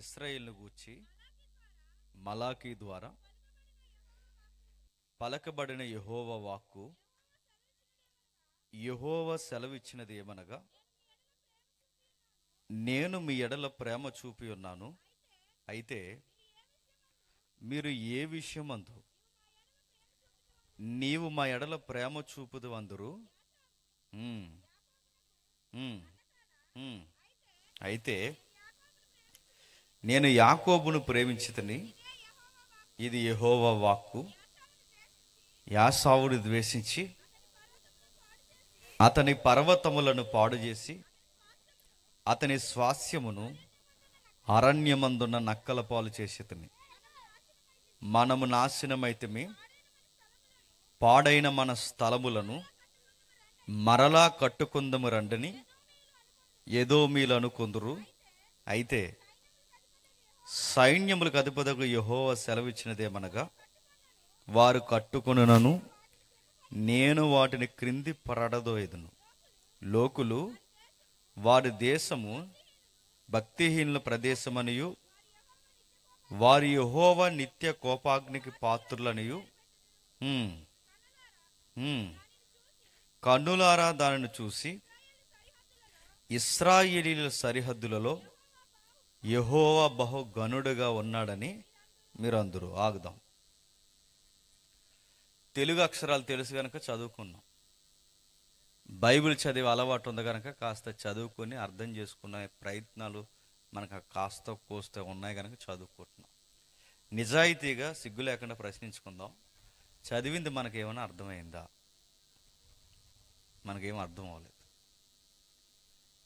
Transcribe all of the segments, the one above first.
ఇశ్రాయేలును గూర్చి మలాకీ ద్వారా పలకబడిన యెహోవా వాక్కు. యెహోవా సెలవిచ్చినది ఏమనగా, నేను మీ ఎడల ప్రేమ చూపి ఉన్నాను. అయితే మీరు ఏ విషయమందు నీవు మా ఎడల ప్రేమ చూపుదు అందరు. అయితే నేను యాకోబును ప్రేమించితిని. ఇది యెహోవా వాక్కు. యాసావును ద్వేషించి అతని పర్వతములను పాడు చేసి అతని స్వాస్యమును అరణ్యమందున్న నక్కల పాలు చేసితిని. మనము నాశనమైతిమి. పాడైన మన స్థలములను మరలా కట్టుకుందము రండని ఎదోమీలను కొందరు. అయితే సైన్యములకు అధిపతగు యెహోవా సెలవిచ్చినదేమనగా, వారు కట్టుకొనునను నేను వాటిని క్రింది పడదోయదును. లోకులు వారి దేశము భక్తిహీనుల ప్రదేశమనియు వారి యెహోవా నిత్య కోపాగ్నికి పాత్రులనియు కన్నులారా దానిని చూసి ఇశ్రాయేలీయుల సరిహద్దులలో యెహోవా బహు గనుడుగా ఉన్నాడని మీరు అందరూ. ఆగుదాం. తెలుగు అక్షరాలు తెలుసు కనుక చదువుకున్నాం. బైబిల్ చదివే అలవాటు ఉంది కనుక కాస్త చదువుకొని అర్థం చేసుకునే ప్రయత్నాలు మనకు కాస్త కోస్త ఉన్నాయి కనుక చదువుకుంటున్నాం. నిజాయితీగా సిగ్గు లేకుండా ప్రశ్నించుకుందాం. చదివింది మనకేమైనా అర్థమైందా? మనకేం అర్థం అవ్వలేదు.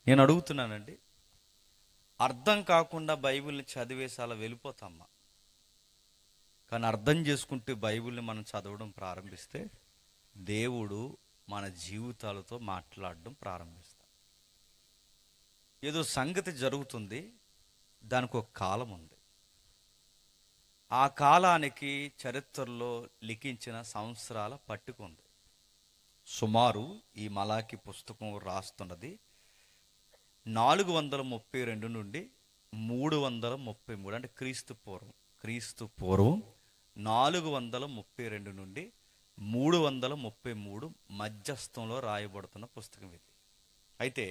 నేను అడుగుతున్నానండి, అర్థం కాకుండా బైబిల్ని చదివేసి అలా వెళ్ళిపోతామ్మా. కానీ అర్థం చేసుకుంటూ బైబిల్ని మనం చదవడం ప్రారంభిస్తే దేవుడు మన జీవితాలతో మాట్లాడడం ప్రారంభిస్తాం. ఏదో సంగతి జరుగుతుంది, దానికి ఒక కాలం ఉంది. ఆ కాలానికి చరిత్రలో లిఖించిన సంవత్సరాల పట్టిక ఉంది. సుమారు ఈ మలాకి పుస్తకం రాస్తున్నది 432 నుండి 333, అంటే క్రీస్తు పూర్వం 432 నుండి 333 మధ్యస్థంలో రాయబడుతున్న పుస్తకం ఇది. అయితే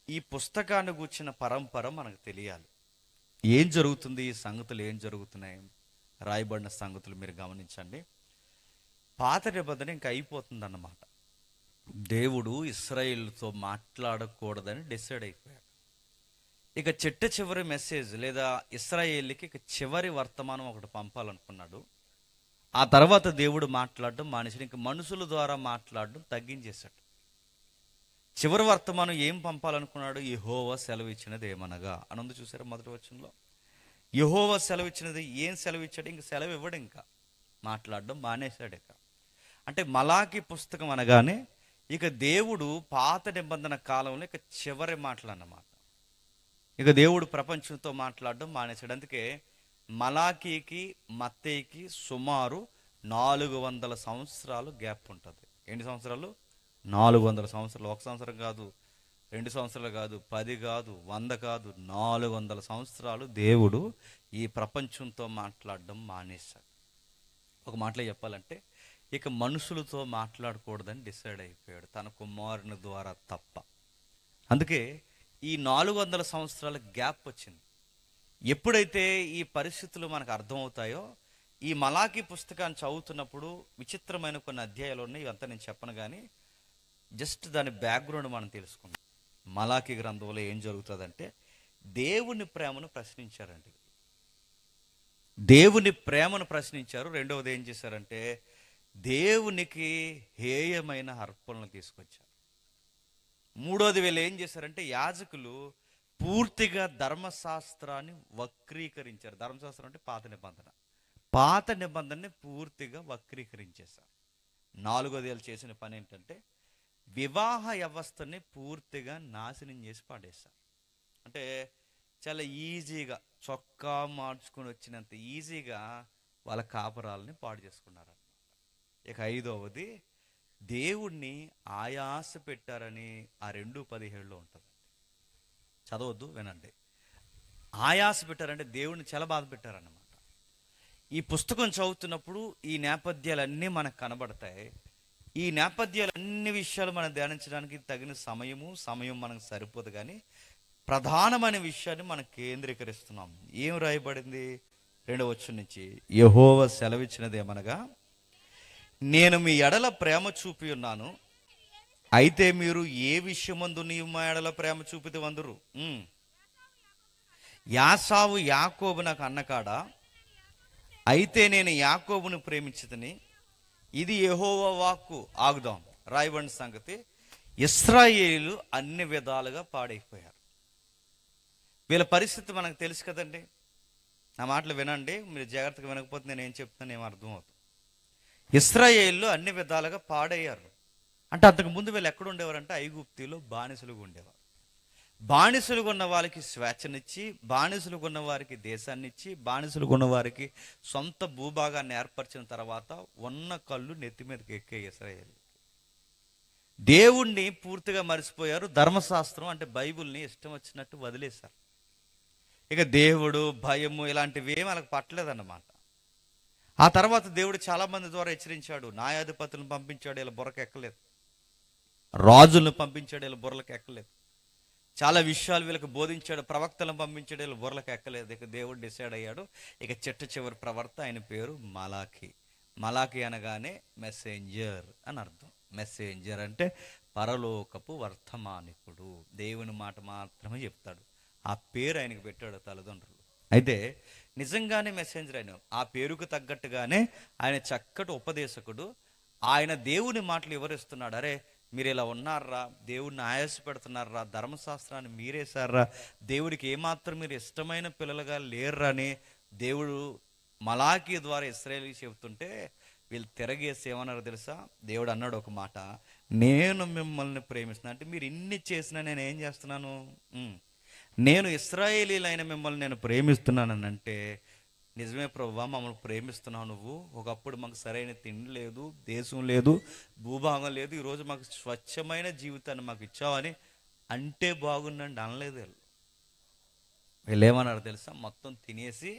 ఈ పుస్తకాన్ని గూర్చిన పరంపర మనకు తెలియాలి. ఏం జరుగుతుంది, ఈ సంగతులు ఏం జరుగుతున్నాయి, రాయబడిన సంగతులు మీరు గమనించండి. పాత నిబంధన ఇంకా అయిపోతుంది అన్నమాట. దేవుడు ఇశ్రాయేలుతో మాట్లాడకూడదని డిసైడ్ అయిపోయాడు. ఇక చివరి మెసేజ్ లేదా ఇశ్రాయేలుకి ఇక చివరి వర్తమానం ఒకటి పంపాలనుకున్నాడు. ఆ తర్వాత దేవుడు మాట్లాడడం మానేసాడు. ఇంక మనుషుల ద్వారా మాట్లాడడం తగ్గించేశాడు. చివరి వర్తమానం ఏం పంపాలనుకున్నాడు? యెహోవా సెలవిచ్చినది ఏమనగా అని ఉంది. చూసారా మొదటి వచనంలో? యెహోవా సెలవిచ్చినది. ఏం సెలవిచ్చాడు? ఇంక సెలవు ఇవ్వడు, ఇంకా మాట్లాడడం మానేశాడు. ఇక అంటే మలాకి పుస్తకం అనగానే ఇక దేవుడు పాత నిబంధన కాలంలో ఇక చివరి మాటలు అన్నమాట. ఇక దేవుడు ప్రపంచంతో మాట్లాడడం మానేశాడు. అందుకే మలాకీకి మత్తయికి సుమారు 400 సంవత్సరాలు గ్యాప్ ఉంటుంది. ఎన్ని సంవత్సరాలు? 400 సంవత్సరాలు. 1 సంవత్సరం కాదు, 2 సంవత్సరాలు కాదు, 10 కాదు, 100 కాదు, 400 సంవత్సరాలు దేవుడు ఈ ప్రపంచంతో మాట్లాడడం మానేశాడు. ఒక మాటలో చెప్పాలంటే ఇక మనుషులతో మాట్లాడకూడదని డిసైడ్ అయిపోయాడు, తన కుమారుని ద్వారా తప్ప. అందుకే ఈ 400 సంవత్సరాల గ్యాప్ వచ్చింది. ఎప్పుడైతే ఈ పరిస్థితులు మనకు అర్థమవుతాయో, ఈ మలాకి పుస్తకాన్ని చదువుతున్నప్పుడు విచిత్రమైన కొన్ని అధ్యాయాలు ఉన్నాయి. ఇవంతా నేను చెప్పను, కానీ జస్ట్ దాని బ్యాక్గ్రౌండ్ మనం తెలుసుకుందాం. మలాకి గ్రంథంలో ఏం జరుగుతుందంటే, దేవుని ప్రేమను ప్రశ్నించారండి. దేవుని ప్రేమను ప్రశ్నించారు. రెండవది ఏం చేశారంటే, దేవునికి హేయమైన అర్పణలు తీసుకొచ్చారు. మూడోది వీళ్ళు ఏం చేశారంటే, యాజకులు పూర్తిగా ధర్మశాస్త్రాన్ని వక్రీకరించారు. ధర్మశాస్త్రం అంటే పాత నిబంధనని పూర్తిగా వక్రీకరించేశారు. నాలుగోది వీళ్ళు చేసిన పని ఏంటంటే, వివాహ వ్యవస్థని పూర్తిగా నాశనం చేసి పాడేశారు. అంటే చాలా ఈజీగా చొక్కా మార్చుకొని వచ్చినంత ఈజీగా వాళ్ళ కాపురాలని పాడు చేసుకున్నారు. ఇక ఐదవది, దేవుణ్ణి ఆయాస పెట్టారని ఆ 2:17 ఉంటుంది. చదవద్దు, వినండి. ఆయాస పెట్టారంటే దేవుడిని చాలా బాధ పెట్టారన్నమాట. ఈ పుస్తకం చదువుతున్నప్పుడు ఈ నేపథ్యాలన్నీ మనకు కనబడతాయి. ఈ నేపథ్యాలన్ని విషయాలు మనం ధ్యానించడానికి తగిన సమయం మనకు సరిపోదు, కానీ ప్రధానమైన విషయాన్ని మనం కేంద్రీకరిస్తున్నాం. ఏం రాయబడింది 2వ వచనం నుంచి? యెహోవా సెలవిచ్చినది ఏమనగా, నేను మీ ఎడల ప్రేమ చూపి ఉన్నాను, అయితే మీరు ఏ విషయమందు నీవు మా ఎడల ప్రేమ చూపితే వందరు. యాసావు యాకోబు నాకు అన్నకాడా, అయితే నేను యాకోబును ప్రేమించితిని. ఇది యెహోవా వాక్కు. ఆగుదాం. రాయబడిన సంగతి, ఇశ్రాయేలు అన్ని విధాలుగా పాడైపోయారు. వీళ్ళ పరిస్థితి మనకు తెలుసు కదండి. నా మాటలు వినండి, మీరు జాగ్రత్తగా వినకపోతే నేను ఏం చెప్తున్నాను ఏమో అర్థమవుతుంది. ఇశ్రాయేలు అన్ని విధాలుగా పాడయ్యారు. అంటే అంతకు ముందు వీళ్ళు ఎక్కడ ఉండేవారంటే ఐగుప్తిలో బానిసలుగా ఉండేవారు. బానిసలుగా ఉన్న వారికి స్వేచ్ఛనిచ్చి, బానిసలుగా ఉన్న వారికి దేశాన్ని ఇచ్చి, బానిసలుగా ఉన్న వారికి సొంత భూభాగాన్ని ఏర్పరిచిన తర్వాత ఉన్న కళ్ళు నెత్తి మీదకి ఎక్కే ఇశ్రాయేలు దేవుణ్ణి పూర్తిగా మర్చిపోయారు. ధర్మశాస్త్రం అంటే బైబిల్ని ఇష్టం వచ్చినట్టు వదిలేశారు. ఇక దేవుడు భయము ఇలాంటివి ఏమి వాళ్ళకి పట్టలేదన్నమాట. ఆ తర్వాత దేవుడు చాలా మంది ద్వారా హెచ్చరించాడు. న్యాయాధిపతులను పంపించాడు, ఇలా బుర్రకు ఎక్కలేదు. రాజులను పంపించాడు, ఇలా బుర్రలకు ఎక్కలేదు. చాలా విషయాలు వీళ్ళకి బోధించాడు. ప్రవక్తలను పంపించాడు, వీళ్ళ బుర్రలకు ఎక్కలేదు. ఇక దేవుడు డిసైడ్ అయ్యాడు. ఇక చివరి ప్రవర్త, ఆయన పేరు మలాకి. మలాకి అనగానే మెసెంజర్ అని అర్థం. మెసెంజర్ అంటే పరలోకపు వర్తమానికుడు, దేవుని మాట మాత్రమే చెప్తాడు. ఆ పేరు ఆయనకు పెట్టాడు తల్లిదండ్రులు. అయితే నిజంగానే మెసెంజర్ ఆయన. ఆ పేరుకు తగ్గట్టుగానే ఆయన చక్కటి ఉపదేశకుడు. ఆయన దేవుని మాటలు వివరిస్తున్నాడు. అరే మీరు ఇలా ఉన్నారా, దేవుడిని ఆయాస పెడుతున్నారా, ధర్మశాస్త్రాన్ని మీరేశారా, దేవుడికి ఏమాత్రం మీరు ఇష్టమైన పిల్లలుగా లేర్రా అని దేవుడు మలాకి ద్వారా ఇశ్రాయేలుకి చెబుతుంటే వీళ్ళు తిరగేసి ఏమన్నారు తెలుసా? దేవుడు అన్నాడు ఒక మాట, నేను మిమ్మల్ని ప్రేమిస్తున్నాను. అంటే మీరు ఇన్ని చేసినా నేను ఏం చేస్తున్నాను? నేను ఇశ్రాయేలీలైన మిమ్మల్ని నేను ప్రేమిస్తున్నానంటే, నిజమే ప్రభువా, మమ్మల్ని ప్రేమిస్తున్నావు నువ్వు. ఒకప్పుడు మాకు సరైన తిండి లేదు, దేశం లేదు, భూభాగం లేదు, ఈరోజు మాకు స్వచ్ఛమైన జీవితాన్ని మాకు ఇచ్చావని అంటే బాగుండండి అనలేదు. వీళ్ళు ఏమన్నారు తెలుసా? మొత్తం తినేసి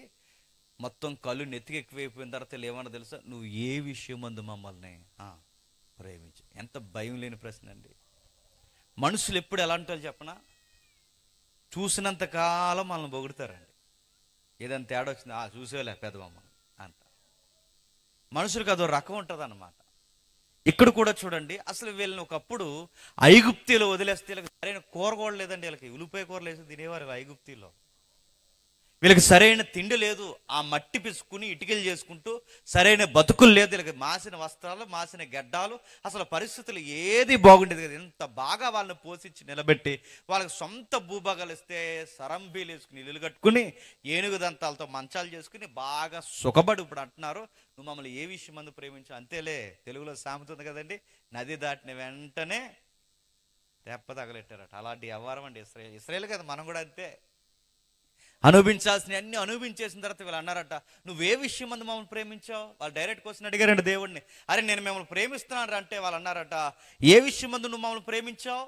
మొత్తం కళ్ళు నెత్తికి ఎక్కువైపోయిన తర్వాత వీళ్ళు ఏమన్నా తెలుసా? నువ్వు ఏ విషయం అందు మమ్మల్ని ప్రేమించు. ఎంత భయం లేని ప్రశ్న అండి. మనుషులు ఎప్పుడు ఎలాంటి వాళ్ళు చెప్పనా? చూసినంత కాలం మనల్ని పొగుడుతారండి. ఏదైనా తేడా వచ్చింది, చూసేలే పెద్దమ్మ అంట. మనుషులకు అదో రకం ఉంటుంది అన్నమాట. ఇక్కడ కూడా చూడండి, అసలు వీళ్ళని ఒకప్పుడు ఐగుప్తిలో వదిలేస్తే వీళ్ళకి సరైన కూర కూడా లేదండి. వీళ్ళకి ఉల్లిపాయ కూరలు వేసి తినేవారు ఐగుప్తిలో. వీళ్ళకి సరైన తిండి లేదు. ఆ మట్టి పిసుకుని ఇటుకలు చేసుకుంటూ సరైన బతుకులు లేదు. వీళ్ళకి మాసిన వస్త్రాలు, మాసిన గడ్డాలు, అసలు పరిస్థితులు ఏది బాగుండేది కదా. ఎంత బాగా వాళ్ళని పోషించి నిలబెట్టి వాళ్ళకి సొంత భూభాగాలు ఇస్తే సరంబీలు వేసుకుని ఇల్లు కట్టుకుని ఏనుగు దంతాలతో మంచాలు చేసుకుని బాగా సుఖపడి ఇప్పుడు అంటున్నారు, నువ్వు మమ్మల్ని ఏ విషయం మందు ప్రేమించు. అంతేలే, తెలుగులో సామెత ఉంది కదండి, నది దాటిన వెంటనే తెప్ప తగలెట్టారట. అలాంటి వ్యవహారం అండి ఇశ్రాయేలు కదా. మనం కూడా అంతే. అనుభవించాల్సిన అన్ని అనుభవించేసిన తర్వాత వీళ్ళు అన్నారట, నువ్వే విషయం మంది మమ్మల్ని ప్రేమించావు. వాళ్ళు డైరెక్ట్ క్వశ్చన్ అడిగారండి దేవుడిని. అరే నేను మిమ్మల్ని ప్రేమిస్తున్నాను అంటే వాళ్ళు అన్నారట, ఏ విషయం మందు నువ్వు మమ్మల్ని ప్రేమించావు.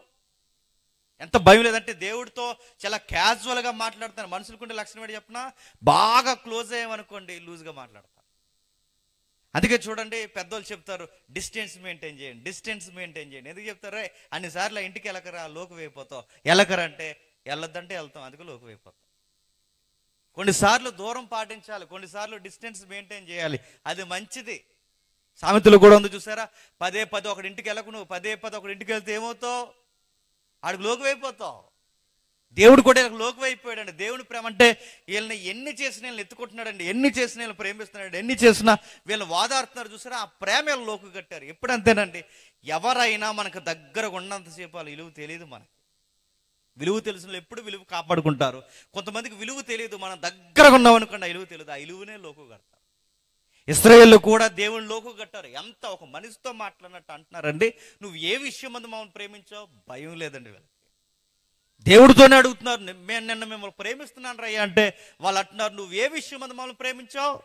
ఎంత భయం లేదంటే దేవుడితో చాలా క్యాజువల్గా మాట్లాడతాను. మనుషులకుండే లక్షణం ఏంటి చెప్పినా, బాగా క్లోజ్ అయ్యామనుకోండి లూజ్గా మాట్లాడతారు. అందుకే చూడండి పెద్దోళ్ళు చెప్తారు, డిస్టెన్స్ మెయింటైన్ చేయండి, డిస్టెన్స్ మెయింటైన్ చేయండి. ఎందుకు చెప్తారు? అన్నిసార్లు ఇంటికి వెళ్ళకరా, లోకు అయిపోతావు. వెళ్ళకరా అంటే వెళ్ళొద్దంటే వెళ్తాం, అందుకే లోకు అయిపోతాం. కొన్నిసార్లు దూరం పాటించాలి, కొన్నిసార్లు డిస్టెన్స్ మెయింటైన్ చేయాలి, అది మంచిది. సామెతలు కూడా ఉంది చూసారా, 10 ఒకటి ఇంటికి వెళ్ళకు. నువ్వు 10 ఒకటి ఇంటికి వెళ్తే ఏమవుతావు? ఆడికి లోకు అయిపోతావు. దేవుడు కూడా వీళ్ళకి లోకు అయిపోయాడండి. దేవుని ప్రేమ అంటే వీళ్ళని ఎన్ని చేసినా వీళ్ళని ఎత్తుకుంటున్నాడండి, ఎన్ని చేసినా వీళ్ళని ప్రేమిస్తున్నాడు, ఎన్ని చేసినా వీళ్ళని వాదాడుతున్నారు చూసారా. ఆ ప్రేమ వీళ్ళు లోకు కట్టారు. ఎప్పుడంతేనండి, ఎవరైనా మనకు దగ్గరగా ఉన్నంతసేపు వాళ్ళ విలువ తెలియదు. మనకి విలువ తెలిసిన ఎప్పుడు విలువ కాపాడుకుంటారు. కొంతమందికి విలువ తెలియదు, మనం దగ్గరగా ఉన్నాం అనుకోండి, ఆ విలువ తెలియదు, ఆ విలువనే లోకు కడతారు. ఇశ్రాయేలు కూడా దేవుని లోకు కట్టారు. ఎంత ఒక మనిషితో మాట్లాడినట్టు అంటున్నారండి, నువ్వు ఏ విషయం మందు మమ్మల్ని ప్రేమించావు. భయం లేదండి వీళ్ళకి. దేవుడితోనే అడుగుతున్నారు, నిన్న మిమ్మల్ని ప్రేమిస్తున్నాను రయ్యా అంటే వాళ్ళు అంటున్నారు, నువ్వు ఏ విషయం మందు మమ్మల్ని ప్రేమించావు.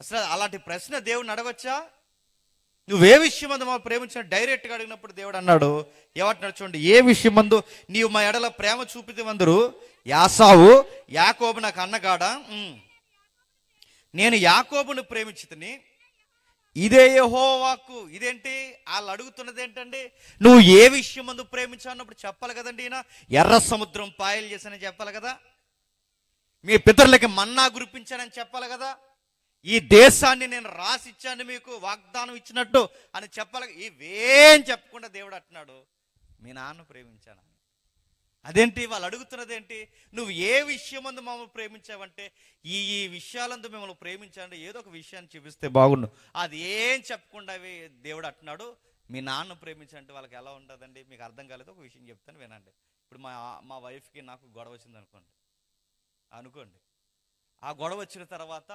అసలు అలాంటి ప్రశ్న దేవుడిని అడగొచ్చా? నువ్వే విషయం మందు మమ్మల్ని ప్రేమించిన డైరెక్ట్గా అడిగినప్పుడు దేవుడు అన్నాడు, ఏమంటున్నాడు చూడండి, ఏ విషయం మందు నీవు మా ఎడల ప్రేమ చూపితే అందరు యాసావు యాకోబు నాకు అన్నగాడా, నేను యాకోబును ప్రేమించితిని, ఇదే యెహోవాకు. ఇదేంటి వాళ్ళు అడుగుతున్నది ఏంటండి, నువ్వు ఏ విషయం మందు ప్రేమించావు అన్నప్పుడు చెప్పాలి కదండి. ఈయన ఎర్ర సముద్రం పాయలు చేశానని చెప్పాలి కదా, మీ పితరులకి మన్నా కురిపించానని చెప్పాలి కదా, ఈ దేశాన్ని నేను రాసిచ్చాను మీకు వాగ్దానం ఇచ్చినట్టు అని చెప్పాలి. ఇవేం చెప్పకుండా దేవుడు అంటున్నాడు, మీ నాన్న ప్రేమించాను. అదేంటి వాళ్ళు అడుగుతున్నది ఏంటి, నువ్వు ఏ విషయం మందు మమ్మల్ని ప్రేమించావంటే ఈ విషయాలందు మిమ్మల్ని ప్రేమించాలంటే ఏదో ఒక విషయాన్ని చూపిస్తే బాగుండు. అది ఏం చెప్పకుండా దేవుడు అంటున్నాడు, మీ నాన్న ప్రేమించాలంటే వాళ్ళకి ఎలా ఉంటుందండి. మీకు అర్థం కాలేదు, ఒక విషయం చెప్తాను వినండి. ఇప్పుడు మా వైఫ్కి నాకు గొడవ వచ్చింది అనుకోండి. ఆ గొడవ వచ్చిన తర్వాత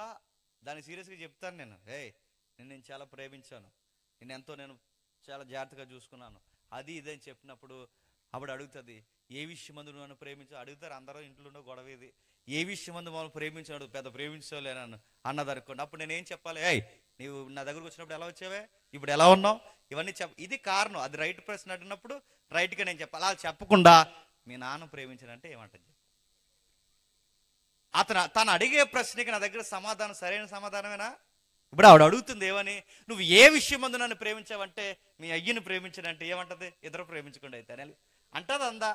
దాన్ని సీరియస్గా చెప్తాను నేను, నేను చాలా ప్రేమించాను, నేను చాలా జాగ్రత్తగా చూసుకున్నాను, అది ఇదని చెప్పినప్పుడు అప్పుడు అడుగుతుంది, ఏ విషయం మందు నన్ను ప్రేమించు అడుగుతారు అందరూ ఇంట్లో గొడవ. ఇది ఏ విషయం మందు మమ్మల్ని ప్రేమించాడు, పెద్ద ప్రేమించలే నన్ను అన్నది అనుకోండి. అప్పుడు నేనేం చెప్పాలి, నీవు నా దగ్గరకు వచ్చినప్పుడు ఎలా వచ్చావే, ఇప్పుడు ఎలా ఉన్నావు, ఇవన్నీ ఇది కారణం. అది రైట్ ప్రశ్న అడిగినప్పుడు రైట్గా నేను చెప్పాలి. అలా చెప్పకుండా మీ నాన్న ప్రేమించానంటే ఏమంటుంది, తను అడిగే ప్రశ్నకి నా దగ్గర సమాధానం సరైన సమాధానమేనా. ఇప్పుడు ఆవిడ అడుగుతుంది ఏమని, నువ్వు ఏ విషయం మందు నన్ను ప్రేమించావంటే మీ అయ్యని ప్రేమించానంటే ఏమంటది, ఇద్దరు ప్రేమించకుండా అయితే అంటది అందా.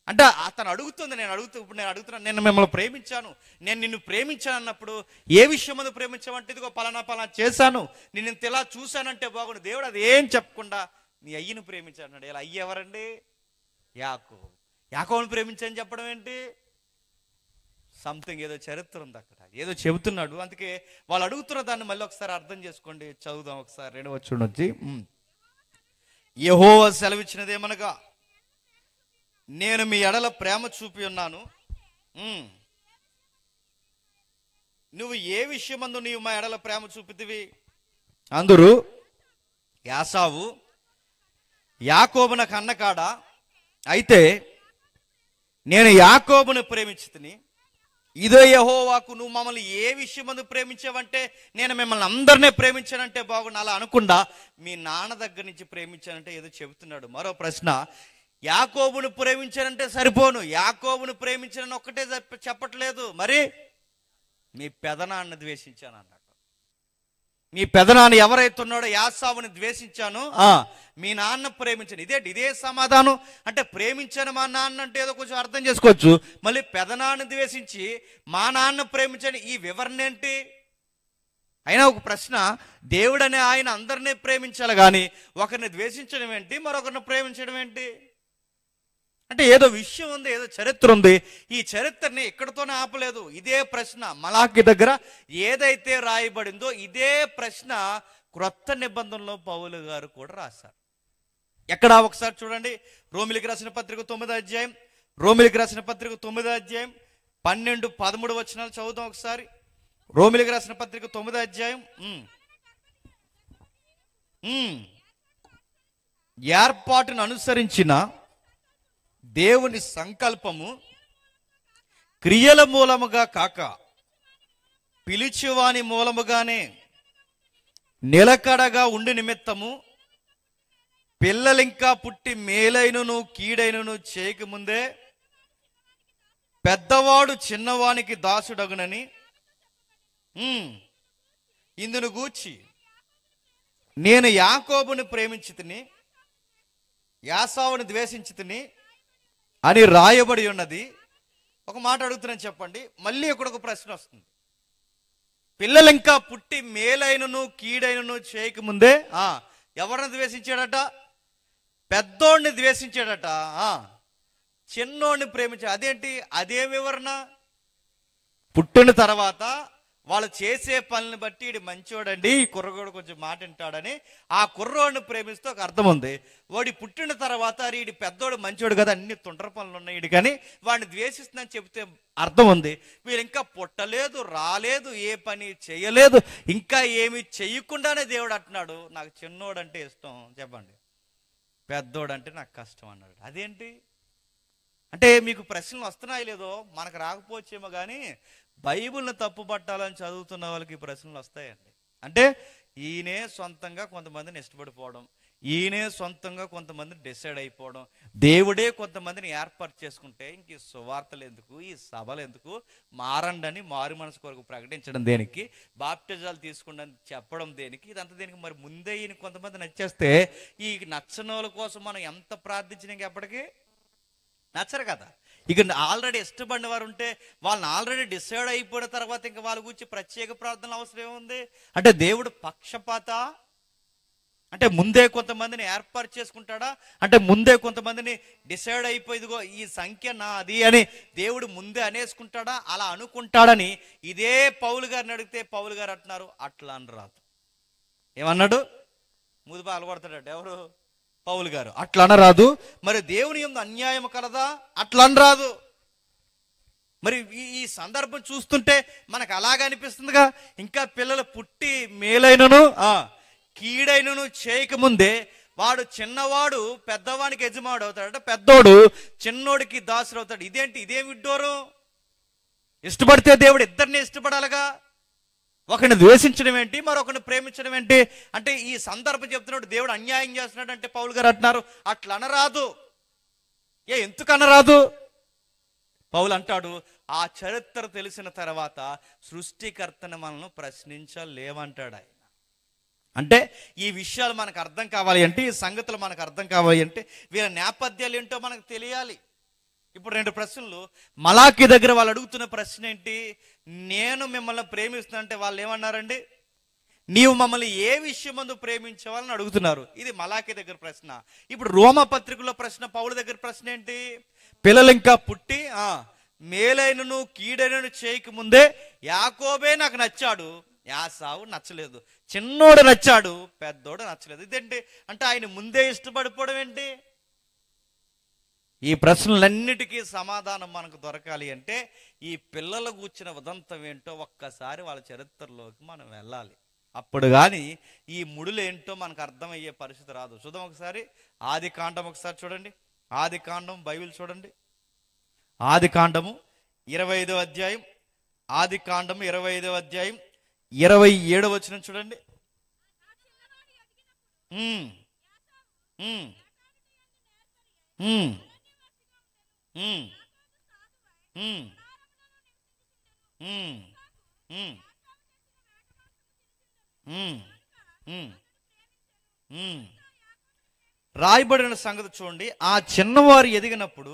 అంటే అతను అడుగుతుంది, ఇప్పుడు నేను అడుగుతున్నాను, నేను మిమ్మల్ని ప్రేమించాను, నేను నిన్ను ప్రేమించాను అన్నప్పుడు ఏ విషయం మందు ప్రేమించావంటే ఇదిగో పలానా చేశాను, నేను ఇలా చూశానంటే బాగుండు. దేవుడు అది ఏం చెప్పకుండా మీ అయ్యని ప్రేమించాడు. ఇలా అయ్యి ఎవరండి, యాకోబుని ప్రేమించని చెప్పడం ఏంటి, సంథింగ్ ఏదో చరిత్ర ఉంది అక్కడ, ఏదో చెబుతున్నాడు. అందుకే వాళ్ళు అడుగుతున్న దాన్ని మళ్ళీ ఒకసారి అర్థం చేసుకోండి. చదువుదాం ఒకసారి 2వ వచనం నుంచి. యెహోవా సెలవిచ్చినదేమనగా, నేను మీ ఎడల ప్రేమ చూపి ఉన్నాను, నువ్వు ఏ విషయమందు నీవు మా ఎడల ప్రేమ చూపితివి. అందరూ యాసావు యాకోబున కన్నకాడా, అయితే నేను యాకోబును ప్రేమించితిని, ఇదే యెహోవాకు. నువ్వు మమ్మల్ని ఏ విషయం మందు ప్రేమించావంటే నేను మిమ్మల్ని అందరినీ ప్రేమించానంటే బాగుండు. అలా అనుకుండా మీ నాన్న దగ్గర నుంచి ప్రేమించానంటే ఏదో చెబుతున్నాడు. మరో ప్రశ్న, యాకోబును ప్రేమించానంటే సరిపోను, యాకోబును ప్రేమించానని ఒక్కటే చెప్పట్లేదు, మరి మీ పెదనాన్న ద్వేషించాను అన్నాడు. మీ పెదనాన్న ఎవరైతే ఉన్నాడో యాసావుని ద్వేషించాను, మీ నాన్న ప్రేమించాను. ఇదే సమాధానం. అంటే ప్రేమించాను మా నాన్న అంటే ఏదో కొంచెం అర్థం చేసుకోవచ్చు, మళ్ళీ పెదనాన్న ద్వేషించి మా నాన్న ప్రేమించాను, ఈ వివరణ ఏంటి. అయినా ఒక ప్రశ్న, దేవుడనే ఆయన అందరినీ ప్రేమించాలి కానీ ఒకరిని ద్వేషించడం ఏంటి, మరొకరిని ప్రేమించడం ఏంటి. అంటే ఏదో విషయం ఉంది, ఏదో చరిత్ర ఉంది. ఈ చరిత్రని ఇక్కడతోనే ఆపలేదు. ఇదే ప్రశ్న మలాకి దగ్గర ఏదైతే రాయబడిందో ఇదే ప్రశ్న క్రొత్త నిబంధనలో పౌలు గారు కూడా రాశారు. ఎక్కడ ఒకసారి చూడండి, రోమిలికి రాసిన పత్రిక 9వ అధ్యాయం, రోమిలికి రాసిన పత్రిక 9వ అధ్యాయం 12, 13 వచనాలు చదువుతాం ఒకసారి. రోమిలికి రాసిన పత్రిక 9వ అధ్యాయం. ఏర్పాటును అనుసరించిన దేవుని సంకల్పము క్రియల మూలముగా కాక పిలిచివాని మూలముగానే నిలకడగా ఉండి నిమిత్తము పిల్లలింకా పుట్టి మేలైనను కీడైనను చేయకముందే పెద్దవాడు చిన్నవానికి దాసుడగునని ఇందును గూర్చి నేను యాకోబుని ప్రేమించితిని, యాసావుని ద్వేషించితిని అని రాయబడి ఉన్నది. ఒక మాట అడుగుతున్నాను చెప్పండి, మళ్ళీ ఇక్కడ ఒక ప్రశ్న వస్తుంది. పిల్లలు ఇంకా పుట్టి మేలైనను కీడైనను చేయకముందే ఎవరిని ద్వేషించాడట, పెద్దోడిని ద్వేషించాడట, చిన్నోడిని ప్రేమించాడు. అదేంటి, అదే వివరణ. పుట్టిన తర్వాత వాళ్ళు చేసే పనులను బట్టి ఈడు మంచివాడండి, ఈ కుర్రగోడు కొంచెం మాట వింటాడని ఆ కుర్రోడిని ప్రేమిస్తే ఒక అర్థం ఉంది. వాడి పుట్టిన తర్వాత ఈడి పెద్దోడు మంచివాడు కదా, అన్ని తొందర పనులు ఉన్నాయి ఈడు కానీ వాడిని ద్వేషిస్తుందని చెప్తే అర్థం ఉంది. వీళ్ళు ఇంకా పుట్టలేదు, రాలేదు, ఏ పని చేయలేదు, ఇంకా ఏమి చెయ్యకుండానే దేవుడు అంటున్నాడు నాకు చిన్నోడంటే ఇష్టం, చెప్పండి పెద్దోడంటే నాకు కష్టం అన్నాడు. అదేంటి అంటే మీకు ప్రశ్నలు వస్తున్నాయి లేదో, మనకు రాకపోవచ్చేమో కానీ బైబిల్ని తప్పు పట్టాలని చదువుతున్న వాళ్ళకి ఈ ప్రశ్నలు వస్తాయండి. అంటే ఈయనే సొంతంగా కొంతమందిని ఇష్టపడిపోవడం, ఈయనే సొంతంగా కొంతమందిని డిసైడ్ అయిపోవడం, దేవుడే కొంతమందిని ఏర్పాటు చేసుకుంటే ఇంక ఈ సువార్తలు ఎందుకు, ఈ సభలు ఎందుకు, మారండని మారు మనసు కొరకు ప్రకటించడం దేనికి, బాప్టిజాలు తీసుకుంటే చెప్పడం దేనికి, ఇదంతా దేనికి? మరి ముందే ఈయన కొంతమంది నచ్చేస్తే ఈ నచ్చని వాళ్ళ కోసం మనం ఎంత ప్రార్థించినా ఎప్పటికీ నచ్చరు కదా. ఇక ఆల్రెడీ ఇష్టపడిన వారు ఉంటే వాళ్ళని ఆల్రెడీ డిసైడ్ అయిపోయిన తర్వాత ఇంకా వాళ్ళ గురించి ప్రత్యేక ప్రార్థనలు అవసరం ఏముంది? అంటే దేవుడు పక్షపాత? అంటే ముందే కొంతమందిని ఏర్పాటు చేసుకుంటాడా? అంటే ముందే కొంతమందిని డిసైడ్ అయిపోయిదిగో ఈ సంఖ్య నాది అని దేవుడు ముందే అనేసుకుంటాడా? అలా అనుకుంటాడని ఇదే పౌలు గారిని అడిగితే పౌలు గారు అంటున్నారు అట్లా అని రాదు. ఏమన్నాడు? ముదు పాల్గొడతాడట ఎవరు? పౌలు గారు. అట్లా అనరాదు. మరి దేవుని యందు అన్యాయం కలదా? అట్లా అనరాదు. మరి ఈ సందర్భం చూస్తుంటే మనకు అలాగే అనిపిస్తుందిగా. ఇంకా పిల్లలు పుట్టి మేలైనను కీడైనను చేయకముందే వాడు చిన్నవాడు పెద్దవానికి యజమానుడు అవుతాడట, పెద్దోడు చిన్నోడికి దాసుడు అవుతాడు. ఇదేంటి? ఇదేం విడ్డూరం? ఇష్టపడితే దేవుడు ఇద్దరిని ఇష్టపడాలిగా. ఒకరిని ద్వేషించడం ఏంటి, మరొకరిని ప్రేమించడం ఏంటి? అంటే ఈ సందర్భం చెప్తున్నాడు దేవుడు అన్యాయం చేస్తున్నాడు అంటే పౌలు గారు అంటున్నారు అట్లా అనరాదు. ఎందుకు అనరాదు? పౌలు అంటాడు ఆ చరిత్ర తెలిసిన తర్వాత సృష్టికర్తను మనల్ని ప్రశ్నించలేమంటాడు ఆయన. అంటే ఈ విషయాలు మనకు అర్థం కావాలి అంటే, ఈ సంగతులు మనకు అర్థం కావాలి అంటే వీళ్ళ నేపథ్యాలు ఏంటో మనకు తెలియాలి. ఇప్పుడు 2 ప్రశ్నలు. మలాకి దగ్గర వాళ్ళు అడుగుతున్న ప్రశ్న ఏంటి? నేను మిమ్మల్ని ప్రేమిస్తున్నా అంటే వాళ్ళు ఏమన్నారండి? నీవు మమ్మల్ని ఏ విషయం ముందు ప్రేమించేవాళ్ళని అడుగుతున్నారు. ఇది మలాకి దగ్గర ప్రశ్న. ఇప్పుడు రోమ పత్రికలో ప్రశ్న, పౌలు దగ్గర ప్రశ్న ఏంటి? పిల్లలు ఇంకా పుట్టి మేలైనను కీడైనను చేయకముందే యాకోబే నాకు నచ్చాడు, యాసావు నచ్చలేదు, చిన్నోడు నచ్చాడు, పెద్దోడు నచ్చలేదు. ఇదేంటి? అంటే ఆయన ముందే ఇష్టపడిపోవడం ఏంటి? ఈ ప్రశ్నలన్నిటికీ సమాధానం మనకు దొరకాలి అంటే ఈ పిల్లలు కూర్చిన ఉదంతం ఏంటో ఒక్కసారి వాళ్ళ చరిత్రలోకి మనం వెళ్ళాలి. అప్పుడు కానీ ఈ ముడులు ఏంటో మనకు అర్థమయ్యే పరిస్థితి రాదు. చూద్దాం ఒకసారి ఆది కాండం ఒకసారి చూడండి. ఆది కాండం బైబిల్ చూడండి. ఆది కాండము 25వ అధ్యాయం, ఆది కాండము 25వ అధ్యాయం 27వ వచనం చూడండి. రాయబడిన సంగతి చూడండి. ఆ చిన్నవారు ఎదిగినప్పుడు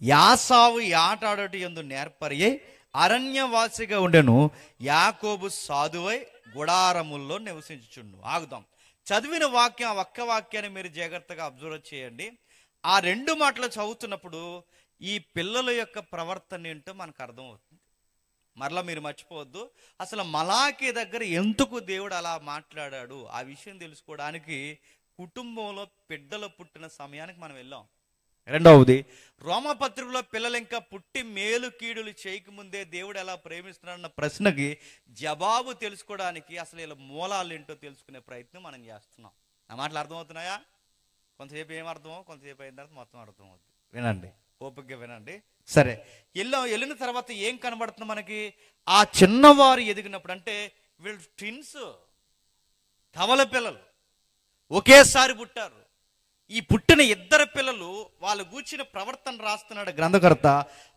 యాసావు ఆటాడట యందు నేర్పరియై అరణ్యవాసిగా ఉండెను, యాకోబు సాధువై గుడారముల్లో నివసించుచుండు. ఆగుదాం. చదివిన వాక్యం, ఆ ఒక్క వాక్యాన్ని మీరు జాగ్రత్తగా అబ్జర్వ్ చేయండి. ఆ 2 మాటలు చదువుతున్నప్పుడు ఈ పిల్లల యొక్క ప్రవర్తన ఏంటో మనకు అర్థమవుతుంది. మరలా మీరు మర్చిపోవద్దు, అసలు మలాకి దగ్గర ఎందుకు దేవుడు అలా మాట్లాడాడు ఆ విషయం తెలుసుకోవడానికి కుటుంబంలో బిడ్డలు పుట్టిన సమయానికి మనం వెళ్ళాం. రెండవది, రోమపత్రికలో పిల్లలు ఇంకా పుట్టి మేలు కీడులు చేయకముందే దేవుడు ఎలా ప్రేమిస్తున్నాడన్న ప్రశ్నకి జవాబు తెలుసుకోవడానికి అసలు ఇలా మూలాలు ఏంటో తెలుసుకునే ప్రయత్నం మనం చేస్తున్నాం. నా మాటలు అర్థమవుతున్నాయా? కొంతసేపు ఏం అర్థమో, కొంతసేపు అయిన తర్వాత మొత్తం అర్థమవుతుంది. వినండి, ఓపికగా వినండి. సరే, వెళ్ళిన తర్వాత ఏం కనబడుతుంది మనకి? ఆ చిన్నవారు ఎదిగినప్పుడు, అంటే వీళ్ళు ట్విన్స్, కవల పిల్లలు ఒకేసారి పుట్టారు. ఈ పుట్టిన 2 పిల్లలు వాళ్ళు కూర్చిన ప్రవర్తన రాస్తున్నాడు గ్రంథకర్త.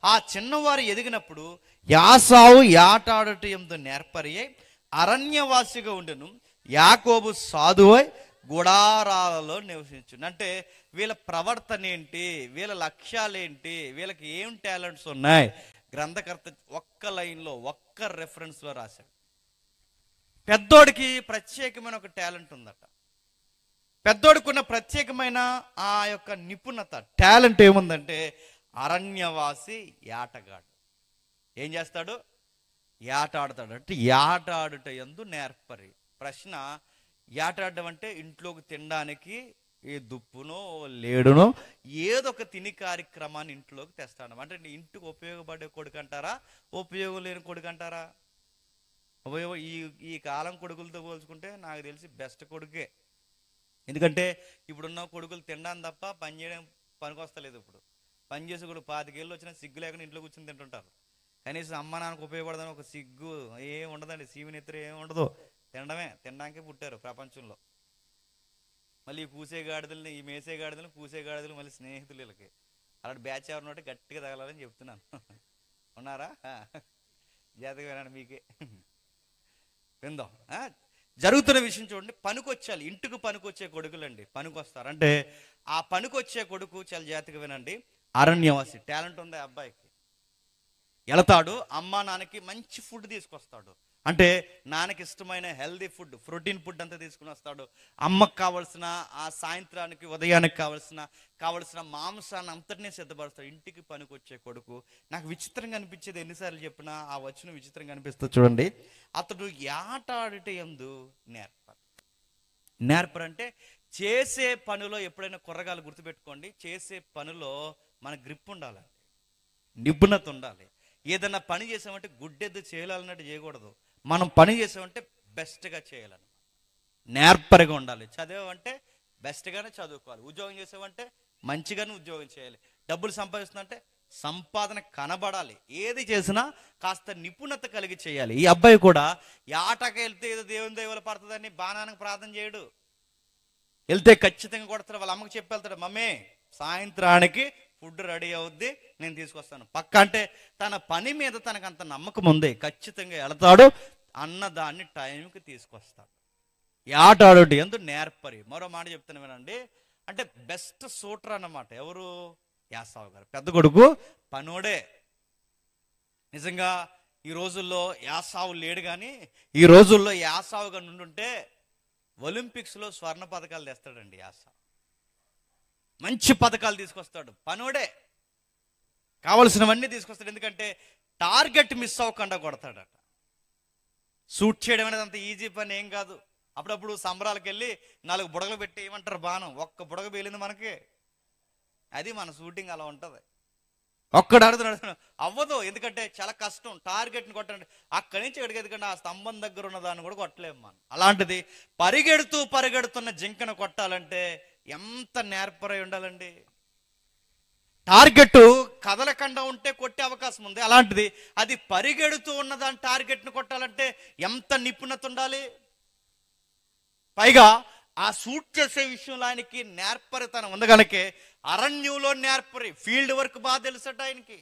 ఆ చిన్నవారు ఎదిగినప్పుడు యాసావు ఆటాడట యందు నేర్పరియై అరణ్యవాసిగా ఉండెను, యాకోబు సాధువై గుడారాలలో నివసించును. అంటే వీళ్ళ ప్రవర్తన ఏంటి, వీళ్ళ లక్ష్యాలు ఏంటి, వీళ్ళకి ఏం టాలెంట్స్ ఉన్నాయి, గ్రంథకర్త ఒక్క లైన్లో ఒక్క రెఫరెన్స్లో రాశాడు. పెద్దోడికి ప్రత్యేకమైన ఒక టాలెంట్ ఉందట. పెద్దోడుకున్న ప్రత్యేకమైన ఆ యొక్క నిపుణత, టాలెంట్ ఏముందంటే అరణ్యవాసి యాటగాడు. ఏం చేస్తాడు? యాట ఆడతాడు. అంటే యాట ఆడుట యందు నేర్పరి. ప్రశ్న, యాటాడడం అంటే ఇంట్లోకి తినడానికి ఏ దుప్పునో లేడునో ఏదో ఒక తిని కార్యక్రమాన్ని ఇంట్లోకి తెస్తాడు. అంటే ఇంటికి ఉపయోగపడే కొడుకు అంటారా, ఉపయోగం లేని కొడుకు అంటారా? ఈ కాలం కొడుకులతో పోల్చుకుంటే నాకు తెలిసి బెస్ట్ కొడుకే. ఎందుకంటే ఇప్పుడున్న కొడుకులు తినడానికి తప్ప పని చేయడం పనికొస్తలేదు. ఇప్పుడు పని చేసి కూడా 25 ఏళ్ళు వచ్చినా సిగ్గు లేకుండా ఇంట్లో కూర్చొని తింటుంటారు. కనీసం అమ్మ నాన్నకు ఉపయోగపడదని ఒక సిగ్గు ఏం ఉండదండి, సీవినిత్ర ఏం ఉండదు. తినడానికే పుట్టారు ప్రపంచంలో. మళ్ళీ ఈ కూసే గాడిదల్ని, ఈ మేసే గాడిదలు, కూసే గాడిదలు మళ్ళీ స్నేహితులు వీళ్ళకి. అలాంటి బ్యాచ్ ఎవరినోటి గట్టిగా తగలాలని చెప్తున్నాను. ఉన్నారా? జాతక వినండి, మీకే విందాం. జరుగుతున్న విషయం చూడండి. పనికొచ్చాలి, ఇంటికి పనికొచ్చే కొడుకులండి పనికొస్తారు. అంటే ఆ పనికొచ్చే కొడుకు చాలా జాతక వినండి, అరణ్యవాసి. టాలెంట్ ఉంది ఆ అబ్బాయికి. వెళతాడు, అమ్మ నాన్నకి మంచి ఫుడ్ తీసుకొస్తాడు. అంటే నాన్నకి ఇష్టమైన హెల్దీ ఫుడ్, ప్రోటీన్ ఫుడ్ అంతా తీసుకుని వస్తాడు. అమ్మకు కావలసిన ఆ సాయంత్రానికి ఉదయానికి కావలసిన మాంసాన్ని అంతటినీ సిద్ధపరుస్తాడు. ఇంటికి పనికొచ్చే కొడుకు. నాకు విచిత్రంగా అనిపించేది, ఎన్నిసార్లు చెప్పినా ఆ వచనం విచిత్రంగా అనిపిస్తుంది చూడండి. అతడు ఆటాడుట యందు నేర్పరు అంటే చేసే పనిలో ఎప్పుడైనా కుర్రగాలు గుర్తుపెట్టుకోండి, చేసే పనిలో మన గ్రిప్ ఉండాలండి, నిపుణత ఉండాలి. ఏదన్నా పని చేసామంటే గుడ్డెద్దు చేయాలన్నట్టు చేయకూడదు. మనం పని చేసామంటే బెస్ట్గా చేయాలన్నమాట. నేర్పరిగా ఉండాలి. చదివామంటే బెస్ట్గానే చదువుకోవాలి. ఉద్యోగం చేసామంటే మంచిగానే ఉద్యోగం చేయాలి. డబ్బులు సంపాదిస్తుందంటే సంపాదన కనబడాలి. ఏది చేసినా కాస్త నిపుణత కలిగి చేయాలి. ఈ అబ్బాయి కూడా ఆటకి వెళ్తే ఏదో దేవుని దైవలు పడుతుందని బాణానికి ప్రార్థన చేయడు. వెళ్తే ఖచ్చితంగా కొడతాడు. వాళ్ళ అమ్మకి చెప్పి వెళ్తాడు, మమ్మీ సాయంత్రానికి ఫుడ్ రెడీ అవుద్ది, నేను తీసుకొస్తాను. పక్క అంటే తన పని మీద తనకు అంత నమ్మకం ఉంది. ఖచ్చితంగా వెళతాడు, అన్నదాన్ని టైంకి తీసుకొస్తాడు. ఆట ఆడోటి ఎందుకు నేర్పరి. మరో మాట చెప్తాను వినండి, అంటే బెస్ట్ సూటర్ అన్నమాట. ఎవరు? యాసావు గారు పెద్ద కొడుకు పనోడే. నిజంగా ఈ రోజుల్లో యాసావు లేడు, కానీ ఈ రోజుల్లో యాసావుగా నుండుంటే ఒలింపిక్స్లో స్వర్ణ పథకాలు తెస్తాడండి. యాసావు మంచి పథకాలు తీసుకొస్తాడు. పనోడే, కావలసినవన్నీ తీసుకొస్తాడు. ఎందుకంటే టార్గెట్ మిస్ అవ్వకుండా కొడతాడట. షూట్ చేయడం అనేది అంత ఈజీ పని ఏం కాదు. అప్పుడప్పుడు సంబరాలకు వెళ్ళి 4 బుడగలు పెట్టి ఏమంటారు బాణం, ఒక్క బుడగ పేలింది మనకి, అది మన షూటింగ్ అలా ఉంటుంది. ఒక్కడు అడుగుతున్నాడు అవ్వదు, ఎందుకంటే చాలా కష్టం. టార్గెట్ని కొట్టండి, అక్కడి నుంచి ఎక్కడికి, ఎందుకంటే ఆ స్తంభం దగ్గర ఉన్న దాన్ని కూడా కొట్టలేము మనం. అలాంటిది పరిగెడుతున్న జింకను కొట్టాలంటే ఎంత నేర్పరై ఉండాలండి. టార్గెట్ కదలకుండా ఉంటే కొట్టే అవకాశం ఉంది. అలాంటిది అది పరిగెడుతూ ఉన్న దాని టార్గెట్ని కొట్టాలంటే ఎంత నిపుణత ఉండాలి. పైగా ఆ షూట్ చేసే విషయంలో ఆయనకి నేర్పరితనం ఉంది కనుకే అరణ్యంలో నేర్పరి, ఫీల్డ్ వర్క్ బాగా తెలుసట ఆయనకి.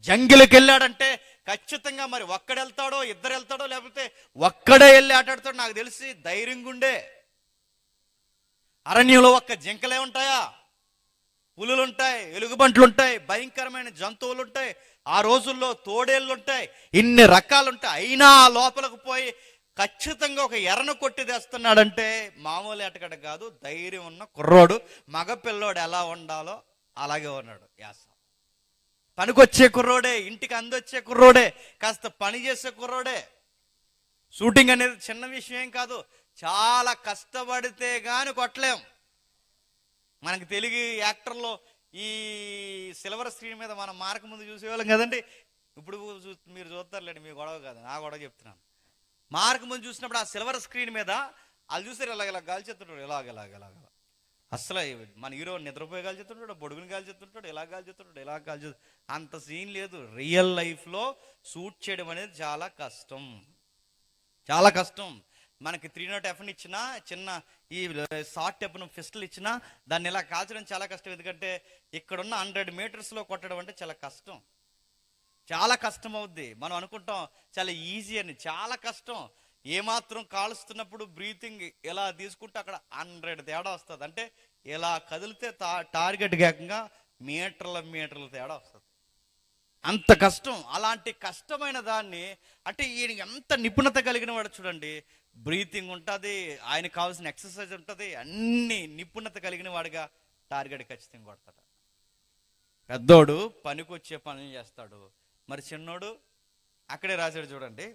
జంగిల్కి వెళ్ళాడంటే ఖచ్చితంగా మరి ఒక్కడెళ్తాడో, ఇద్దరు వెళ్తాడో, లేకపోతే ఒక్కడే వెళ్ళి ఆటాడతాడో నాకు తెలిసి ధైర్యంగా ఉండే. అరణ్యంలో ఒక్క జింకలే ఉంటాయా? పులులు ఉంటాయి, ఎలుగుబంట్లు ఉంటాయి, భయంకరమైన జంతువులు ఉంటాయి. ఆ రోజుల్లో తోడేళ్ళు ఉంటాయి, ఇన్ని రకాలు ఉంటాయి. అయినా లోపలికి పోయి ఖచ్చితంగా ఒక ఎర్రను కొట్టి తెస్తున్నాడంటే మామూలు ఎటకట కాదు. ధైర్యం ఉన్న కుర్రోడు, మగ పిల్లోడు ఎలా ఉండాలో అలాగే ఉన్నాడు యాసా. పనికొచ్చే కుర్రోడే, ఇంటికి అందొచ్చే కుర్రోడే, కాస్త పని చేసే కుర్రోడే. షూటింగ్ అనేది చిన్న విషయం ఏం కాదు, చాలా కష్టపడితే కానీ కొట్టలేం. మనకి తెలుగు యాక్టర్లో ఈ సిల్వర్ స్క్రీన్ మీద మనం మార్క ముందు చూసేవాళ్ళం కదండి. ఇప్పుడు మీరు చూస్తారులేండి, మీ గొడవ కాదు, నా గొడవ చెప్తున్నాను. మార్క్ ముందు చూసినప్పుడు ఆ సిల్వర్ స్క్రీన్ మీద వాళ్ళు చూసారు ఇలా గాలి చెప్తుంటాడు, ఇలాగ అసలు మన హీరో నిద్రపోయి గాలి చెప్తుంటాడు, బొడుగుని గాలి చెప్తుంటాడు, ఇలా గాలి చెప్తుంటాడు, ఇలా గాలి చెప్తాడు. అంత సీన్ లేదు. రియల్ లైఫ్లో షూట్ చేయడం అనేది చాలా కష్టం, చాలా కష్టం. మనకి 300 ఇచ్చినా, చిన్న ఈ షార్ట్ ఎఫ్ను ఫిస్టల్ ఇచ్చినా దాన్ని ఇలా కాల్చడం చాలా కష్టం. ఎందుకంటే ఇక్కడున్న 100 మీటర్స్లో కొట్టడం అంటే చాలా కష్టం, చాలా కష్టం అవుద్ది. మనం అనుకుంటాం చాలా ఈజీ అని, చాలా కష్టం. ఏమాత్రం కాలుస్తున్నప్పుడు బ్రీతింగ్ ఎలా తీసుకుంటే అక్కడ 100 తేడా వస్తుంది. అంటే ఇలా కదిలితే టార్గెట్ ఏకంగా మీటర్ల తేడా వస్తుంది. అంత కష్టం. అలాంటి కష్టమైన దాన్ని అంటే ఈయన ఎంత నిపుణత కలిగిన వాడు చూడండి. బ్రీతింగ్ ఉంటుంది, ఆయనకు కావాల్సిన ఎక్సర్సైజ్ ఉంటుంది, అన్ని నిపుణత కలిగిన వాడిగా టార్గెట్ ఖచ్చితంగా కొడతాడు. పెద్దోడు పనికొచ్చే పనులు చేస్తాడు, మరి చిన్నోడు అక్కడే రాశాడు చూడండి.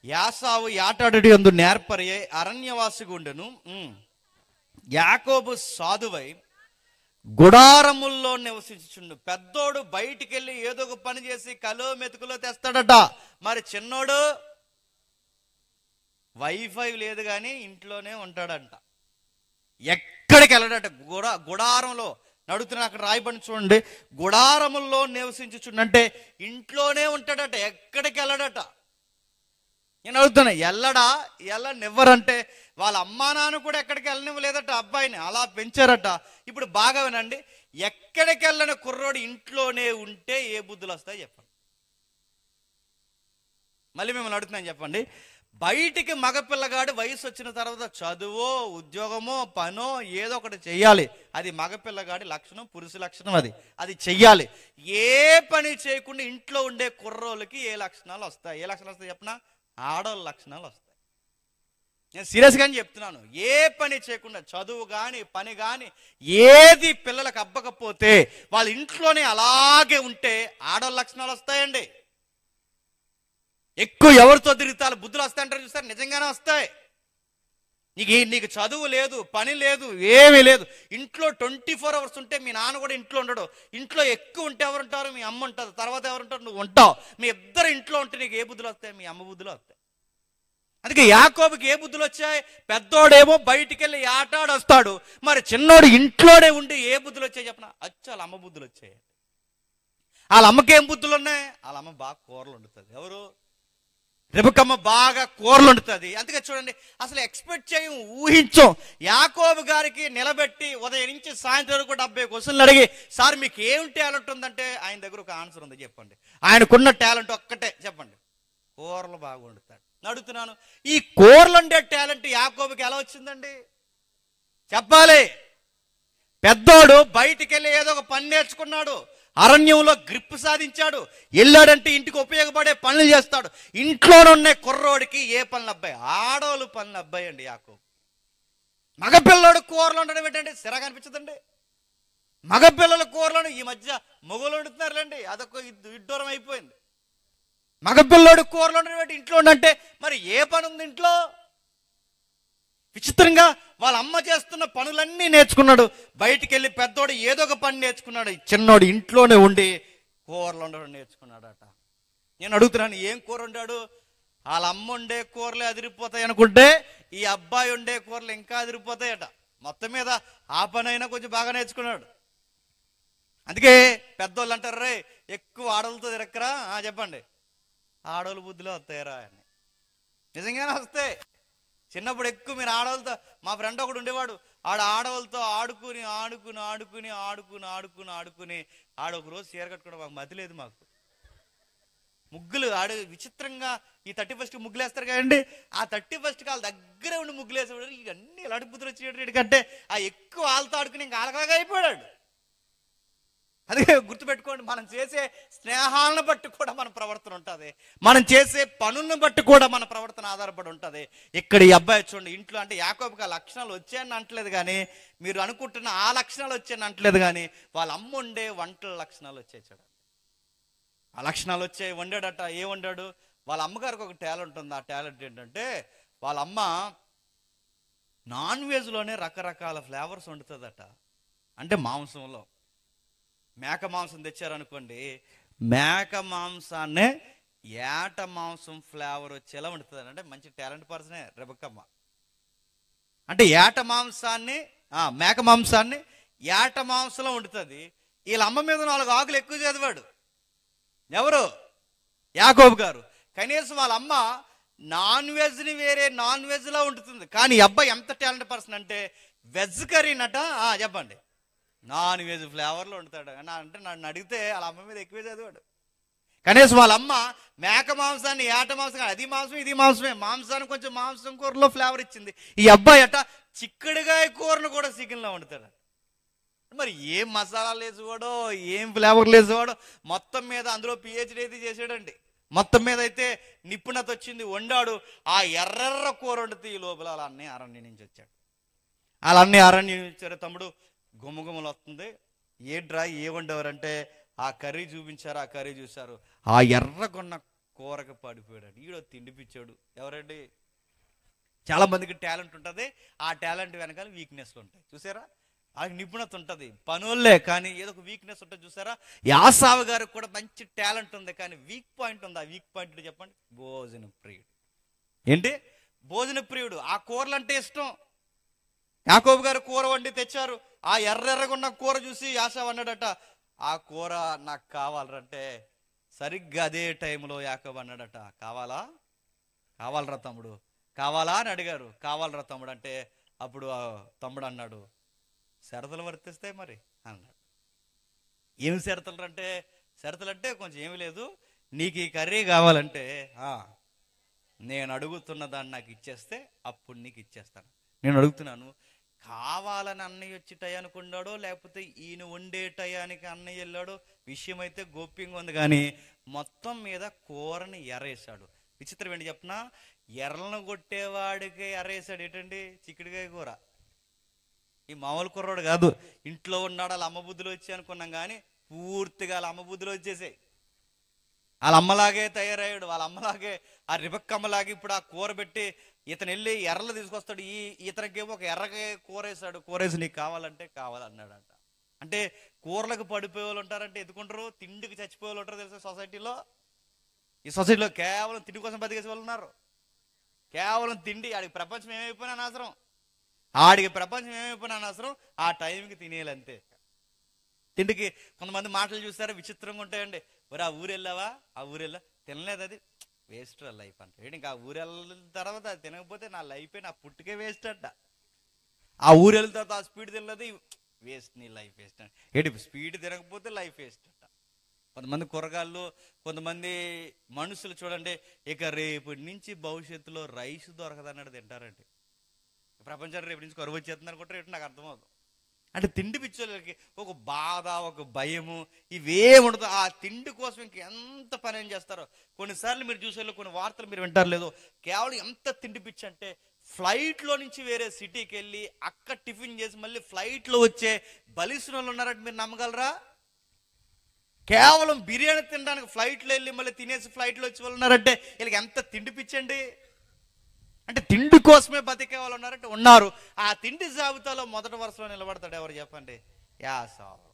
యాసావు యాటాడు యందు నేర్పరి అరణ్యవాసిగా ఉండెను. యాకోబు సాధువై గుడారముల్లో నివసించుండు. పెద్దోడు బయటికి వెళ్ళి ఏదో ఒక పని చేసి కలో మెతుకులో తెస్తాడట. మరి చిన్నోడు వైఫై లేదు కానీ ఇంట్లోనే ఉంటాడంట, ఎక్కడికి వెళ్ళడట. గుడారంలో నడుతున్నా అక్కడ రాయబడి చూడండి. గుడారముల్లో నివసించుచుండంటే ఇంట్లోనే ఉంటాడట, ఎక్కడికి వెళ్ళడట. నేను అడుగుతున్నా, వెళ్ళనివ్వరంటే వాళ్ళ అమ్మా నాన్న కూడా ఎక్కడికి వెళ్ళనివ్వలేదట అబ్బాయిని, అలా పెంచారట. ఇప్పుడు బాగా వినండి, ఎక్కడికి వెళ్ళని కుర్రోడు ఇంట్లోనే ఉంటే ఏ బుద్ధులు వస్తాయి చెప్పండి. మళ్ళీ మిమ్మల్ని అడుగుతున్నాను చెప్పండి, బయటికి మగపిల్లగాడు వయసు వచ్చిన తర్వాత చదువో ఉద్యోగమో పనో ఏదో ఒకటి చెయ్యాలి. అది మగపిల్లగాడి లక్షణం, పురుష లక్షణం. అది చెయ్యాలి. ఏ పని చేయకుండా ఇంట్లో ఉండే కుర్రోళ్ళకి ఏ లక్షణాలు వస్తాయి? ఏ లక్షణాలు వస్తాయి చెప్పనా? ఆడవాళ్ళ లక్షణాలు వస్తాయి. నేను సీరియస్గానే చెప్తున్నాను. ఏ పని చేయకుండా చదువు కానీ పని కానీ ఏది పిల్లలకు అబ్బకపోతే వాళ్ళ ఇంట్లోనే అలాగే ఉంటే ఆడవాళ్ళ లక్షణాలు వస్తాయండి. ఎక్కువ ఎవరితో తిరుగుతారు బుద్ధులు వస్తాయంటారు చూస్తారు, నిజంగానే వస్తాయి. నీకు చదువు లేదు, పని లేదు, ఏమీ లేదు, ఇంట్లో 24 hours ఉంటే మీ నాన్న కూడా ఇంట్లో ఉండడు. ఇంట్లో ఎక్కువ ఉంటే ఎవరు ఉంటారు? మీ అమ్మ ఉంటుంది. తర్వాత ఎవరు ఉంటారు? నువ్వు ఉంటావు. మీ ఇద్దరు ఇంట్లో ఉంటే నీకు ఏ బుద్ధులు వస్తాయి? మీ అమ్మ బుద్ధులు వస్తాయి. అందుకే యాకోబుకి ఏ బుద్ధులు వచ్చాయి? పెద్దోడేమో బయటికి వెళ్ళి ఆటాడు వస్తాడు, మరి చిన్నోడు ఇంట్లోనే ఉండి ఏ బుద్ధులు వచ్చాయి చెప్పనా? వాళ్ళ అమ్మ బుద్ధులు వచ్చాయి. వాళ్ళ అమ్మకి ఏం బుద్ధులు ఉన్నాయి? వాళ్ళ అమ్మ బాగా కూరలు వండుతుంది. ఎవరు? రెబెక్కమ్మ బాగా కూరలు వండుతుంది. అందుకే చూడండి, అసలు ఎక్స్పెక్ట్ చేయం, ఊహించం. యాకోబు గారికి నిలబెట్టి ఉదయం నుంచి సాయంత్రం వరకు 70 క్వశ్చన్లు అడిగి, సార్ మీకు ఏం టాలెంట్ ఉందంటే ఆయన దగ్గర ఒక ఆన్సర్ ఉంది, చెప్పండి. ఆయనకున్న టాలెంట్ ఒక్కటే చెప్పండి, కూరలు బాగా వండుతాడు. అడుగుతున్నాను, ఈ కూరలు వండే టాలెంట్ యాకోబుకి ఎలా వచ్చిందండి? చెప్పాలి. పెద్దోడు బయటికి వెళ్ళి ఏదో ఒక పని నేర్చుకున్నాడు, అరణ్యంలో గ్రిప్ సాధించాడు, వెళ్ళాడంటే ఇంటికి ఉపయోగపడే పనులు చేస్తాడు. ఇంట్లోనున్న కుర్రోడికి ఏ పనులు అబ్బాయి? ఆడోళ్ళు పనులు అబ్బాయి అండి యాకోబు. మగపిల్లడు కూరలు వండడం ఏంటంటే సిరగా అనిపించదండి. మగపిల్లల కూరలను ఈ మధ్య మొగలు వండుతున్నారులేండి, అదొక విడ్డూరం అయిపోయింది. మగపిల్లడు కూరలు వండడం ఇంట్లో ఉండంటే మరి ఏ పని ఉంది ఇంట్లో? విచిత్రంగా వాళ్ళ అమ్మ చేస్తున్న పనులన్నీ నేర్చుకున్నాడు. బయటికి వెళ్ళి పెద్దోడు ఏదో ఒక పని నేర్చుకున్నాడు, చిన్నోడు ఇంట్లోనే ఉండి కూరలు వండడం నేర్చుకున్నాడట. నేను అడుగుతున్నాను, ఏం కూర వండాడు? వాళ్ళ అమ్మ వండే కూరలే అదిరిపోతాయి అనుకుంటే ఈ అబ్బాయి వండే కూరలు ఇంకా అదిరిపోతాయట. మొత్తం మీద ఆ పని అయినా కొంచెం బాగా నేర్చుకున్నాడు. అందుకే పెద్దోళ్ళు అంటారు, రే ఎక్కువ ఆడవాళ్ళతో తిరక్కరా. చెప్పండి, ఆడవాళ్ళు బుద్ధిలో వస్తాయరా అని. నిజంగానే వస్తాయి. చిన్నప్పుడు ఎక్కువ మీరు ఆడవాళ్ళతో, మా ఫ్రెండ్ ఒకడు ఉండేవాడు, ఆడవాళ్ళతో ఆడుకుని ఆడుకుని ఆడుకుని ఆడుకుని ఆడుకుని ఆడుకుని ఒక రోజు చీర కట్టుకోవడం మాకు మతి లేదు. మాకు ముగ్గులు విచిత్రంగా ఈ 31st ముగ్గులు వేస్తారు కదండి, ఆ 31st వాళ్ళ దగ్గరే ఉండి ముగ్గులు వేసేవాడు. ఇవన్నీ ఇలాంటి బుద్ధులు వచ్చేటట్టు కంటే ఆ ఎక్కువ వాళ్ళతో ఆడుకుని ఇంకా ఆలకలాగా అయిపోయాడు. అందుకే గుర్తుపెట్టుకోండి, మనం చేసే స్నేహాలను బట్టి కూడా మన ప్రవర్తన ఉంటుంది, మనం చేసే పనులను బట్టి కూడా మన ప్రవర్తన ఆధారపడి ఉంటుంది. ఇక్కడ ఈ అబ్బాయి చూడండి, ఇంట్లో అంటే యాకోబుకి ఆ లక్షణాలు వచ్చాయని అంటలేదు, కానీ మీరు అనుకుంటున్న ఆ లక్షణాలు వచ్చాయని అంటలేదు, కానీ వాళ్ళ అమ్మ ఉండే వంటల లక్షణాలు వచ్చాయి. చూడండి, ఆ లక్షణాలు వచ్చాయి. వండాడట. ఏం వండాడు? వాళ్ళ అమ్మగారికి ఒక టాలెంట్ ఉంది. ఆ టాలెంట్ ఏంటంటే వాళ్ళ అమ్మ నాన్ వెజ్లోనే రకరకాల ఫ్లేవర్స్ వండుతుందట. అంటే మాంసంలో మేక మాంసం తెచ్చారనుకోండి, మేక మాంసాన్నే ఏట మాంసం ఫ్లేవర్ వచ్చేలా వండుతుంది. అంటే మంచి టాలెంట్ పర్సనే రెబెక్కమ్మ. అంటే మేక మాంసాన్ని ఏట మాంసంలో వండుతుంది. వీళ్ళ అమ్మ మీద 4 ఆకులు ఎక్కువ చదివాడు. ఎవరు? యాకోబు గారు. కనీసం వాళ్ళ అమ్మ నాన్ వెజ్ని వేరే నాన్ వెజ్లా వండుతుంది. కానీ ఈ అబ్బాయి ఎంత టాలెంట్ పర్సన్ అంటే వెజ్ కర్రీనట. చెప్పండి, నాన్ వెజ్ ఫ్లేవర్లో వండుతాడు. అంటే నన్ను అడిగితే వాళ్ళ అమ్మ మీద ఎక్కువే చదివాడు. కనీసం వాళ్ళ అమ్మ మేక మాంసాన్ని ఏట మాంసం, అది మాంసం ఇది మాంసమే, మాంసానికి కొంచెం మాంసం కూరలో ఫ్లేవర్ ఇచ్చింది. ఈ అబ్బాయి అట చిక్కుడుగాయ కూరను కూడా చికెన్లో వండుతాడు. మరి ఏం మసాలాలు వేసేవాడో, ఏం ఫ్లేవర్లు వేసేవాడో, మొత్తం మీద అందులో PhD అయితే చేసాడండి. మొత్తం మీద అయితే నిపుణత వచ్చింది, వండాడు. ఆ ఎర్రెర్ర కూర వండితే ఈ లోపల వాళ్ళ అన్నయ్య అరణ్యం నుంచి వచ్చాడు. వాళ్ళ అన్నయ్య అరణ్యం నుంచి వచ్చారు. తమ్ముడు గుమ్మగుమ్మలు వస్తుంది, ఏడ్రా ఏ వండేవారంటే ఆ కర్రీ చూపించారు. ఆ కర్రీ చూశారు, ఆ ఎర్రగొన్న కూరకు పడిపోయాడు. ఈడో తిండిపిచ్చాడు. ఎవరండి? చాలా మందికి టాలెంట్ ఉంటుంది, ఆ టాలెంట్ వెనకాల వీక్నెస్లు ఉంటాయి. చూసారా? ఆ నిపుణత ఉంటుంది, పనులే, కానీ ఏదో ఒక వీక్నెస్ ఉంటుంది. చూసారా? యాసావు గారికి కూడా మంచి టాలెంట్ ఉంది, కానీ వీక్ పాయింట్ ఉంది. ఆ వీక్ పాయింట్ చెప్పండి, భోజన ప్రియుడు. ఏంటి? భోజన ప్రియుడు. ఆ కూరలు అంటే ఇష్టం. యాకోబు గారు కూర వండి తెచ్చారు. ఆ ఎర్రెర్రగున్న కూర చూసి యాసావు అన్నాడట, ఆ కూర నాకు కావాలంటే సరిగ్గా అదే టైంలో యాకోబు అన్నాడట, కావాలా? కావాలరా తమ్ముడు, కావాలా అని అడిగారు. కావాలరా తమ్ముడు అంటే అప్పుడు తమ్ముడు అన్నాడు, షరతులు వర్తిస్తాయి మరి అన్నాడు. ఏమి షరతులు అంటే? షరతులు అంటే కొంచెం ఏమి లేదు, నీకు ఈ కర్రీ కావాలంటే నేను అడుగుతున్న దాన్ని నాకు ఇచ్చేస్తే అప్పుడు నీకు ఇచ్చేస్తాను. నేను అడుగుతున్నాను, కావాలని అన్నయ్య వచ్చి టయానికి ఉన్నాడో లేకపోతే ఈయన వండే టయానికి అన్నయ్య వెళ్ళాడో విషయం అయితే గోప్యంగా ఉంది, కానీ మొత్తం మీద కూరని ఎర్రేసాడు. విచిత్రం ఏంటి చెప్పనా? ఎర్రలను కొట్టేవాడికి ఎర్రేసాడు. ఏంటండి? చిక్కుడుకాయ కూర. ఈ మామూలు కుర్రాడు కాదు, ఇంట్లో ఉన్నాడు. వాళ్ళ అమ్మ బుద్ధులు వచ్చి అనుకున్నాం, కానీ పూర్తిగా వాళ్ళ అమ్మ బుద్ధులు వచ్చేసాయి. వాళ్ళ అమ్మలాగే తయారయ్యాడు. వాళ్ళ అమ్మలాగే, ఆ రిబక్కమ్మలాగే ఇప్పుడు ఆ కూర పెట్టి ఇతను వెళ్ళి ఎర్రలు తీసుకొస్తాడు. ఇతనికేమో ఒక ఎర్రగా కూర వేసాడు. కూర వేసి నీకు కావాలంటే కావాలన్నాడంట. అంటే కూరలకు పడిపోయే వాళ్ళు ఉంటారంటే ఎదుకుంటారు, తిండికి చచ్చిపోయే వాళ్ళు ఉంటారు తెలుసా సొసైటీలో. ఈ సొసైటీలో కేవలం తిండి కోసం బతికేసే వాళ్ళు ఉన్నారు. కేవలం తిండి, ఆడికి ప్రపంచం ఏమైపోయినా అనవసరం, ఆడికి ప్రపంచం ఏమైపోయినా అనవసరం, ఆ టైంకి తినేయాలి అంతే. తిండికి కొంతమంది మాటలు చూస్తారా, విచిత్రంగా ఉంటాయండి. మరి ఆ ఊరు వెళ్ళావా? ఆ ఊరు వెళ్ళా, తినలేదు, అది వేస్ట్ లైఫ్ అంట. ఏంటి ఇంకా ఆ ఊరు వెళ్ళిన తర్వాత అది తినకపోతే నా లైఫే, నా పుట్టుకే వేస్ట్ అంట. ఆ ఊరు వెళ్ళిన తర్వాత ఆ స్పీడ్ తినలేదు, వేస్ట్, నీ లైఫ్ వేస్ట్ అంట. ఏంటి స్పీడ్ తినకపోతే లైఫ్ వేస్ట్ అంట. కొంతమంది కూరగాయలు, కొంతమంది మనుషులు చూడండి, ఇక రేపటి నుంచి భవిష్యత్తులో రైస్ దొరకదన్నాడు తింటారండి. ప్రపంచాన్ని రేపు నుంచి కరువు వచ్చేస్తుంది అనుకుంటారు. ఏంటి నాకు అర్థమవుతుంది. అంటే తిండి పిచ్చోళ్ళకి ఒక బాధ, ఒక భయము ఇవేముండదు. ఆ తిండి కోసం ఎంత పని ఏం చేస్తారో. కొన్నిసార్లు మీరు చూసే కొన్ని వార్తలు మీరు వింటారు లేదో, కేవలం ఎంత తిండి పిచ్చి అంటే ఫ్లైట్లో నుంచి వేరే సిటీకి వెళ్ళి అక్కడ టిఫిన్ చేసి మళ్ళీ ఫ్లైట్లో వచ్చే బలిసిన వాళ్ళు ఉన్నారంటే మీరు నమ్మగలరా? కేవలం బిర్యానీ తినడానికి ఫ్లైట్లో వెళ్ళి మళ్ళీ తినేసి ఫ్లైట్లో వచ్చే వాళ్ళు ఉన్నారంటే వీళ్ళకి ఎంత తిండి పిచ్చండి. అంటే తిండి కోసమే బతికే వాళ్ళు ఉన్నారంటే ఉన్నారు. ఆ తిండి జాబితాలో మొదటి వరుసలో నిలబడతాడు ఎవరు చెప్పండి? యాసావు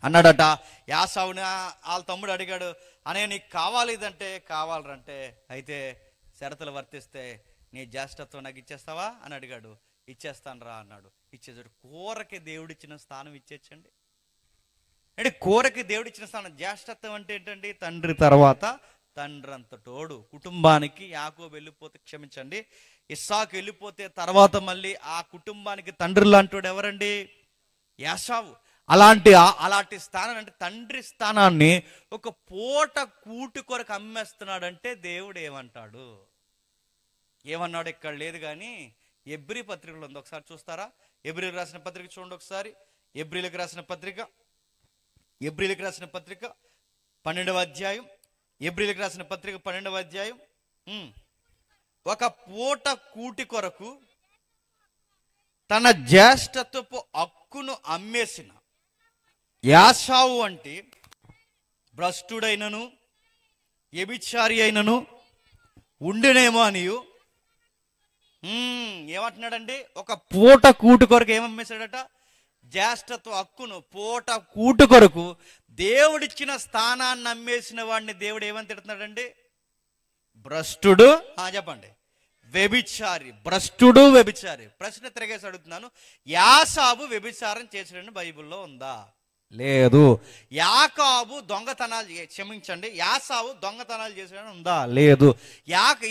అన్నాడట. యాసావుని వాళ్ళ తమ్ముడు అడిగాడు, అనే నీకు కావాలి ఇదంటే కావాలంటే అయితే షరతులు వర్తిస్తే నీ జ్యేష్ఠత్వం నాకు ఇచ్చేస్తావా అని అడిగాడు. ఇచ్చేస్తాను రా అన్నాడు. ఇచ్చేసాడు. కూరకి దేవుడిచ్చిన స్థానం ఇచ్చేచ్చండి. అంటే కూరకి దేవుడిచ్చిన స్థానం. జ్యేష్ఠత్వం అంటే ఏంటండి? తండ్రి తర్వాత తండ్రి అంత తోడు. కుటుంబానికి యాకోబు వెళ్ళిపోతే, క్షమించండి, ఇస్సాకు వెళ్ళిపోతే తర్వాత మళ్ళీ ఆ కుటుంబానికి తండ్రి లాంటోడు ఎవరండి? యాసావు. అలాంటి స్థానం, అంటే తండ్రి స్థానాన్ని ఒక పూట కూటి కొరకు అమ్మేస్తున్నాడంటే దేవుడు ఏమంటాడు? ఏమన్నాడు ఇక్కడ లేదు, కానీ ఎబ్రీ పత్రికలో ఉంది. ఒకసారి చూస్తారా? ఎబ్రీలకు రాసిన పత్రిక చూడండి ఒకసారి. ఎబ్రీలకు రాసిన పత్రిక 12వ అధ్యాయం. ఎబ్రీలకు రాసిన పత్రిక 12వ అధ్యాయం. ఒక పూట కూటి కొరకు తన జ్యేష్ఠత్వపు హక్కును అమ్మేసిన యాసావు అంటే భ్రష్టుడైనను వ్యభిచారి అయినను ఉండినేమో అనియు ఏమంటున్నాడండి? ఒక పూట కూటి కొరకు ఏమమ్మేశాడట? జ్యేష్ఠత్వ హక్కును పూట కూటు కొరకు దేవుడిచ్చిన స్థానాన్ని అమ్మేసిన వాడిని దేవుడు ఏమని తిడుతున్నాడండి? భ్రష్టుడు. చెప్పండి, వ్యభిచారి. భ్రష్టుడు, వ్యభిచారి. ప్రశ్న తిరగేసి అడుగుతున్నాను, యాసాబు వ్యభిచారం చేసాడని బైబిల్లో ఉందా? లేదు. యాకోబు దొంగతనాలు, క్షమించండి, యాసావు దొంగతనాలు చేసాడని ఉందా? లేదు.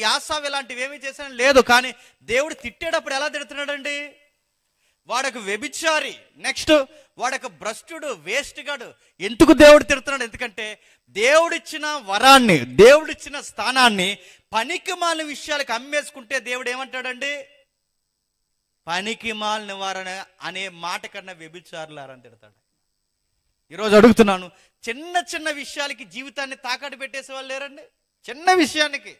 యాసావు ఇలాంటివి ఏమీ చేశాడని లేదు. కానీ దేవుడు తిట్టేటప్పుడు ఎలా తిడుతున్నాడండి? వాడొక వ్యభిచారి, నెక్స్ట్ వాడొక భ్రష్టుడు, వేస్ట్ గాడు. ఎందుకు దేవుడు తిడుతున్నాడు? ఎందుకంటే దేవుడిచ్చిన వరాన్ని, దేవుడిచ్చిన స్థానాన్ని పనికి మాలిన విషయాలకు అమ్మేసుకుంటే దేవుడు ఏమంటాడండి? పనికి మాలిన వారని అనే మాట కన్నా వ్యభిచారులారని తిడతాడు. ఈరోజు అడుగుతున్నాను, చిన్న చిన్న విషయాలకి జీవితాన్ని తాకట్టు పెట్టేసే వాళ్ళు లేరండి? చిన్న విషయానికి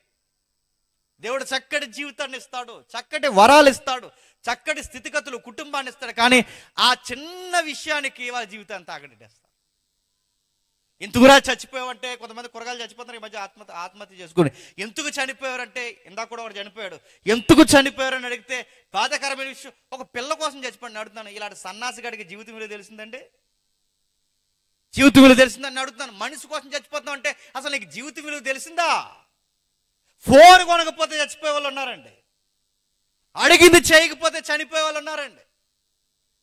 దేవుడు చక్కటి జీవితాన్ని ఇస్తాడు, చక్కటి వరాలు ఇస్తాడు, చక్కటి స్థితిగతులు, కుటుంబాన్ని ఇస్తాడు. కానీ ఆ చిన్న విషయానికి వాళ్ళ జీవితాన్ని తాకట్టేస్తారు. ఎందుకురా చచ్చిపోయావంటే, కొంతమంది కూరగాయలు చచ్చిపోతారు ఈ మధ్య ఆత్మహత్య చేసుకుని. ఎందుకు చనిపోయారంటే, ఇందాక కూడా వాడు చనిపోయాడు. ఎందుకు చనిపోయారని అడిగితే బాధాకరమైన విషయం, ఒక పిల్ల కోసం చచ్చిపోయాడు అడుగుతున్నాను. ఇలాంటి సన్నాసిగాడికి జీవితం విలువ తెలిసిందండి? జీవితం విలువ తెలిసిందని అడుగుతున్నాను. మనిషి కోసం చచ్చిపోతాం అంటే అసలు నీకు జీవితం విలువ తెలిసిందా? ఫోన్ కొనకపోతే చచ్చిపోయే వాళ్ళు ఉన్నారండి. అడిగింది చేయకపోతే చనిపోయే వాళ్ళు ఉన్నారండి.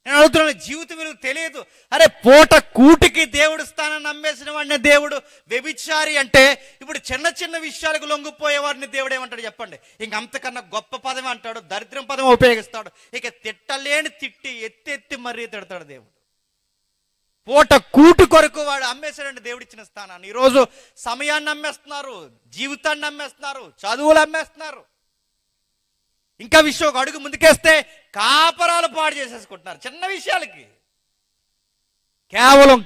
నేను అడుగుతున్నాను, జీవిత విలువ తెలియదు. అరే పూట కూటికి దేవుడు స్థానాన్ని నమ్మేసిన వాడిని దేవుడు వ్యభిచారి అంటే, ఇప్పుడు చిన్న చిన్న విషయాలకు లొంగిపోయే వారిని దేవుడు ఏమంటాడు చెప్పండి? ఇంక అంతకన్నా గొప్ప పదం అంటాడు, దరిద్రం పదం ఉపయోగిస్తాడు. ఇక తిట్టలేని తిట్టి ఎత్తి మరీ తిడతాడు దేవుడు. పూట కూటు కొరకు వాడు అమ్మేశాడండి దేవుడు ఇచ్చిన స్థానాన్ని. ఈరోజు సమయాన్ని అమ్మేస్తున్నారు, జీవితాన్ని అమ్మేస్తున్నారు, చదువులు అమ్మేస్తున్నారు. ఇంకా విషయం ఒక అడుగు ముందుకేస్తే కాపరాలు పాడు చేసేసుకుంటున్నారు చిన్న విషయాలకి. కేవలం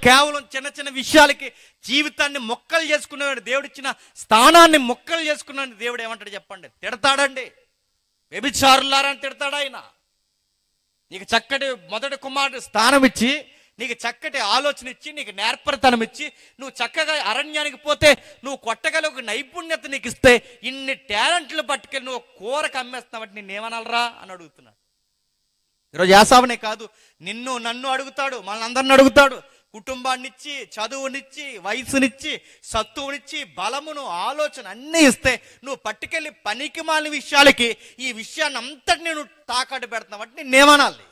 చిన్న చిన్న విషయాలకి జీవితాన్ని మొక్కలు చేసుకునేవాడు, దేవుడిచ్చిన స్థానాన్ని మొక్కలు చేసుకున్నాడు. దేవుడు ఏమంటాడు చెప్పండి? తిడతాడండి. వ్యభిచారులారని తిడతాడు ఆయన. నీకు చక్కటి మొదటి కుమారుడు స్థానం ఇచ్చి, నీకు చక్కటి ఆలోచన ఇచ్చి, నీకు నేర్పరితనం ఇచ్చి, నువ్వు చక్కగా అరణ్యానికి పోతే నువ్వు కొట్టగల ఒక నైపుణ్యత నీకు ఇస్తే, ఇన్ని టాలెంట్లు పట్టుకెళ్ళి నువ్వు కూరకు అమ్మేస్తున్నావు, నేనేమనాలరా అని అడుగుతున్నాడు. ఈరోజు యాసావునే కాదు, నిన్ను నన్ను అడుగుతాడు, మనల్ని అందరిని అడుగుతాడు. కుటుంబాన్నిచ్చి, చదువునిచ్చి, వయసునిచ్చి, సత్తువునిచ్చి, బలమును, ఆలోచన అన్నీ ఇస్తే నువ్వు పట్టుకెళ్ళి పనికి మాలిన విషయాలకి ఈ విషయాన్ని అంతటిని నువ్వు తాకట్టు పెడుతున్నావు అంటే నేనేమనాలి?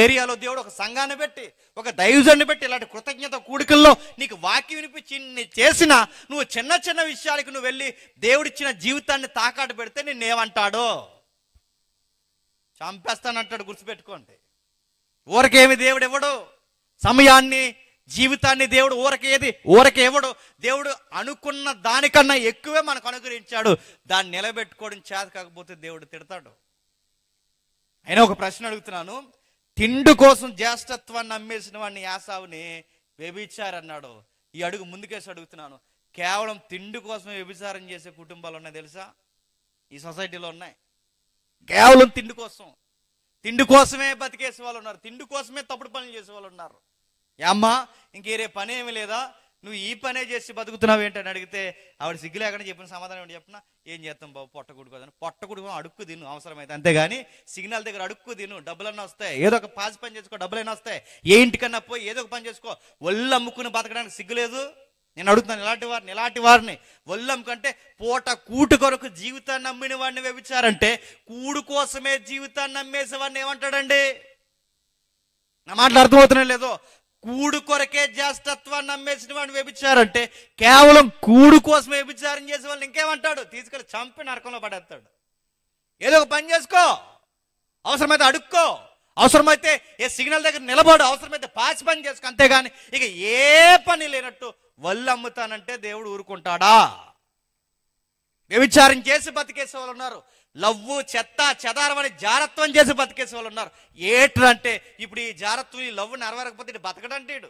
ఏరియాలో దేవుడు ఒక సంఘాన్ని పెట్టి, ఒక దైవజన్ని పెట్టి, ఇలాంటి కృతజ్ఞత కూడికల్లో నీకు వాక్యం వినిపించి చేసిన నువ్వు చిన్న చిన్న విషయాలకి నువ్వు వెళ్ళి దేవుడిచ్చిన జీవితాన్ని తాకాటు పెడితే నిన్నేమంటాడో? చంపేస్తానంటాడు. గుర్తుపెట్టుకోండి. ఊరకేమి దేవుడు ఇవ్వడు. సమయాన్ని, జీవితాన్ని దేవుడు ఊరకే ఇవ్వడు. దేవుడు అనుకున్న దానికన్నా ఎక్కువే మనకు అనుగ్రహించాడు. దాన్ని నిలబెట్టుకోవడం చేత కాకపోతే దేవుడు తిడతాడు. అయినా ఒక ప్రశ్న అడుగుతున్నాను, తిండి కోసం జ్యేష్ఠత్వాన్ని అమ్మేసిన వాడిని యాసావుని వ్యభిచారి అన్నాడు. ఈ అడుగు ముందుకేసి అడుగుతున్నాను, కేవలం తిండి కోసం వ్యభిచారం చేసే కుటుంబాలు ఉన్నాయి తెలుసా? ఈ సొసైటీలో ఉన్నాయి. కేవలం తిండి కోసమే బతికేసే వాళ్ళు ఉన్నారు, తిండి కోసమే తప్పుడు పనులు చేసే వాళ్ళు ఉన్నారు. అమ్మా ఇంకేరే పని ఏమి లేదా, నువ్వు ఈ పనే చేసి బతుకుతున్నావు ఏంటని అడిగితే ఆవిడ సిగ్గు లేకుండా చెప్పిన సమాధానం ఏంటి చెప్పినా, ఏం చేస్తాం బాబు, పొట్టకుడుకోదని అడుక్కు తిను అవసరమైతే, అంతేగాని సిగ్నల్ దగ్గర అడుక్కు తిను, డబ్బులన్నా వస్తాయి, ఏదో ఒక పాసి పని చేసుకో, డబ్బులైనా వస్తాయి, ఏ ఇంటికన్నా పోయి ఏదో ఒక పని చేసుకో, ఒళ్ళు అమ్ముకుని బతకడానికి సిగ్గులేదు? నేను అడుగుతున్నాను ఇలాంటి వారిని. ఒళ్ళు అమ్ముకంటే పూట కూటు కొరకు జీవితాన్ని నమ్మిన వాడిని వ్యభిచారంటే, కూడు కోసమే జీవితాన్ని నమ్మేసే వాడిని ఏమంటాడండి? నా మాటలు అర్థమవుతున్నాయి లేదో? కూడు కొరకే జ్యేష్ఠత్వాన్ని నమ్మేసిన వాడిని వ్యభిచారంటే, కేవలం కూడు కోసం వ్యభిచారం చేసే వాళ్ళని ఇంకేమంటాడు? తీసుకెళ్ళి చంపి నరకంలో పడేస్తాడు. ఏదో ఒక పని చేసుకో, అవసరమైతే అడుక్కో, అవసరమైతే ఏ సిగ్నల్ దగ్గర నిలబడు, అవసరమైతే పాచి పని చేసుకో, అంతేగాని ఇక ఏ పని లేనట్టు వల్లు అమ్ముతానంటే దేవుడు ఊరుకుంటాడా? వ్యభిచారం చేసి బతికేసే వాళ్ళు ఉన్నారు. లవ్వు చెత్త చెదారమని జారత్వం చేసి బతికేసే వాళ్ళు ఉన్నారు. ఏట్రంటే ఇప్పుడు ఈ జారత్వం, ఈ లవ్వు నెరవేరకపోతే ఇటు బతకడంటేడు.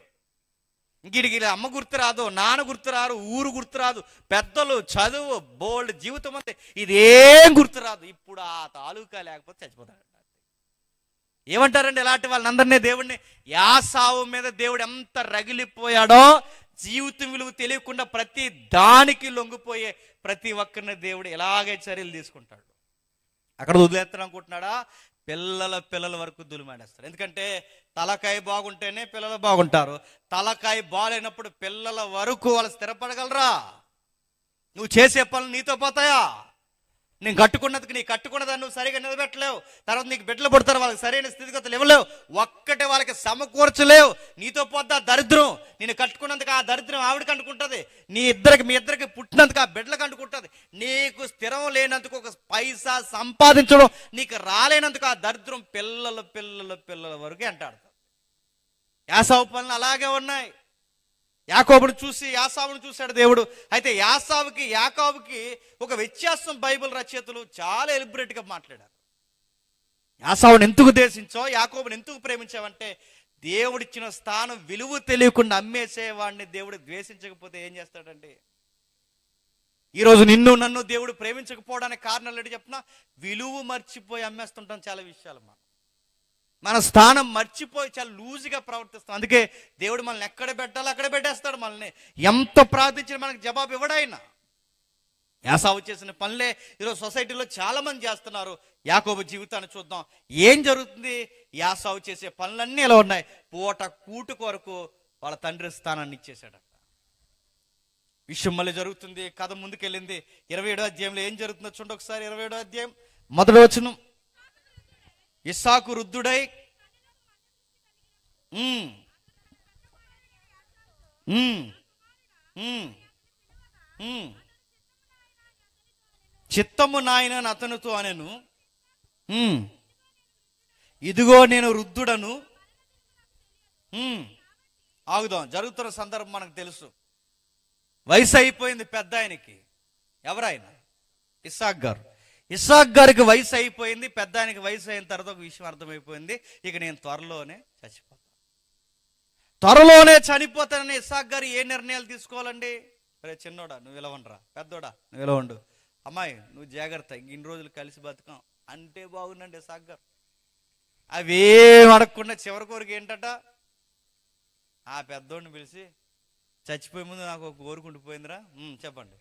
ఇంకిడికి అమ్మ గుర్తు రాదు, నాన్న గుర్తు రారు, ఊరు గుర్తు రాదు, పెద్దలు, చదువు, బోల్డ్ జీవితం ఉంది, ఇదేం గుర్తు రాదు. ఇప్పుడు ఆ తాలూకా లేకపోతే చచ్చిపోతాడు. ఏమంటారండి ఇలాంటి వాళ్ళందరినీ? దేవుడిని యాసావు మీద దేవుడు ఎంత రగిలిపోయాడో, జీవితం విలువ తెలియకుండా ప్రతి దానికి లొంగిపోయే ప్రతి ఒక్కరిని దేవుడు ఎలాగే చర్యలు తీసుకుంటాడు. అక్కడ వదిలేస్తాడు అనుకుంటున్నాడా? పిల్లల వరకు దులిమాడేస్తాడు. ఎందుకంటే తలకాయ బాగుంటేనే పిల్లలు బాగుంటారు. తలకాయ బాగాలేనప్పుడు పిల్లల వరకు వాళ్ళు స్థిరపడగలరా? నువ్వు చేసే పనులు నీతో పోతాయా? నేను కట్టుకున్నది, నీ కట్టుకున్నదాన్ని నువ్వు సరిగా నిలబెట్టలేవు. తర్వాత నీకు బిడ్డలు పుడతారు, వాళ్ళకి సరైన స్థితిగతులు ఇవ్వలేవు, ఒక్కటే వాళ్ళకి సమకూర్చలేవు. నీతో పోద్దా దరిద్రం. నేను కట్టుకున్నందుకు ఆ దరిద్రం ఆవిడకి అంటుకుంటుంది, మీ ఇద్దరికి పుట్టినందుకు ఆ బిడ్డలకు అంటుకుంటుంది. నీకు స్థిరం లేనందుకు, ఒక పైసా సంపాదించడం నీకు రాలేనందుకు ఆ దరిద్రం పిల్లల వరకు అంటాడు. యాసావు పనులు అలాగే ఉన్నాయి. యాకోబును చూసి యాసావును చూశాడు దేవుడు. అయితే యాకోబుకి ఒక వ్యత్యాసం బైబిల్ రచయితలు చాలా ఎలిబరేట్గా మాట్లాడారు. యాసావును ఎందుకు ద్వేషించో, యాకోబుని ఎందుకు ప్రేమించావంటే, దేవుడిచ్చిన స్థానం విలువ తెలియకుండా అమ్మేసేవాడిని దేవుడు ద్వేషించకపోతే ఏం చేస్తాడండి? ఈరోజు నిన్ను నన్ను దేవుడు ప్రేమించకపోవడానికి కారణాలు ఏంటి చెప్పినా, విలువ మర్చిపోయి అమ్మేస్తుంటాం చాలా విషయాలు. మన స్థానం మర్చిపోయి చాలా లూజుగా ప్రవర్తిస్తాం. అందుకే దేవుడు మనల్ని ఎక్కడ పెట్టాలో అక్కడ పెట్టేస్తాడు. మనల్ని ఎంత ప్రార్థించినా మనకు జవాబు ఇవ్వడాయినా. యాసావు చేసిన పనులే ఈరోజు సొసైటీలో చాలా మంది చేస్తున్నారు. యాకోబు జీవితాన్ని చూద్దాం. ఏం జరుగుతుంది? యాసావు చేసే పనులన్నీ ఎలా ఉన్నాయి? పూట కూటు కొరకు వాళ్ళ తండ్రి స్థానాన్ని ఇచ్చేసాడట. విషయం మళ్ళీ జరుగుతుంది. కథ ముందుకెళ్ళింది. 27వ అధ్యాయంలో ఏం జరుగుతుందో చూడండి ఒకసారి. 27వ అధ్యాయం 1వ వచనం. ఇస్సాకు వృద్ధుడై ఉమ్, ఉమ్, ఉమ్, ఉమ్. చిత్తము నాయన అతనితో అనెను. ఉమ్, ఇదిగో నేను వృద్ధుడను. ఉమ్, ఆగుదాం. జరుగుతున్న సందర్భం మనకు తెలుసు. వయసు అయిపోయింది పెద్ద ఆయనకి. ఎవరాయన? ఇస్సాక్ గారు. ఇస్సాక్ గారికి వయసు అయిపోయింది. పెద్ద ఆయనకి వయసు అయిన తర్వాత ఒక విషయం అర్థమైపోయింది, ఇక నేను త్వరలోనే చచ్చిపోతాను. త్వరలోనే చనిపోతానని ఇస్సాక్ గారు ఏ నిర్ణయాలు తీసుకోవాలండి? రే చిన్నోడా నువ్వు ఇలా ఉండరా, పెద్దోడా నువ్వు ఇలా ఉండు, అమ్మాయి నువ్వు జాగ్రత్త, ఇన్ని రోజులు కలిసి బతుకాం అంటే బాగుందండి ఇస్సాక్ గారు. అవేం అడగకుండా చివరి కోరిక ఏంటట, ఆ పెద్దోడిని పిలిచి, చచ్చిపోయే ముందు నాకు ఒక కోరిక ఉండిపోయిందిరా, చెప్పండి,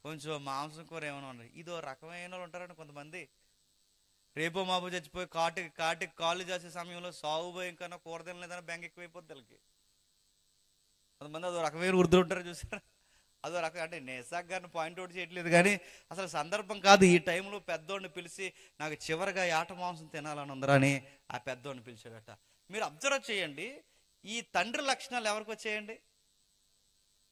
కొంచెం మాంసం కూర ఏమైనా ఉన్నాయి. ఇదో రకమైన వాళ్ళు ఉంటారండి కొంతమంది. రేపో మాపో చచ్చిపోయి కాటికి కాళ్ళు చేసే సమయంలో సాగు భయం కన్నా కూర తినలేదన్నా బెంగ ఎక్కువైపోద్ది వాళ్ళకి. కొంతమంది అదో రకమైన వృద్ధులు ఉంటారు చూసారా, అదో రకం. అంటే నేను ఇస్సాక్ గారిని పాయింట్అవుట్ చేయట్లేదు, కానీ అసలు సందర్భం కాదు. ఈ టైంలో పెద్దోడిని పిలిచి, నాకు చివరిగా యాట మాంసం తినాలని ఉందరా అని ఆ పెద్దోడిని పిలిచాడట. మీరు అబ్జర్వ్ చేయండి, ఈ తండ్రి లక్షణాలు ఎవరికి వచ్చేయండి?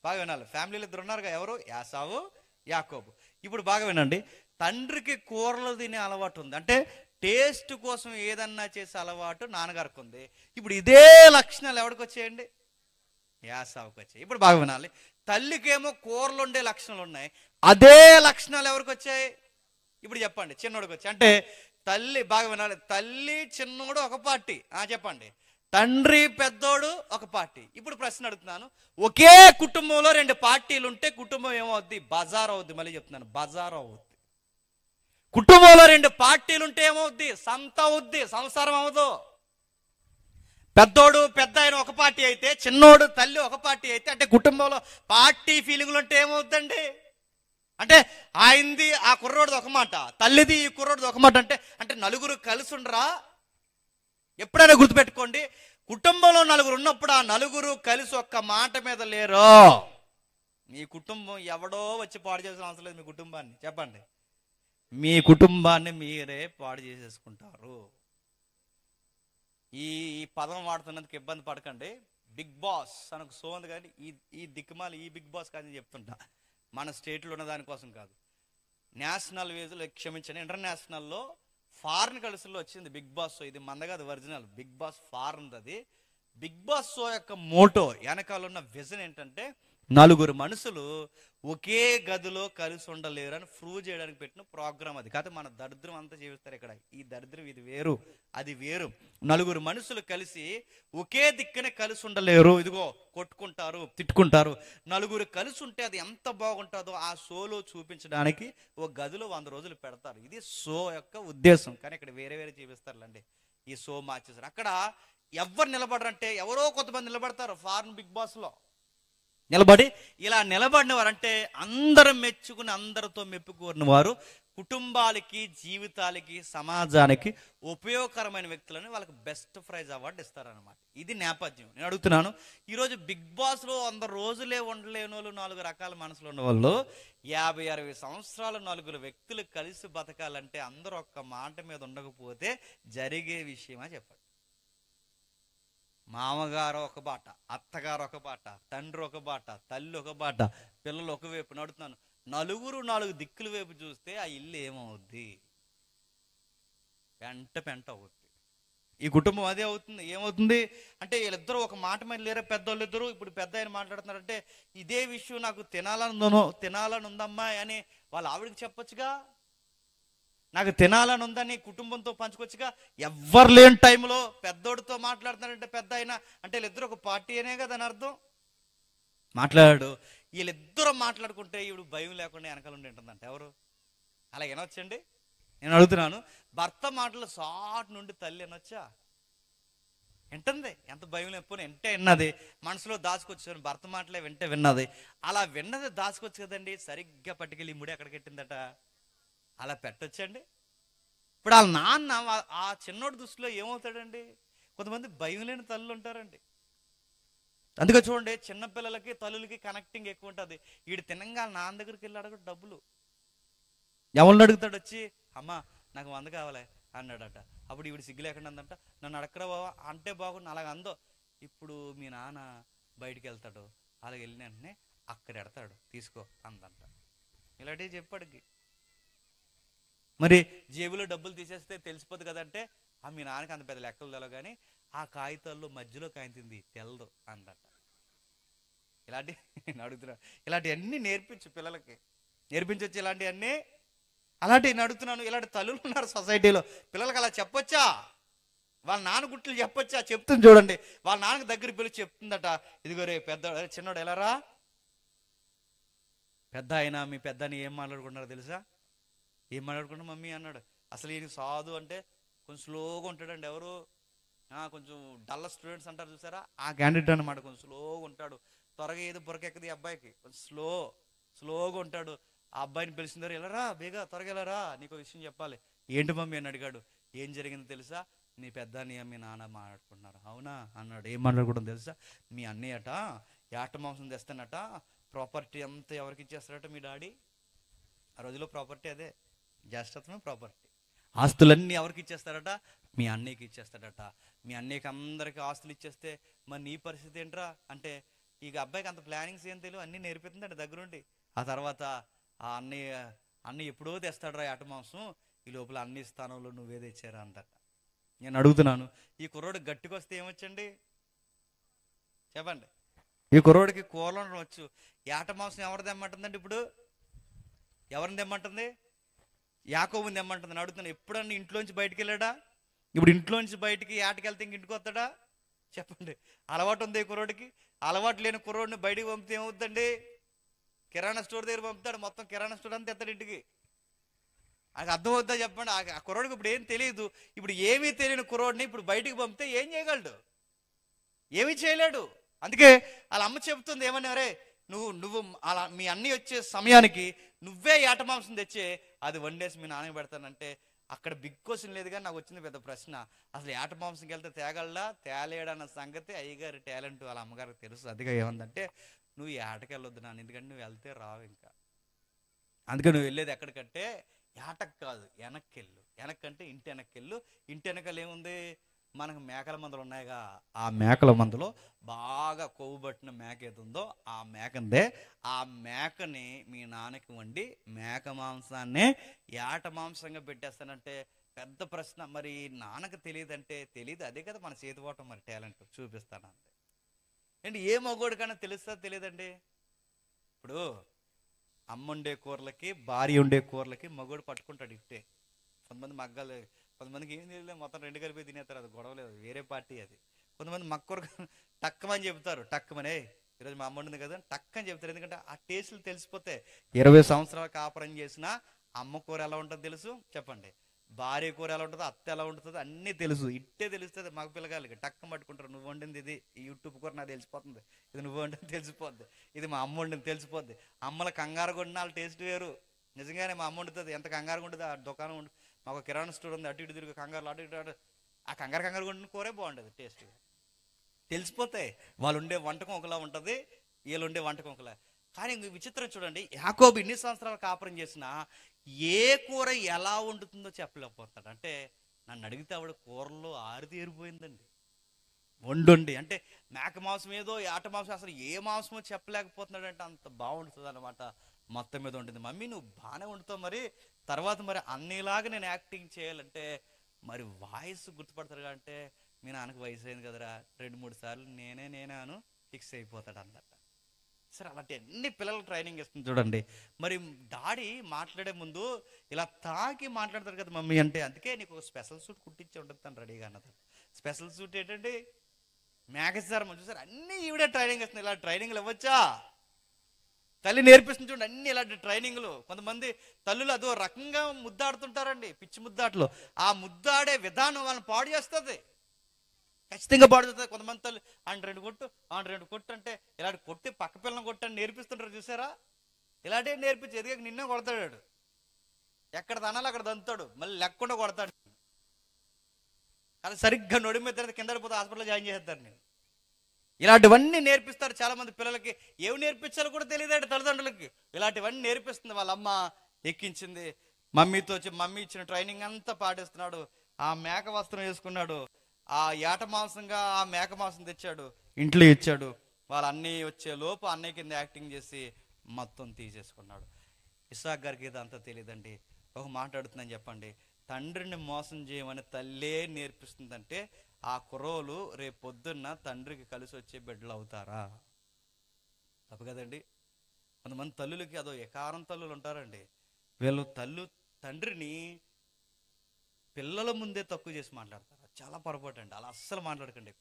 బాగా వినాలి. ఫ్యామిలీలో ఇద్దరు ఉన్నారుగా, ఎవరు? యాసావు, యాకోబు. ఇప్పుడు బాగా వినండి, తండ్రికి కూరలు తినే అలవాటు ఉంది, అంటే టేస్ట్ కోసం ఏదన్నా చేసే అలవాటు నాన్నగారికి ఉంది. ఇప్పుడు ఇదే లక్షణాలు ఎవరికి వచ్చేయండి? యాసావుకి వచ్చాయి. ఇప్పుడు బాగా వినాలి, తల్లికేమో కూరలు ఉండే లక్షణాలు ఉన్నాయి, అదే లక్షణాలు ఎవరికి వచ్చాయి? ఇప్పుడు చెప్పండి, చిన్నోడికి వచ్చాయి. అంటే తల్లి, బాగా వినాలి, తల్లి చిన్నోడు ఒక పార్టీ, చెప్పండి, తండ్రి పెద్దోడు ఒక పార్టీ. ఇప్పుడు ప్రశ్న అడుగుతున్నాను, ఒకే కుటుంబంలో రెండు పార్టీలు ఉంటే కుటుంబం ఏమవుద్ది? బజార్ అవుద్ది. మళ్ళీ చెప్తున్నాను, బజార్ అవుద్ది. కుటుంబంలో రెండు పార్టీలు ఉంటే ఏమవుద్ది? సంత అవుద్ది, సంసారం అవ్వదు. పెద్దోడు పెద్ద ఆయన ఒక పార్టీ అయితే, చిన్నోడు తల్లి ఒక పార్టీ అయితే, అంటే కుటుంబంలో పార్టీ ఫీలింగ్లు ఉంటే ఏమవుద్దండి? అంటే ఆయనది ఆ కుర్రోడిది ఒక మాట, తల్లిది ఈ కుర్రోడిది ఒక మాట. అంటే నలుగురు కలిసి ఉండరా? ఎప్పుడైనా గుర్తుపెట్టుకోండి, కుటుంబంలో నలుగురు ఉన్నప్పుడు ఆ నలుగురు కలిసి ఒక్క మాట మీద లేరు. మీ కుటుంబం ఎవడో వచ్చి పాడు చేసిన అవసరం లేదు. మీ కుటుంబాన్ని చెప్పండి, మీ కుటుంబాన్ని మీరే పాడు చేసేసుకుంటారు. ఈ పదం వాడుతున్నందుకు ఇబ్బంది పడకండి. బిగ్ బాస్ అనకు సో ఉంది, కానీ ఈ దిక్కుమాలి ఈ బిగ్ బాస్ కాదని చెప్తుంటా, మన స్టేట్లో ఉన్న దానికోసం కాదు. నేషనల్ వేజ్లో, క్షమించండి, ఇంటర్నేషనల్లో ఫారిన్ కల్చర్లో వచ్చింది బిగ్ బాస్ షో. ఇది మంద కాదు, ఒరిజినల్ బిగ్ బాస్ ఫారిన్. అది బిగ్ బాస్ షో యొక్క మోటో, వెనకాల ఉన్న విజన్ ఏంటంటే, నలుగురు మనుషులు ఒకే గదిలో కలిసి ఉండలేరు అని ప్రూవ్ చేయడానికి పెట్టిన ప్రోగ్రామ్ అది. కాదు మన దరిద్రం అంతా జీవిస్తారు ఇక్కడ. ఈ దరిద్రం ఇది వేరు, అది వేరు. నలుగురు మనుషులు కలిసి ఒకే దిక్కునే కలిసి ఉండలేరు. ఇదిగో కొట్టుకుంటారు, తిట్టుకుంటారు. నలుగురు కలిసి ఉంటే అది ఎంత బాగుంటుందో ఆ షోలో చూపించడానికి ఒక గదిలో 100 రోజులు పెడతారు. ఇది షో యొక్క ఉద్దేశం. కానీ ఇక్కడ వేరే వేరే చూపిస్తారులేండి. ఈ షో మార్చేసారు. అక్కడ ఎవరు నిలబడరంటే, ఎవరో కొంతమంది నిలబడతారు ఫారిన్ బిగ్ బాస్లో. నిలబడి ఇలా నిలబడిన వారంటే అందరూ మెచ్చుకుని అందరితో మెప్పుకోరిన వారు, కుటుంబాలకి, జీవితాలకి, సమాజానికి ఉపయోగకరమైన వ్యక్తులని వాళ్ళకి బెస్ట్ ప్రైజ్ అవార్డు ఇస్తారనమాట. ఇది నేపథ్యం. నేను అడుగుతున్నాను, ఈరోజు బిగ్ బాస్లో 100 రోజులే ఉండలేని వాళ్ళు, 4 రకాల మనసులు ఉన్నవాళ్ళు, 50-60 సంవత్సరాలు 4 వ్యక్తులు కలిసి బతకాలంటే అందరూ ఒక్క మాట మీద ఉండకపోతే జరిగే విషయమా చెప్పండి? మామగారు ఒక బాట, అత్తగారు ఒక బాట, తండ్రి ఒక బాట, తల్లి ఒక బాట, పిల్లలు ఒకవైపు. నడుతున్నాను, నలుగురు 4 దిక్కుల వైపు చూస్తే ఆ ఇల్లు ఏమవుద్ది? పెంట అవుద్ది. ఈ కుటుంబం అదే అవుతుంది. ఏమవుతుంది అంటే, వీళ్ళిద్దరూ ఒక మాట మీద లేరా, పెద్దోళ్ళు ఇద్దరు. ఇప్పుడు పెద్ద ఆయన మాట్లాడుతున్నారంటే, ఇదే విషయం నాకు తినాలని ఉందమ్మా అని వాళ్ళ ఆవిడకి చెప్పొచ్చుగా, నాకు తినాలని ఉందని కుటుంబంతో పంచుకోవచ్చుగా. ఎవ్వరు లేని టైంలో పెద్దోడితో మాట్లాడుతున్నాడంటే పెద్ద అయినా, అంటే వీళ్ళిద్దరు ఒక పార్టీ అనే కదా అని అర్థం. మాట్లాడాడు, వీళ్ళిద్దరూ మాట్లాడుకుంటే ఇప్పుడు భయం లేకుండా వెనకాల ఉండి ఉంటుందంట. ఎవరు అలా వినొచ్చండి? నేను అడుగుతున్నాను, భర్త మాటలు సాట్ నుండి తల్లి వినొచ్చా? వింటుంది. ఎంత భయం లేకపోయినా వెంటే విన్నది, మనసులో దాచుకొచ్చాను. భర్త మాటలే వెంటే విన్నది. అలా విన్నది దాచుకోవచ్చు కదండి. సరిగ్గా పట్టుకెళ్ళి ముడి ఎక్కడ కట్టిందట, అలా పెట్టొచ్చండి. ఇప్పుడు వాళ్ళ నాన్న ఆ చిన్నోడి దృష్టిలో ఏమవుతాడండి? కొంతమంది భయం లేని తల్లులు ఉంటారండి. అందుకే చూడండి, చిన్నపిల్లలకి తల్లులకి కనెక్టింగ్ ఎక్కువ ఉంటుంది. వీడు తినంగా నాన్న దగ్గరికి వెళ్ళి అడగడు డబ్బులు. ఎవరిని అడుగుతాడు వచ్చి, అమ్మ నాకు 100 కావాలి అన్నాడట. అప్పుడు ఈవిడ సిగ్గు లేకుండా అందంట, నన్ను అడక్కరా బావా అంటే బాగుండు. అలాగ అందో, ఇప్పుడు మీ నాన్న బయటికి వెళ్తాడు, అలాగ వెళ్ళిన వెంటనే అక్కడ ఎడతాడు, తీసుకో అందంట. ఇలాంటివి చెప్పాడికి. మరి జేబులో డబ్బులు తీసేస్తే తెలిసిపోద్ది కదంటే, ఆ మీ నాన్నకి అంత పెద్ద లెక్కలు తెలవు, కానీ ఆ కాగితాల్లో మధ్యలో కాయించింది తెలదు అందట. ఇలాంటి నేను అడుగుతున్నా, ఇలాంటివన్నీ నేర్పించు పిల్లలకి, నేర్పించవచ్చు ఇలాంటివన్నీ. అలాంటివి నేను అడుగుతున్నాను. ఇలాంటి తల్లులు ఉన్నారు సొసైటీలో. పిల్లలకి అలా చెప్పొచ్చా? వాళ్ళ నాన్న గుట్లు చెప్పొచ్చా? చెప్తుంది చూడండి. వాళ్ళ నాన్నకి దగ్గర పిలిచి చెప్తుందట, ఇదిగో రే పెద్ద చిన్నోడు ఎలారా, పెద్ద అయినా మీ పెద్దని ఏం మాట్లాడుకుంటున్నారో తెలుసా? ఏం మాట్లాడుకుంటా మమ్మీ అన్నాడు. అసలు ఈయన సాధు అంటే కొంచెం స్లోగా ఉంటాడండి. ఎవరు కొంచెం డల్ల స్టూడెంట్స్ అంటారు చూసారా, ఆ క్యాండిడేట్ అనమాట. కొంచెం స్లోగా ఉంటాడు, త్వరగా ఏదో బురకెక్కది అబ్బాయికి, కొంచెం స్లోగా ఉంటాడు. ఆ అబ్బాయిని పిలిచిందారు, వెళ్ళరా బేగా త్వరగా వెళ్ళరా, నీకు విషయం చెప్పాలి. ఏంటి మమ్మీ అని అడిగాడు. ఏం జరిగిందో తెలుసా, నీ పెద్ద అన్నయ్య మీ నాన్న మాట్లాడుకుంటున్నారు. అవునా అన్నాడు. ఏం మాట్లాడుకోవడం తెలుసా, మీ అన్నయ్యట ఏట మాంసం తెస్తానట, ప్రాపర్టీ అంతా ఎవరికి ఇచ్చేస్తారట మీ డాడీ. ఆ రోజులో ప్రాపర్టీ అదే, జ్యేష్ఠత్వమే ప్రాపర్టీ. ఆస్తులన్నీ ఎవరికి ఇచ్చేస్తారట, మీ అన్నయ్యకి ఇచ్చేస్తాడట. మీ అన్నయ్యకి అందరికి ఆస్తులు ఇచ్చేస్తే మరి నీ పరిస్థితి ఏంట్రా అంటే, ఇక అబ్బాయికి అంత ప్లానింగ్స్ ఏం తెలియదు, అన్నీ నేర్పిస్తుందండి దగ్గరుండి. ఆ తర్వాత ఆ అన్నయ్య ఎప్పుడో తెస్తాడు రా ఏట మాంసం, ఈ లోపల అన్ని స్థానంలో నువ్వే తెచ్చారా అందట. నేను అడుగుతున్నాను, ఈ కుర్రోడు గట్టికి వస్తే ఏమొచ్చండి చెప్పండి? ఈ కుర్రోడికి కూరలు వచ్చు. ఏట మాంసం ఎవరు తెమ్మంటుందండి? ఇప్పుడు ఎవరిని తెమ్మంటుంది? యాకోబుని తెమ్మంటుంది. నేను అడుగుతున్నాను, ఎప్పుడన్నా ఇంట్లోంచి బయటికి వెళ్ళాడా? ఇప్పుడు ఇంట్లోంచి బయటికి ఏటకెళ్తే ఇంక ఇంటికి వస్తాడా చెప్పండి? అలవాటు ఉంది ఈ కుర్రోడికి. అలవాటు లేని కుర్రోడిని బయటికి పంపితే ఏమవుతుందండి? కిరాణా స్టోర్ దగ్గర పంపుతాడు, మొత్తం కిరాణా స్టోర్ అంతా తెస్తాడు ఇంటికి. అది అర్థమవుతుందా చెప్పండి? ఆ కుర్రోడికి ఇప్పుడు ఏం తెలియదు. ఇప్పుడు ఏమీ తెలియని కుర్రోడిని ఇప్పుడు బయటికి పంపితే ఏం చేయగలడు? ఏమీ చేయలేడు. అందుకే వాళ్ళ అమ్మ చెబుతుంది ఏమని, అరే నువ్వు అలా మీ అన్నీ వచ్చే సమయానికి నువ్వే ఏట మాంసం తెచ్చే, అది వండేసి మీ నాన్నకి పెడతానంటే. అక్కడ బిగ్ క్వశ్చన్ లేదు, కానీ నాకు వచ్చింది పెద్ద ప్రశ్న, అసలు ఏట మాంసంకి వెళ్తే తేగలడా తేలేడన్న సంగతి అయ్యగారి టాలెంట్ వాళ్ళ అమ్మగారికి తెలుసు. అందుకే ఏమందంటే, నువ్వు ఏటకి వెళ్ళొద్దు నాన్న, ఎందుకంటే నువ్వు వెళ్తే రావు ఇంకా. అందుకే నువ్వు వెళ్ళేది ఎక్కడికంటే ఏటకు కాదు, వెనక్కెళ్ళు. వెనక్కంటే ఇంటి వెనక్కెళ్ళు. ఇంటి వెనకాల ఏముంది, మనకు మేకల మందలు ఉన్నాయిగా, ఆ మేకల మందలో బాగా కొవ్వు పట్టిన మేక ఏది ఉందో ఆ మేకందే. ఆ మేకని మీ నాన్నకి వండి మేక మాంసాన్ని ఏట మాంసంగా పెట్టేస్తానంటే పెద్ద ప్రశ్న. మరి నాన్నకు తెలియదంటే తెలియదు, అదే కదా మన చేతిపోవటం, మరి టాలెంట్ చూపిస్తాను అంతే. ఏంటి ఏ మగోడికైనా తెలుస్తా తెలియదండి? ఇప్పుడు అమ్మ ఉండే కూరలకి భార్య ఉండే కూరలకి మగోడు పట్టుకుంటాడు ఇట్టే. కొంతమంది మగ్గాలు, కొంతమందికి ఏం తెలియలేదు, మొత్తం రెండు కలిపి తినేస్తారు, అది గొడవలేదు, వేరే పార్టీ అది. కొంతమంది మక్కూర టక్కమని చెబుతారు, టక్కమనే ఈరోజు మా అమ్మ ఉంది కదా టక్కని చెప్తారు. ఎందుకంటే ఆ టేస్టులు తెలిసిపోతే. 20 సంవత్సరాలు కాపురం చేసిన అమ్మ కూర ఎలా ఉంటుందో తెలుసు చెప్పండి, భార్య కూర ఎలా ఉంటుందో, అత్త ఎలా ఉంటుందో అన్నీ తెలుసు. ఇట్టే తెలుస్తుంది మగ పిల్లగాళ్ళకి. టక్కం పట్టుకుంటారు, నువ్వు వండింది ఇది, ఈ యూట్యూబ్ కూర నాకు తెలిసిపోతుంది, ఇది నువ్వు వండింది తెలిసిపోద్ది, ఇది మా అమ్మ వండింది తెలిసిపోద్ది. అమ్మల కంగారు కొన్న వాళ్ళ టేస్ట్ వేరు. నిజంగానే మా అమ్మ వండుతుంది, ఎంత కంగారు ఉంటుంది. ఆ దుకాణం మాకు కిరాణా స్టోర్ ఉంది, అటు ఇటు తిరిగి కంగారు అటు ఇటు ఆ కంగారు వండిన కూరే బాగుంటుంది, టేస్ట్ తెలిసిపోతాయి. వాళ్ళు ఉండే వంటకం ఒకలా ఉంటుంది, వీళ్ళు ఉండే వంటకం ఒకలా. కానీ విచిత్రం చూడండి, యాకోబు ఇన్ని సంవత్సరాలు కాపురం చేసినా ఏ కూర ఎలా వండుతుందో చెప్పలేకపోతాడు. అంటే నన్ను అడిగితే ఆవిడ కూరలో ఆరితేరిపోయిందండి వండి. అంటే మేక మాంసం ఏదో ఏట మాంసం అసలు ఏ మాంసమో చెప్పలేకపోతున్నాడు. అంటే అంత బాగుంటుంది అనమాట, మొత్తం మీద ఉంటుంది. మమ్మీ నువ్వు బాగానే వండుతావు, మరి తర్వాత మరి అన్నిలాగా నేను యాక్టింగ్ చేయాలంటే మరి వాయిస్ గుర్తుపడతారు. అంటే మీ నాన్నకు వయసు అయింది కదరా, 2-3 సార్లు నేనాను ఫిక్స్ అయిపోతాడు అన్నట్ట. సరే అలాంటి అన్ని పిల్లలకు ట్రైనింగ్ ఇస్తుంది చూడండి. మరి డాడీ మాట్లాడే ముందు ఇలా తాకి మాట్లాడతారు కదా మమ్మీ అంటే, అందుకే నీకు ఒక స్పెషల్ సూట్ కుట్టించి ఉంటుంది తను రెడీగా అన్నది. స్పెషల్ సూట్ ఏంటండి, మేకసార్ చూసారు అన్నీ ఈవిడే ట్రైనింగ్ ఇస్తుంది. ఇలా ట్రైనింగ్లు ఇవ్వచ్చా? తల్లి నేర్పిస్తుంది చూడండి అన్ని ఇలాంటి ట్రైనింగ్లు. కొంతమంది తల్లులు అదో రకంగా ముద్దాడుతుంటారండి, పిచ్చి ముద్దాటలు. ఆ ముద్దాడే విధానం వాళ్ళని పాడు చేస్తుంది, ఖచ్చితంగా పాడు చేస్తుంది. కొంతమంది తల్లి రెండు కొట్టు అంటే ఇలాంటి కొట్టి పక్క పిల్లని కొట్టని నేర్పిస్తుంటారు చూసారా. ఇలాంటివి నేర్పించి ఎదిగా నిన్నే కొడతాడు, ఎక్కడ తనాలి అక్కడ దంతాడు, మళ్ళీ లేకుండా కొడతాడు. అది సరిగ్గా నొడి మీద తర్వాత కింద పోతే హాస్పిటల్లో జాయిన్ చేస్తారు. నేను ఇలాంటివన్నీ నేర్పిస్తారు చాలా మంది పిల్లలకి. ఏమి నేర్పించాలో కూడా తెలియదండి తల్లిదండ్రులకి. ఇలాంటివన్నీ నేర్పిస్తుంది వాళ్ళ అమ్మ, ఎక్కించింది. మమ్మీ ఇచ్చిన ట్రైనింగ్ అంతా పాటిస్తున్నాడు. ఆ మేక వస్త్రం వేసుకున్నాడు, ఆ ఏట మాంసంగా ఆ మేక మాంసం తెచ్చాడు, ఇంట్లో ఇచ్చాడు. వాళ్ళు అన్నీ వచ్చే లోపు అన్నయ్య కింద యాక్టింగ్ చేసి మొత్తం తీసేసుకున్నాడు. ఇస్సాకు గారికి ఇది అంతా తెలియదండి. ఒక మాట అడుగుతుందని చెప్పండి, తండ్రిని మోసం చేయమని తల్లే నేర్పిస్తుందంటే ఆ కుర్రోలు రేపు పొద్దున్న తండ్రికి కలిసి వచ్చే బిడ్డలు అవుతారా? తప్పు కదండి. కొంతమంది తల్లులకి అదో ఎకారం తల్లులు ఉంటారండి. వీళ్ళు తండ్రిని పిల్లల ముందే తక్కువ చేసి మాట్లాడతారు. చాలా పొరపాటు అండి. అలా అస్సలు మాట్లాడకండి.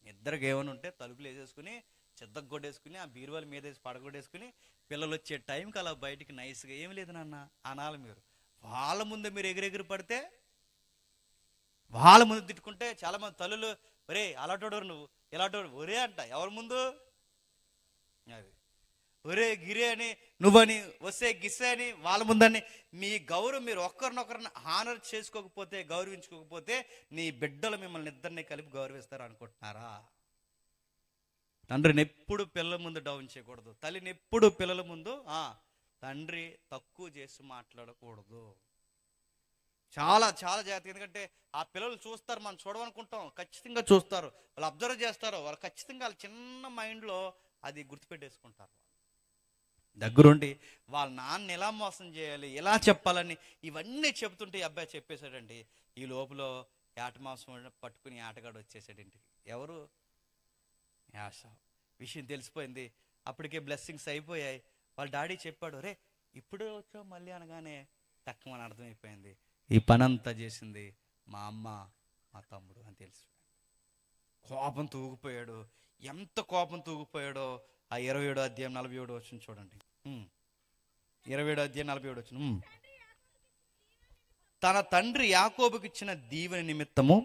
ఇద్దరికి ఏమైనా ఉంటే తలుపులు వేసేసుకుని చెద్దగొట్టేసుకుని ఆ బీరువాల మీద వేసి పడగొట్టేసుకుని పిల్లలు వచ్చే టైంకి అలా బయటికి నైస్గా ఏమి లేదు నాన్న అనాలి. మీరు వాళ్ళ ముందు మీరు ఎగిరెగిరి పడితే, వాళ్ళ ముందు తిట్టుకుంటే చాలా మంది తల్లులు ఒరే అలాంటోడు నువ్వు ఇలాంటోడు ఒరే అంట. ఎవరి ముందు? అది ఒరే గిరే అని నువ్వని వస్తే గిస్సే అని వాళ్ళ ముందని మీ గౌరవం మీరు ఒక్కరినొకరిని హానర్ చేసుకోకపోతే, గౌరవించుకోకపోతే నీ బిడ్డలు మిమ్మల్ని ఇద్దరిని కలిపి గౌరవిస్తారు అనుకుంటున్నారా? తండ్రిని ఎప్పుడు పిల్లల ముందు డౌన్ చేయకూడదు. తల్లిని ఎప్పుడు పిల్లల ముందు తండ్రి తక్కువ చేసి మాట్లాడకూడదు. చాలా చాలా జాగ్రత్త. ఎందుకంటే ఆ పిల్లలు చూస్తారు, మనం చూడమనుకుంటాం, ఖచ్చితంగా చూస్తారు. వాళ్ళు అబ్జర్వ్ చేస్తారు. వాళ్ళు ఖచ్చితంగా వాళ్ళ చిన్న మైండ్లో అది గుర్తుపెట్టేసుకుంటారు. దగ్గరుండి వాళ్ళ నాన్న ఎలా మోసం చేయాలి, ఎలా చెప్పాలని ఇవన్నీ చెప్తుంటే ఈ అబ్బాయి చెప్పేశాడండి. ఈ లోపల ఏట మాంసం పట్టుకుని ఆటగాడు వచ్చేసాడు ఇంటికి. ఎవరు? యాసావు. విషయం తెలిసిపోయింది. అప్పటికే బ్లెస్సింగ్స్ అయిపోయాయి. వాళ్ళ డాడీ చెప్పాడు, రే ఇప్పుడు వచ్చావు మళ్ళీ అనగానే తక్కువ అని అర్థమైపోయింది. ఈ పని అంతా చేసింది మా అమ్మ మా తమ్ముడు అని తెలిసి కోపం తూగిపోయాడు. ఎంత కోపం తూగిపోయాడో ఆ 27వ అధ్యాయం 47వ వచనం చూడండి. 27వ అధ్యాయం 47వ వచనం. తన తండ్రి యాకోబుకి ఇచ్చిన దీవెన నిమిత్తము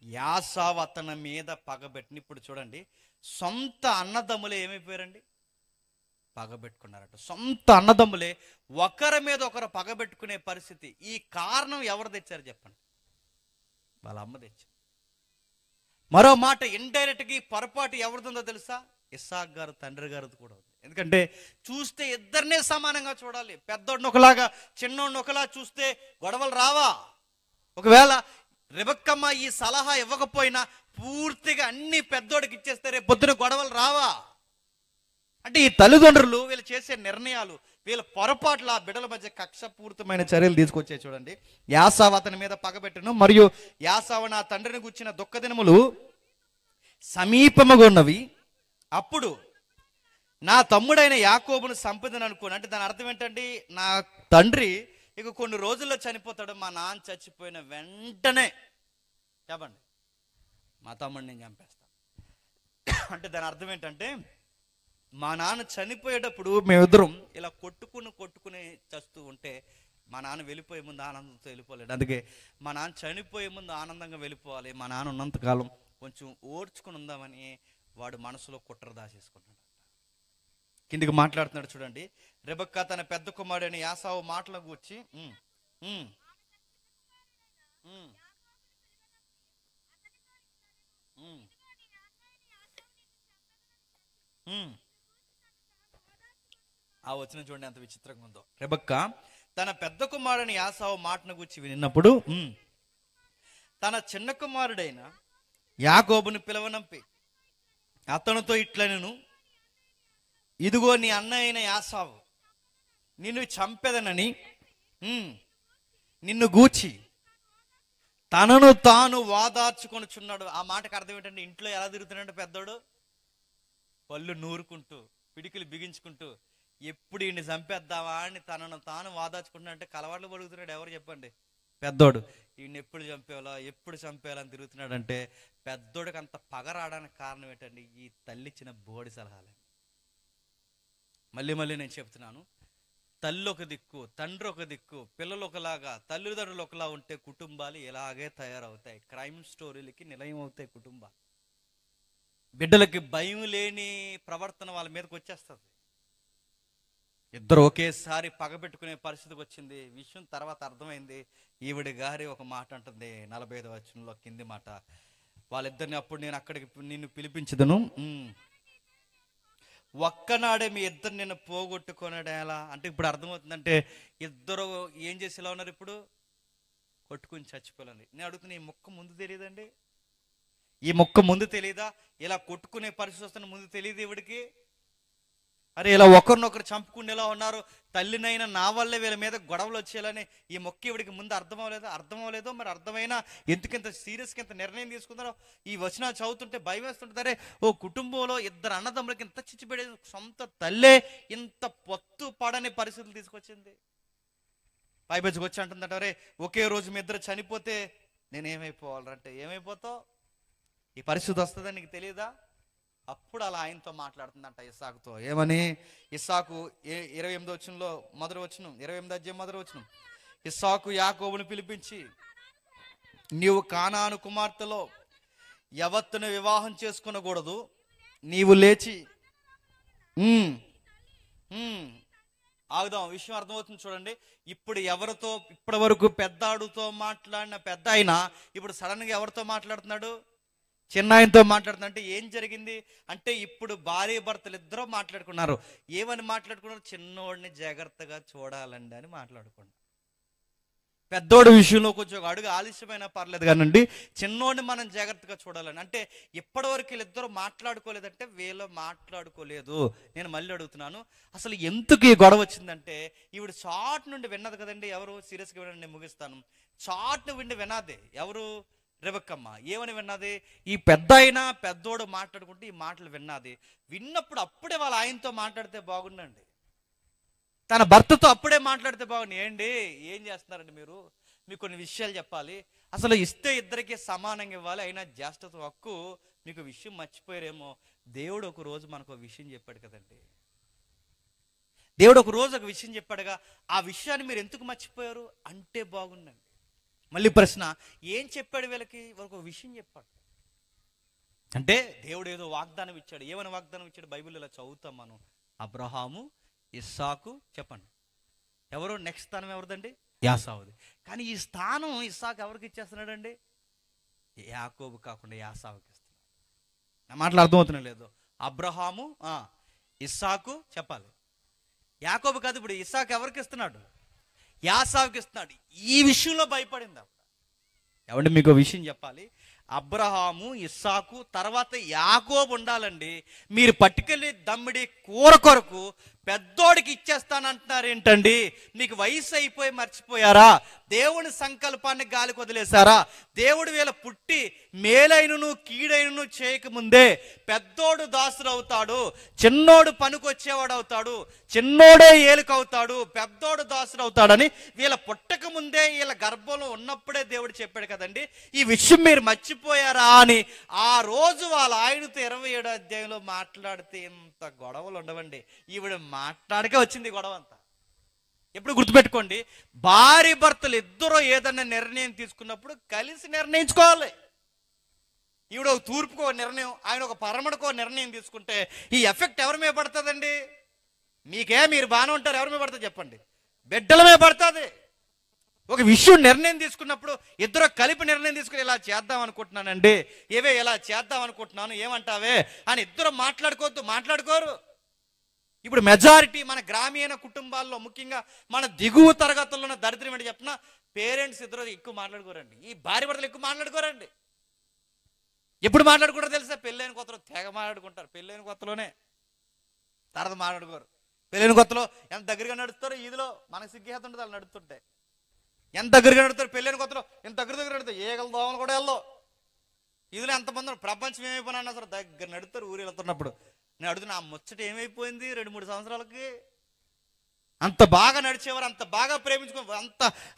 యాసావు అతని మీద పగబెట్టిన. ఇప్పుడు చూడండి, సొంత అన్నదమ్ములే ఏమైపోయారండి? పగబెట్టుకున్నారట. సొంత అన్నదమ్ములే ఒకరి మీద ఒకరు పగబెట్టుకునే పరిస్థితి. ఈ కారణం ఎవరు తెచ్చారు చెప్పండి? వాళ్ళ అమ్మ తెచ్చారు. మరో మాట ఇండైరెక్ట్గా పొరపాటు ఎవరిదిందో తెలుసా? ఇస్సాకు గారు తండ్రి గారిది కూడా ఉంది. ఎందుకంటే చూస్తే ఇద్దరినే సమానంగా చూడాలి. పెద్దోడిని ఒకలాగా చిన్నోడిని ఒకలా చూస్తే గొడవలు రావా? ఒకవేళ రెబెక్కమ్మ ఈ సలహా ఇవ్వకపోయినా పూర్తిగా అన్ని పెద్దోడికి ఇచ్చేస్తే రేపు పొద్దున గొడవలు రావా? అంటే ఈ తల్లిదండ్రులు వీళ్ళు చేసే నిర్ణయాలు, వీళ్ళ పొరపాట్లు ఆ బిడ్డల మధ్య కక్షపూరితమైన చర్యలు తీసుకొచ్చే. చూడండి, యాసావు అతని మీద పగబెట్టును, మరియు యాసావు నా తండ్రిని గుర్చిన దుఃఖ దినములు సమీపముగా ఉన్నవి. అప్పుడు నా తమ్ముడైన యాకోబును సంపదను అనుకోను. అంటే దాని అర్థం ఏంటండి? నా తండ్రి ఇక కొన్ని రోజుల్లో చనిపోతాడు. మా నాన్న చచ్చిపోయిన వెంటనే చెప్పండి మా తమ్ముడిని నేను చంపేస్తాను. అంటే దాని అర్థం ఏంటంటే మా నాన్న చనిపోయేటప్పుడు మేమిద్దరం ఇలా కొట్టుకుని చస్తూ ఉంటే మా నాన్న వెళ్ళిపోయే ముందు ఆనందంతో వెళ్ళిపోలేడు. అందుకే మా నాన్న చనిపోయే ముందు ఆనందంగా వెళ్ళిపోవాలి. మా నాన్న ఉన్నంతకాలం కొంచెం ఓర్చుకుని ఉందామని వాడు మనసులో కుట్ర దాచేసుకున్నాడు. కిందికి మాట్లాడుతున్నాడు చూడండి. రెబెక్కా తన పెద్ద కుమారుడైన యాసావు మాటలు కూర్చి ఆ వచనం చూడండి ఎంత విచిత్రంగా ఉందో. రెబెక్కా తన పెద్ద కుమారుని యాసావు మాటను గురించి విన్నప్పుడు తన చిన్న కుమారుడైన యాకోబుని పిలవనంపి అతనితో ఇట్లనెను, ఇదిగో నీ అన్న అయిన యాసావు నిన్ను చంపెదనని నిన్ను గూర్చి తనను తాను వాదార్చుకొనుచున్నాడు. ఆ మాటకు అర్థం ఏంటంటే ఇంట్లో ఎలా తిరుగుతున్నాడు పెద్దోడు? పళ్ళు నూరుకుంటూ పిడికిలు బిగించుకుంటూ ఎప్పుడు ఈయన్ని చంపేద్దావా అని తనను తాను వాదార్చుకుంటున్నాడంటే కలవాట్లు పలుకుతున్నాడు. ఎవరు చెప్పండి? పెద్దోడు. ఈయన్ని ఎప్పుడు చంపేయాలని తిరుగుతున్నాడంటే పెద్దోడికి అంత పగ రావడానికి కారణం ఏంటండి? ఈ తల్లి ఇచ్చిన బోడి సలహాలే. మళ్ళీ నేను చెప్తున్నాను, తల్లి ఒక దిక్కు, తండ్రి ఒక దిక్కు, పిల్లలు ఒకలాగా, తల్లిదండ్రులు ఒకలా ఉంటే కుటుంబాలు ఇలాగే తయారవుతాయి. క్రైమ్ స్టోరీలకి నిలయం అవుతాయి కుటుంబాలు. బిడ్డలకి భయం లేని ప్రవర్తన వాళ్ళ మీదకి వచ్చేస్తుంది. ఇద్దరు ఒకేసారి పగబెట్టుకునే పరిస్థితికి వచ్చింది. విషయం తర్వాత అర్థమైంది. ఈవిడ గారి ఒక మాట అంటుంది 45వ వచనంలో కింది మాట, వాళ్ళిద్దరిని అప్పుడు నేను అక్కడికి నిన్ను పిలిపించదును, ఒక్కనాడే మీ ఇద్దరు నిన్ను పోగొట్టుకున్నాడు. ఎలా అంటే ఇప్పుడు అర్థమవుతుందంటే ఇద్దరు ఏం చేసి ఇలా ఉన్నారు? ఇప్పుడు కొట్టుకుని చచ్చిపోవాలని. నేను అడుగుతున్నా, ఈ మొక్క ముందు తెలియదండి? ఈ మొక్క ముందు తెలియదా? ఇలా కొట్టుకునే పరిస్థితి వస్తున్న ముందు తెలియదు ఇవిడికి? అరే ఇలా ఒకరినొకరు చంపుకునేలా ఉన్నారు, తల్లినైనా నా వల్లే వీళ్ళ మీద గొడవలు వచ్చేయాలని ఈ మొక్క ఇవిడికి ముందు అర్థమవలేదో మరి అర్థమైనా ఎందుకింత సీరియస్గా ఇంత నిర్ణయం తీసుకున్నారో? ఈ వచనాలు చదువుతుంటే భయం వేస్తుంటారే. ఓ కుటుంబంలో ఇద్దరు అన్నదమ్ములకి ఇంత చిచ్చిపెడే సొంత తల్లే ఇంత పొత్తు పడని పరిస్థితులు తీసుకొచ్చింది. పైబెచ్చుకు వచ్చి అంటుందట, అరే ఒకే రోజు మీ ఇద్దరు చనిపోతే నేనేమైపోవాలంటే ఏమైపోతావు? ఈ పరిస్థితి వస్తుందని నీకు తెలియదా? అప్పుడు అలా ఆయనతో మాట్లాడుతుందంట ఇస్సాకుతో. ఏమని? ఇస్సాకు 28వ వచనంలో మొదటి వచనం, 28వ అధ్యాయం మొదటి వచనం. ఇస్సాకు యాకోబును పిలిపించి, నీవు కానాను కుమార్తెలో ఎవత్తును వివాహం చేసుకొనకూడదు, నీవు లేచి ఆగుదాం, విషయం అర్థమవుతుంది చూడండి. ఇప్పుడు ఎవరితో ఇప్పటి వరకు పెద్దాడుతో మాట్లాడిన పెద్ద ఆయన ఇప్పుడు సడన్గా ఎవరితో మాట్లాడుతున్నాడు? చిన్న ఆయనతో మాట్లాడుతున్నా. అంటే ఏం జరిగింది అంటే, ఇప్పుడు భార్య భర్తలు ఇద్దరూ మాట్లాడుకున్నారు. ఏమని మాట్లాడుకున్నారు? చిన్నోడిని జాగ్రత్తగా చూడాలండి అని మాట్లాడుకున్నారు. పెద్దోడి విషయంలో కొంచెం అడుగు ఆలస్యమైనా పర్లేదు కానండి, చిన్నోడిని మనం జాగ్రత్తగా చూడాలని. అంటే ఇప్పటివరకు వీళ్ళిద్దరూ మాట్లాడుకోలేదంటే వీళ్ళు మాట్లాడుకోలేదు. నేను మళ్ళీ అడుగుతున్నాను, అసలు ఎందుకు ఈ గొడవ వచ్చిందంటే, ఈవిడ చాట్ నుండి విన్నది కదండి. ఎవరు? సీరియస్గా వినండి, నేను ముగిస్తాను. చాట్ను విన్నదే ఎవరు? రెబెక్కమ్మ. ఏమని విన్నది? ఈ పెద్ద అయినా పెద్దోడు మాట్లాడుకుంటే ఈ మాటలు విన్నది. విన్నప్పుడు అప్పుడే వాళ్ళ ఆయనతో మాట్లాడితే బాగుండండి, తన భర్తతో అప్పుడే మాట్లాడితే బాగుంది. ఏంటి ఏం చేస్తున్నారండి మీరు? మీకు కొన్ని విషయాలు చెప్పాలి. అసలు ఇస్తే ఇద్దరికి సమానంగా ఇవ్వాలి, అయినా జ్యేష్ఠత హక్కు. మీకు విషయం మర్చిపోయారేమో, దేవుడు ఒక రోజు మనకు ఒక విషయం చెప్పాడు కదండి. దేవుడు ఒక రోజు ఒక విషయం చెప్పాడుగా, ఆ విషయాన్ని మీరు ఎందుకు మర్చిపోయారు అంటే బాగుండండి. మళ్ళీ ప్రశ్న, ఏం చెప్పాడు వీళ్ళకి? ఒక విషయం చెప్పాడు అంటే దేవుడు ఏదో వాగ్దానం ఇచ్చాడు. ఏమైనా వాగ్దానం ఇచ్చాడు? బైబిల్ ఇలా చదువుతాం మనం. అబ్రహాము, ఇస్సాకు. చెప్పండి ఎవరు? నెక్స్ట్ స్థానం ఎవరిదండి? యాసావుది. కానీ ఈ స్థానం ఇస్సాకు ఎవరికి ఇచ్చేస్తున్నాడండి? యాకోబు కాకుండా యాసావుకి ఇస్తున్నాడు. నా మాటలు అర్థమవుతున్నా లేదు? అబ్రహాము, ఇస్సాకు. చెప్పాలి యాకోబు కాదు. ఇప్పుడు ఇస్సాకు ఎవరికి ఇస్తున్నాడు? యాసావుకి ఇస్తున్నాడు. ఈ విషయంలో భయపడింది అప్పుడు. ఏమంటే మీకు విషయం చెప్పాలి, అబ్రహాము, ఇస్సాకు తర్వాత యాకోబు ఉండాలండి. మీరు పట్టుకెళ్ళి దమ్మిడి కూర కొరకు పెద్దోడికి ఇచ్చేస్తానంటున్నారు ఏంటండి? మీకు వయసు అయిపోయి మర్చిపోయారా? దేవుని సంకల్పాన్ని గాలికి వదిలేశారా? దేవుడు వీళ్ళ పుట్టి మేలైనను కీడైనను చేయకముందే పెద్దోడు దాసుడు అవుతాడు, చిన్నోడు పనికొచ్చేవాడు అవుతాడు, చిన్నోడే ఏలుకవుతాడు, పెద్దోడు దాసుడు అవుతాడని వీళ్ళ పుట్టక ముందే వీళ్ళ గర్భంలో ఉన్నప్పుడే దేవుడు చెప్పాడు కదండి. ఈ విషయం మీరు మర్చిపోయారా అని ఆ రోజు వాళ్ళ ఆయనతో 27వ అధ్యాయంలో మాట్లాడితే ఇంత గొడవలు ఉండవండి. ఈవిడ మాట్లాడకే వచ్చింది గొడవ అంతా. ఎప్పుడు గుర్తుపెట్టుకోండి, భార్య భర్తలు ఇద్దరు ఏదన్నా నిర్ణయం తీసుకున్నప్పుడు కలిసి నిర్ణయించుకోవాలి. ఈవిడ ఒక తూర్పుకో నిర్ణయం, ఆయన ఒక పరమడకో నిర్ణయం తీసుకుంటే ఈ ఎఫెక్ట్ ఎవరి మీద పడుతుందండి? మీరు బాగానే ఉంటారు, ఎవరి మీద పడుతుంది చెప్పండి? బిడ్డల మీద పడుతుంది. ఒక విషయం నిర్ణయం తీసుకున్నప్పుడు ఇద్దరు కలిపి నిర్ణయం తీసుకుని ఇలా చేద్దాం అనుకుంటున్నానండి, ఇలా చేద్దాం అనుకుంటున్నాను, ఏమంటావే అని ఇద్దరు మాట్లాడుకోరు. ఇప్పుడు మెజారిటీ మన గ్రామీణ కుటుంబాల్లో, ముఖ్యంగా మన దిగువ తరగతుల్లో ఉన్న దరిద్రం ఏంటి చెప్పిన, పేరెంట్స్ ఇద్దరు ఎక్కువ మాట్లాడుకోరండి. ఈ భార్య భర్తలు ఎక్కువ మాట్లాడుకోరండి. ఎప్పుడు మాట్లాడుకుంటారో తెలుసా? పెళ్ళైన కొత్తలో తెగ మాట్లాడుకుంటారు. పెళ్ళైన కొత్తలోనే, తర్వాత మాట్లాడుకోరు. పెళ్ళైన కొత్తలో ఎంత దగ్గరగా నడుస్తారో ఈదిలో మనకు సిగ్గేత ఉంటుంది వాళ్ళు నడుస్తుంటే. ఎంత దగ్గరగా నడుస్తారు పెళ్ళైన కొత్తలో, ఎంత దగ్గర నడుతారు. ఏగల దోమలు కూడా వెళ్దాం. ఇదిలో ఎంతమంది ప్రపంచం ఏమైపోయినా సరే దగ్గర నడుస్తారు. ఊరు వెళ్తున్నప్పుడు నేను అడుగుతున్నా, ఆ ముచ్చట ఏమైపోయింది 2-3 సంవత్సరాలకి? అంత బాగా నడిచేవారు, అంత బాగా ప్రేమించుకో,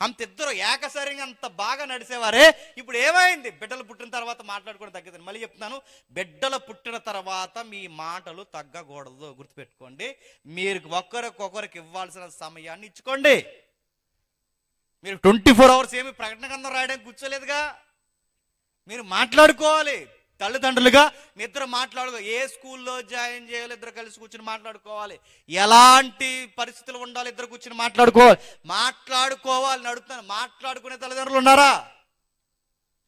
అంత ఇద్దరు ఏకసరిగా అంత బాగా నడిచేవారే ఇప్పుడు ఏమైంది? బిడ్డలు పుట్టిన తర్వాత మాట్లాడుకోవడం తగ్గింది. మళ్ళీ చెప్తున్నాను, బిడ్డలు పుట్టిన తర్వాత మీ మాటలు తగ్గకూడదు. గుర్తుపెట్టుకోండి, మీరు ఒకరికి ఇవ్వాల్సిన సమయాన్ని ఇచ్చుకోండి. మీరు 24 hours ఏమి ప్రకటన గ్రంథం రాయడానికి కూర్చోలేదుగా. మీరు మాట్లాడుకోవాలి. తల్లిదండ్రులుగా మీ ఇద్దరు మాట్లాడుకో. ఏ స్కూల్లో జాయిన్ చేయాలి ఇద్దరు కలిసి కూర్చొని మాట్లాడుకోవాలి. ఎలాంటి పరిస్థితులు ఉండాలి ఇద్దరు కూర్చొని మాట్లాడుకోవాలి. నడుపుతాను. మాట్లాడుకునే తల్లిదండ్రులు ఉన్నారా?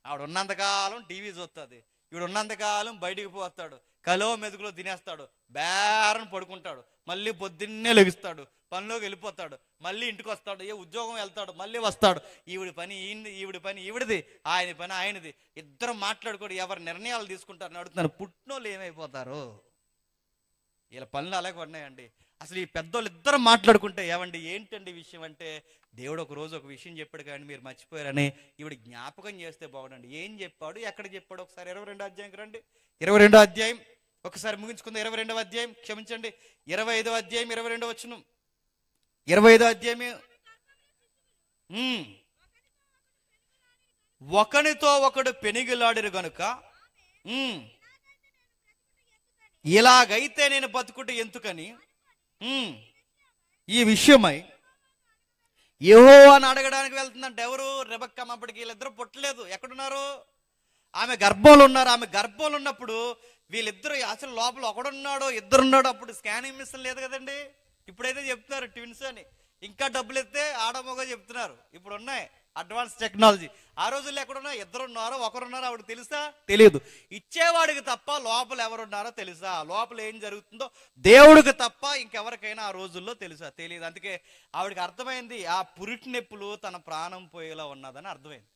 ఆవిడ ఉన్నంతకాలం టీవీ చూస్తుంది, ఈవిడ ఉన్నంతకాలం బయటికి పోతాడు, కలో మెదుగులో తినేస్తాడు, బేరను పడుకుంటాడు, మళ్ళీ పొద్దున్నే లెగుస్తాడు, పనిలోకి వెళ్ళిపోతాడు, మళ్ళీ ఇంటికి వస్తాడు, ఉద్యోగం వెళ్తాడు, మళ్ళీ వస్తాడు. ఈవిడి పని ఈవిడి పని ఈవిడిది, ఆయన పని ఆయనది. ఇద్దరు మాట్లాడుకోడు, ఎవరు నిర్ణయాలు తీసుకుంటారని అడుగుతున్నారు. పుట్టినోళ్ళు ఏమైపోతారు? వీళ్ళ పనులు అలాగే ఉన్నాయండి. అసలు ఈ పెద్దోళ్ళు ఇద్దరు మాట్లాడుకుంటే, ఏమండి ఏంటండి విషయం అంటే, దేవుడు ఒక రోజు ఒక విషయం చెప్పాడు కానీ మీరు మర్చిపోయారని ఈవిడ జ్ఞాపకం చేస్తే బాగుండండి. ఏం చెప్పాడు, ఎక్కడ చెప్పాడు? ఒకసారి 22వ అధ్యాయంకి రండి. 22వ అధ్యాయం ఒకసారి ముగించుకుందాం. 22వ అధ్యాయం, క్షమించండి, 25వ అధ్యాయం 22వ వచనం. 25వ అధ్యాయం. ఒకనితో ఒకడు పెనిగిలాడిరు గనుక ఇలాగైతే నేను బతుకుట ఎందుకని ఈ విషయమై యెహోవాను అడగడానికి వెళ్తుందంట. ఎవరు? రెబెక్కమ్మ. అప్పటికి వీళ్ళిద్దరు పుట్టలేదు. ఎక్కడున్నారు? ఆమె గర్భంలో ఉన్నారు. ఆమె గర్భంలో ఉన్నప్పుడు వీళ్ళిద్దరు అసలు లోపల ఒకడున్నాడో ఇద్దరున్నాడో అప్పుడు స్కానింగ్ మిషన్ లేదు కదండి. ఇప్పుడైతే చెప్తున్నారు ట్విన్స్ అని. ఇంకా డబ్బులు ఎత్తే ఆడమోగో చెప్తున్నారు. ఇప్పుడు ఉన్నాయి అడ్వాన్స్ టెక్నాలజీ. ఆ రోజుల్లో ఎక్కడున్నా? ఇద్దరున్నారో ఒకరున్నారో ఆవిడ తెలుసా? తెలియదు. ఇచ్చేవాడికి తప్ప లోపల ఎవరున్నారో తెలుసా? లోపల ఏం జరుగుతుందో దేవుడికి తప్ప ఇంకెవరికైనా ఆ రోజుల్లో తెలుసా? తెలియదు. అందుకే ఆవిడకి అర్థమైంది, ఆ పురిటి నొప్పులు తన ప్రాణం పోయేలా ఉన్నదని అర్థమైంది.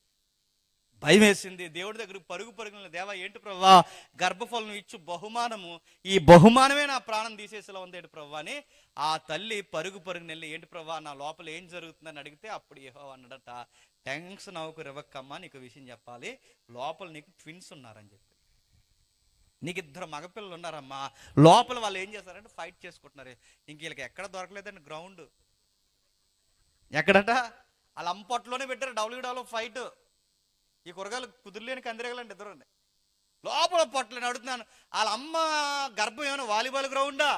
భయం వేసింది. దేవుడి దగ్గర పరుగున, దేవా ఏంటి ప్రభువా, గర్భఫలం ఇచ్చు బహుమానము, ఈ బహుమానమే నా ప్రాణం తీసేసేలా ఉంది ఏంటి ప్రభువా అని ఆ తల్లి పరుగున వెళ్ళి, ఏంటి ప్రభువా నా లోపల ఏం జరుగుతుందని అడిగితే అప్పుడు యెహోవా అన్నాడట, టెన్షన్ అవ్వకు రెబెక్కమ్మ, నీకు విషయం చెప్పాలి, లోపల నీకు ట్విన్స్ ఉన్నారని చెప్పి. నీకు ఇద్దరు మగపిల్లలు ఉన్నారమ్మా. లోపల వాళ్ళు ఏం చేస్తారంటే ఫైట్ చేసుకుంటున్నారు. ఇంక వీళ్ళకి ఎక్కడ దొరకలేదండి గ్రౌండ్. ఎక్కడట? వాళ్ళ అంపట్లోనే పెట్టారు డబ్ల్యూడబ్ల్యూ ఫైట్. ఈ కూరగాయలు కుదురులేని కందిరగలండి ఇద్దరు లోపల పొట్టలేని. అడుగుతున్నాను, వాళ్ళ అమ్మ గర్భం ఏమన్నా వాలీబాల్ గ్రౌండా?